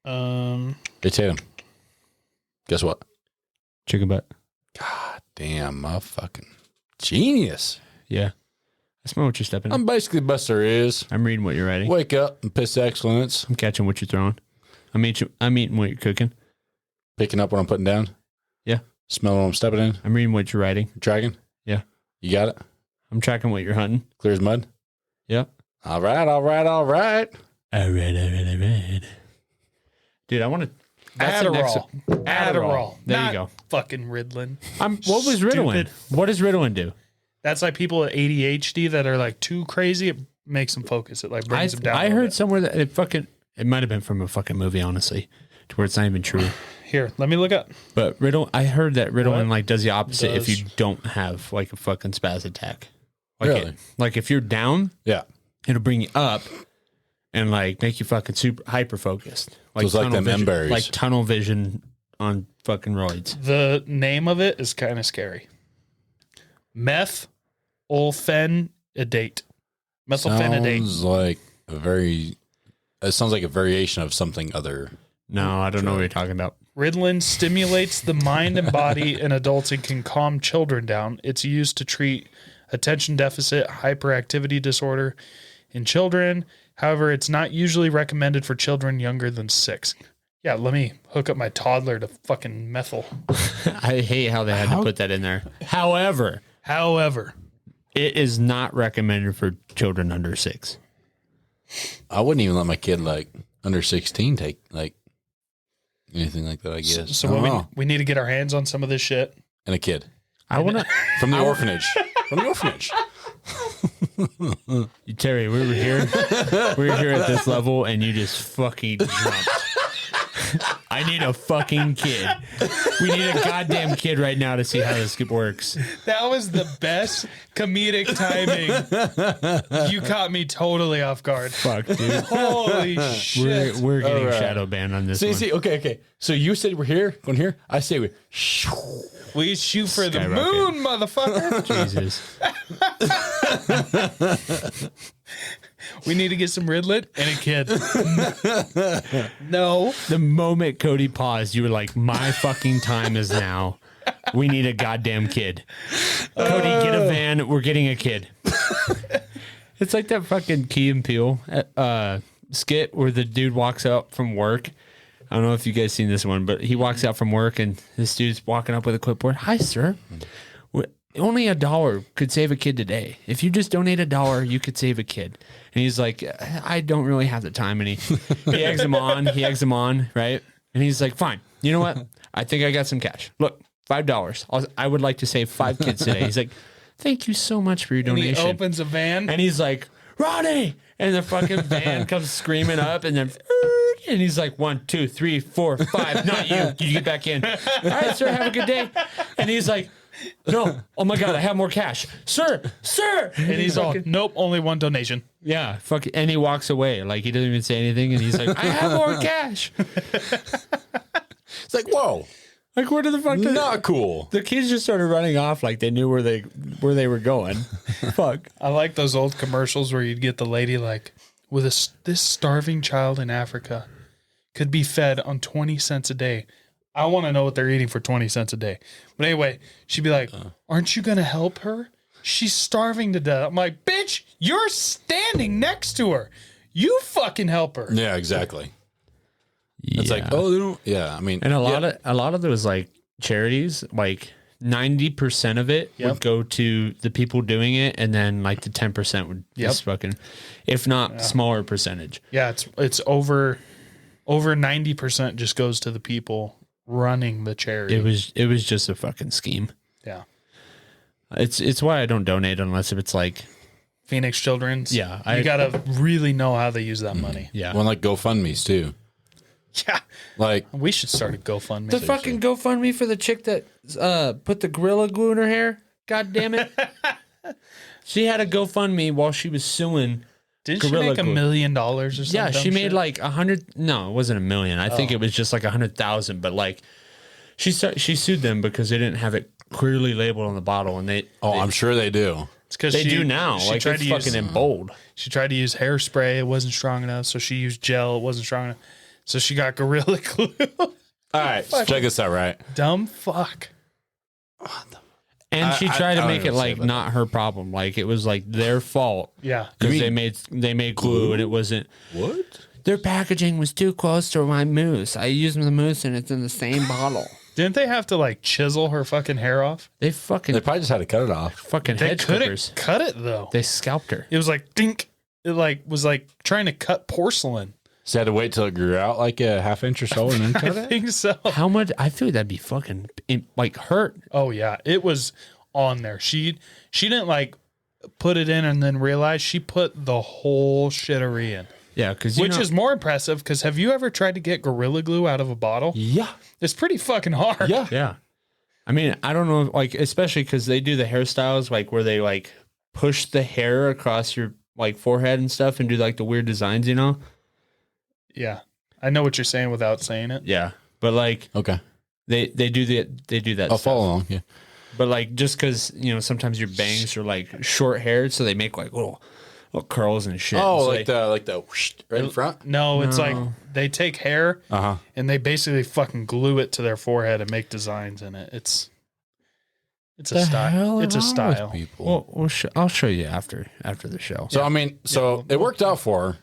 [SPEAKER 3] Hey, Tatum. Guess what?
[SPEAKER 1] Chicken butt.
[SPEAKER 3] God damn, I'm fucking genius.
[SPEAKER 1] Yeah, I smell what you're stepping.
[SPEAKER 3] I'm basically best there is.
[SPEAKER 1] I'm reading what you're writing.
[SPEAKER 3] Wake up and piss excellence.
[SPEAKER 1] I'm catching what you're throwing. I'm eating what you're cooking.
[SPEAKER 3] Picking up what I'm putting down.
[SPEAKER 1] Yeah.
[SPEAKER 3] Smelling what I'm stepping in.
[SPEAKER 1] I'm reading what you're writing.
[SPEAKER 3] Dragon.
[SPEAKER 1] Yeah.
[SPEAKER 3] You got it?
[SPEAKER 1] I'm tracking what you're hunting.
[SPEAKER 3] Clear as mud?
[SPEAKER 1] Yep.
[SPEAKER 3] All right.
[SPEAKER 1] All right. Dude, I want to.
[SPEAKER 2] Adderall.
[SPEAKER 1] There
[SPEAKER 2] Not
[SPEAKER 1] you go.
[SPEAKER 2] Fucking Ritalin.
[SPEAKER 1] What was Ritalin?
[SPEAKER 2] Stupid.
[SPEAKER 1] What does Ritalin do?
[SPEAKER 2] That's like people with ADHD that are like too crazy. It makes them focus. It like brings them down.
[SPEAKER 1] I heard somewhere that it might have been from a fucking movie, honestly, to where it's not even true.
[SPEAKER 2] Here, let me look up.
[SPEAKER 1] But I heard that Ritalin
[SPEAKER 2] What
[SPEAKER 1] like does the opposite if
[SPEAKER 2] does-
[SPEAKER 1] you don't have like a fucking spaz attack. Like
[SPEAKER 3] Really?
[SPEAKER 1] like if you're down,
[SPEAKER 3] Yeah.
[SPEAKER 1] it'll bring you up and like make you fucking super hyper focused. Like
[SPEAKER 3] it's like
[SPEAKER 1] tunnel
[SPEAKER 3] them
[SPEAKER 1] vision,
[SPEAKER 3] M-berries.
[SPEAKER 1] like tunnel vision on fucking roids.
[SPEAKER 2] The name of it is kind of scary. Methylphenidate. Methylphenidate.
[SPEAKER 3] It sounds like a variation of something other.
[SPEAKER 1] No, I don't know what you're talking about.
[SPEAKER 2] Ritalin stimulates the mind and body in adults and can calm children down. It's used to treat attention deficit hyperactivity disorder in children. However, it's not usually recommended for children younger than 6. Yeah, let me hook up my toddler to fucking methyl.
[SPEAKER 1] I hate how they had to put that in there. However, it is not recommended for children under 6.
[SPEAKER 3] I wouldn't even let my kid like under 16 take like anything like that, I guess.
[SPEAKER 2] So
[SPEAKER 3] I don't
[SPEAKER 2] what
[SPEAKER 3] know.
[SPEAKER 2] we need to get our hands on some of this shit.
[SPEAKER 3] And a kid.
[SPEAKER 1] I want to.
[SPEAKER 3] From the orphanage. From the orphanage.
[SPEAKER 1] Terry, we were here at this level, and you just fucking jumped. I need a fucking kid. We need a goddamn kid right now to see how this works.
[SPEAKER 2] That was the best comedic timing. You caught me totally off guard.
[SPEAKER 1] Fuck, dude.
[SPEAKER 2] Holy shit.
[SPEAKER 1] We're getting
[SPEAKER 3] All right.
[SPEAKER 1] shadow banned on this one.
[SPEAKER 3] See, okay. So you said we're here, going here. I say we.
[SPEAKER 2] We shoot for the
[SPEAKER 1] Skyrocket.
[SPEAKER 2] moon, motherfucker.
[SPEAKER 1] Jesus.
[SPEAKER 2] We need to get some Ritalin and a kid. No.
[SPEAKER 1] The moment Cody paused, you were like, my fucking time is now. We need a goddamn kid. Cody, get a van. We're getting a kid. It's like that fucking Key and Peele skit where the dude walks out from work I don't know if you guys seen this one, but he walks out from work and this dude's walking up with a clipboard. Hi, sir. Only $1 could save a kid today. If you just donate $1, you could save a kid. And he's like, I don't really have the time. And he eggs him on. He eggs him on, right? And he's like, fine. You know what? I think I got some cash. Look, $5. I would like to save 5 kids today. He's like, thank you so much for your donation.
[SPEAKER 2] And he opens a van.
[SPEAKER 1] And he's like, Ronnie! And the fucking van comes screaming up and then... And he's like, 1, 2, 3, 4, 5. Not you. You get back in. All right, sir. Have a good day. And he's like, no. Oh my God, I have more cash. Sir.
[SPEAKER 2] And he's all, nope, only 1 donation.
[SPEAKER 1] Yeah. Fuck. And he walks away. Like, he doesn't even say anything. And he's like, I have more cash.
[SPEAKER 3] It's like, whoa.
[SPEAKER 1] Like, where did the fuck?
[SPEAKER 3] Not cool.
[SPEAKER 1] The kids just started running off like they knew where they were going. Fuck.
[SPEAKER 2] I like those old commercials where you'd get the lady like, with this starving child in Africa could be fed on 20 cents a day. I want to know what they're eating for 20 cents a day. But anyway, she'd be like, aren't you going to help her? She's starving to death. I'm like, bitch, you're standing next to her. You fucking help her.
[SPEAKER 3] Yeah, exactly. It's like, oh, they don't. Yeah, I mean,
[SPEAKER 1] and a lot of those like charities, like 90% of it would go to the people doing it, and then like the 10% would just fucking, if not smaller percentage.
[SPEAKER 2] Yeah, it's over 90% just goes to the people running the charity.
[SPEAKER 1] It was just a fucking scheme.
[SPEAKER 2] Yeah,
[SPEAKER 1] it's why I don't donate unless if it's like
[SPEAKER 2] Phoenix Children's.
[SPEAKER 1] Yeah,
[SPEAKER 2] you gotta really know how they use that money.
[SPEAKER 1] Yeah,
[SPEAKER 3] well, like GoFundMe's too.
[SPEAKER 2] Yeah,
[SPEAKER 3] like
[SPEAKER 2] we should start a GoFundMe.
[SPEAKER 1] The fucking GoFundMe for the chick that put the Gorilla Glue in her hair. God damn it! She had a GoFundMe while she was suing.
[SPEAKER 2] Didn't she make $1 million or something?
[SPEAKER 1] Yeah, she made like 100. No, it wasn't $1 million. I think it was just like 100,000. But like, she sued them because they didn't have it clearly labeled on the bottle, and
[SPEAKER 3] I'm sure they do.
[SPEAKER 2] It's because
[SPEAKER 1] they do now. Like, it's fucking in bold.
[SPEAKER 2] She tried to use hairspray. It wasn't strong enough, so she used gel. It wasn't strong enough. So she got Gorilla Glue.
[SPEAKER 3] All right, check this out, right?
[SPEAKER 2] Dumb fuck.
[SPEAKER 1] And she tried to make it like not her problem. Like it was like their fault.
[SPEAKER 2] Yeah.
[SPEAKER 1] Because they made glue and it wasn't.
[SPEAKER 3] What?
[SPEAKER 1] Their packaging was too close to my mousse. I used the mousse and it's in the same bottle.
[SPEAKER 2] Didn't they have to like chisel her fucking hair off?
[SPEAKER 3] They probably just had to cut it off.
[SPEAKER 1] Fucking
[SPEAKER 2] they
[SPEAKER 1] hedge clippers.
[SPEAKER 2] Couldn't cut it though.
[SPEAKER 1] They scalped her.
[SPEAKER 2] It was like dink. It like was like trying to cut porcelain.
[SPEAKER 3] So you had to wait till it grew out like a half inch or so and then cut it?
[SPEAKER 2] I think so.
[SPEAKER 1] How much? I feel that'd be fucking like hurt.
[SPEAKER 2] Oh yeah, it was on there. She didn't like put it in and then realize she put the whole shittery in.
[SPEAKER 1] Yeah,
[SPEAKER 2] which is more impressive. Because have you ever tried to get Gorilla Glue out of a bottle?
[SPEAKER 3] Yeah,
[SPEAKER 2] it's pretty fucking hard.
[SPEAKER 1] Yeah. I mean, I don't know, like especially because they do the hairstyles like where they like push the hair across your like forehead and stuff and do like the weird designs, you know.
[SPEAKER 2] Yeah, I know what you're saying without saying it.
[SPEAKER 1] Yeah, but like,
[SPEAKER 3] okay,
[SPEAKER 1] they do that.
[SPEAKER 3] I'll follow along. Yeah,
[SPEAKER 1] but like, just because sometimes your bangs are like short haired, so they make like little curls and shit.
[SPEAKER 3] Oh,
[SPEAKER 1] so
[SPEAKER 3] like the whoosh, right in front.
[SPEAKER 2] No, it's like they take hair and they basically fucking glue it to their forehead and make designs in it. It's a style. It's a style.
[SPEAKER 1] Well, I'll show you after the show.
[SPEAKER 3] So I mean, it worked out for her.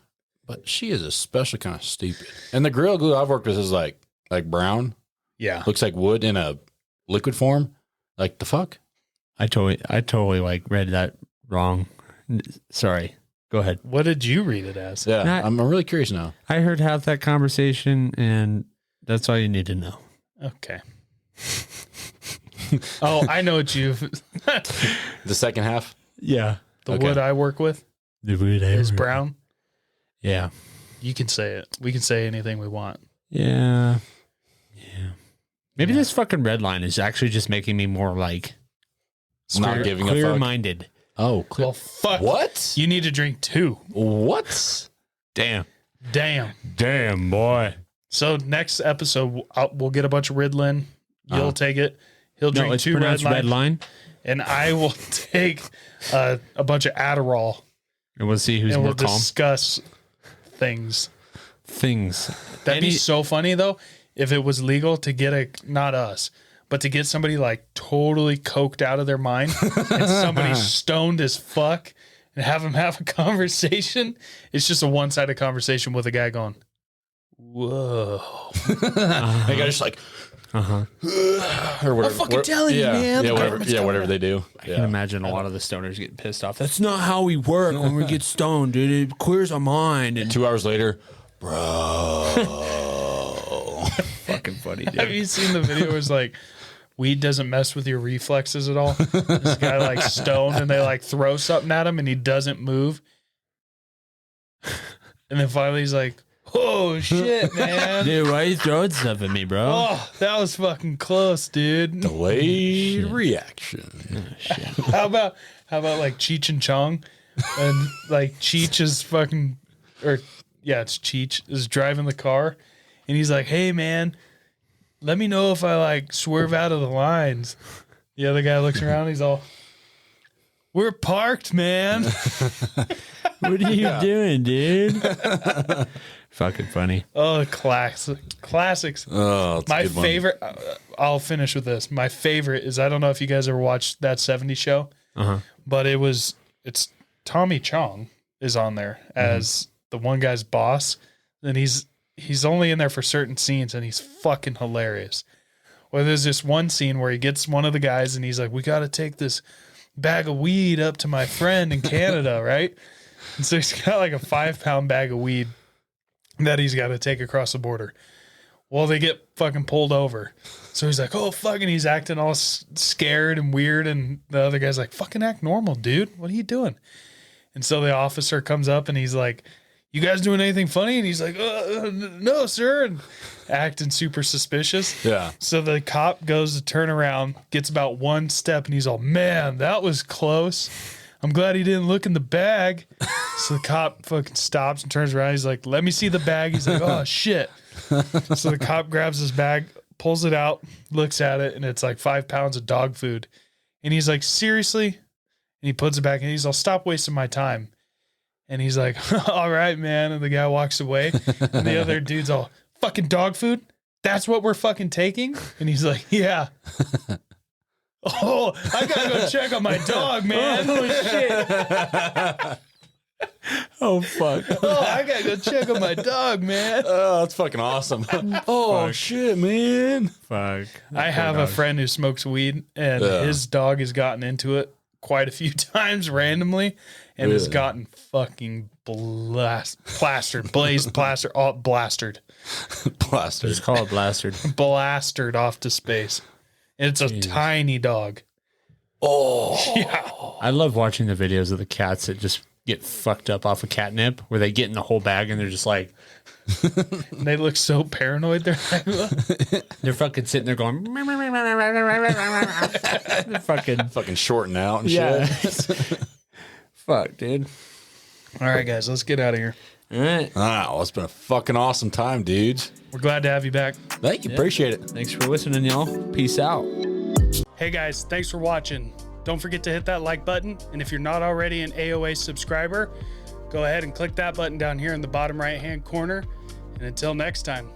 [SPEAKER 3] But she is especially kind of stupid. And the Gorilla Glue I've worked with is like brown.
[SPEAKER 2] Yeah.
[SPEAKER 3] Looks like wood in a liquid form. Like the fuck?
[SPEAKER 1] I totally like read that wrong. Sorry. Go ahead.
[SPEAKER 2] What did you read it as?
[SPEAKER 3] Yeah. I'm really curious now.
[SPEAKER 1] I heard half that conversation and that's all you need to know.
[SPEAKER 2] Okay. Oh, I know what you've
[SPEAKER 3] the second half?
[SPEAKER 1] Yeah.
[SPEAKER 2] The wood I work with is brown.
[SPEAKER 1] Yeah.
[SPEAKER 2] You can say it. We can say anything we want.
[SPEAKER 1] Yeah. Maybe this fucking red line is actually just making me more like
[SPEAKER 3] not giving a fuck.
[SPEAKER 1] Clear-minded.
[SPEAKER 3] Oh,
[SPEAKER 2] well, fuck.
[SPEAKER 3] What?
[SPEAKER 2] You need to drink 2.
[SPEAKER 3] What?
[SPEAKER 1] Damn,
[SPEAKER 3] boy.
[SPEAKER 2] So next episode, we'll get a bunch of Ritalin. You'll take it. He'll drink 2 red line. And I will take a bunch of Adderall.
[SPEAKER 1] And we'll see who's more calm.
[SPEAKER 2] We'll discuss things. That'd be so funny though if it was legal to get not us, but to get somebody like totally coked out of their mind and somebody stoned as fuck and have them have a conversation. It's just a one-sided conversation with a guy going, whoa.
[SPEAKER 3] They got just like, or whatever.
[SPEAKER 2] I'm fucking telling you, man.
[SPEAKER 3] Yeah, whatever they do.
[SPEAKER 1] I can imagine a lot of the stoners getting pissed off. That's not how we work when we get stoned, dude. It clears our mind. And
[SPEAKER 3] 2 hours later, bro.
[SPEAKER 1] fucking funny, dude.
[SPEAKER 2] Have you seen the video where it's like, weed doesn't mess with your reflexes at all? This guy like stoned and they like throw something at him and he doesn't move. And then finally he's like, oh shit, man.
[SPEAKER 1] Dude, why are you throwing stuff at me, bro?
[SPEAKER 2] Oh, that was fucking close, dude.
[SPEAKER 3] Delayed reaction.
[SPEAKER 1] Oh, shit.
[SPEAKER 2] How about like Cheech and Chong? And like Cheech is fucking, it's Cheech is driving the car and he's like, hey man, let me know if I like swerve out of the lines. The other guy looks around, he's all, we're parked, man.
[SPEAKER 1] What are you doing, dude? Fucking funny.
[SPEAKER 2] Oh, classics.
[SPEAKER 3] Oh, it's
[SPEAKER 2] My
[SPEAKER 3] a good one.
[SPEAKER 2] favorite, I'll finish with this. My favorite is, I don't know if you guys ever watched That 70s Show, but it's Tommy Chong is on there as the one guy's boss. And he's only in there for certain scenes and he's fucking hilarious. Well, there's this one scene where he gets one of the guys and he's like, we got to take this bag of weed up to my friend in Canada, right? And so he's got like a 5-pound bag of weed that he's got to take across the border. Well, they get fucking pulled over. So he's like, oh, fucking, he's acting all scared and weird. And the other guy's like, fucking act normal, dude. What are you doing? And so the officer comes up and he's like, you guys doing anything funny? And he's like, no, sir. And acting super suspicious.
[SPEAKER 3] Yeah.
[SPEAKER 2] So the cop goes to turn around, gets about one step, and he's all, man, that was close. I'm glad he didn't look in the bag. So the cop fucking stops and turns around. He's like, let me see the bag. He's like, oh, shit. So the cop grabs his bag, pulls it out, looks at it, and it's like 5 pounds of dog food. And he's like, seriously? And he puts it back, and he's all, stop wasting my time. And he's like, all right, man. And the guy walks away. And the other dude's all, fucking dog food? That's what we're fucking taking? And he's like, yeah. Oh, I gotta go check on my dog, man. Oh, shit.
[SPEAKER 1] Oh, fuck.
[SPEAKER 2] Oh, I gotta go check on my dog, man.
[SPEAKER 3] Oh, that's fucking awesome. Oh,
[SPEAKER 1] Fuck.
[SPEAKER 3] shit, man.
[SPEAKER 1] Fuck.
[SPEAKER 2] I have a friend who smokes weed, and his dog has gotten into it quite a few times randomly and has gotten fucking plastered
[SPEAKER 1] Just call it blasted.
[SPEAKER 2] off to space. It's a tiny dog.
[SPEAKER 3] Oh.
[SPEAKER 2] Yeah.
[SPEAKER 1] I love watching the videos of the cats that just get fucked up off of catnip, where they get in the whole bag and they're just like,
[SPEAKER 2] And they look so paranoid. They're like,
[SPEAKER 1] they're fucking sitting there going, they're
[SPEAKER 3] Fucking shorting out and
[SPEAKER 1] yeah.
[SPEAKER 3] shit.
[SPEAKER 1] Fuck, dude.
[SPEAKER 2] all right, guys, let's get out of here.
[SPEAKER 1] All right.
[SPEAKER 3] Well, it's been a fucking awesome time, dudes.
[SPEAKER 2] We're glad to have you back.
[SPEAKER 3] Thank you. Appreciate it.
[SPEAKER 1] Thanks for listening, y'all. Peace out.
[SPEAKER 2] Hey, guys, thanks for watching. Don't forget to hit that like button. And if you're not already an AOA subscriber, go ahead and click that button down here in the bottom right-hand corner. And until next time.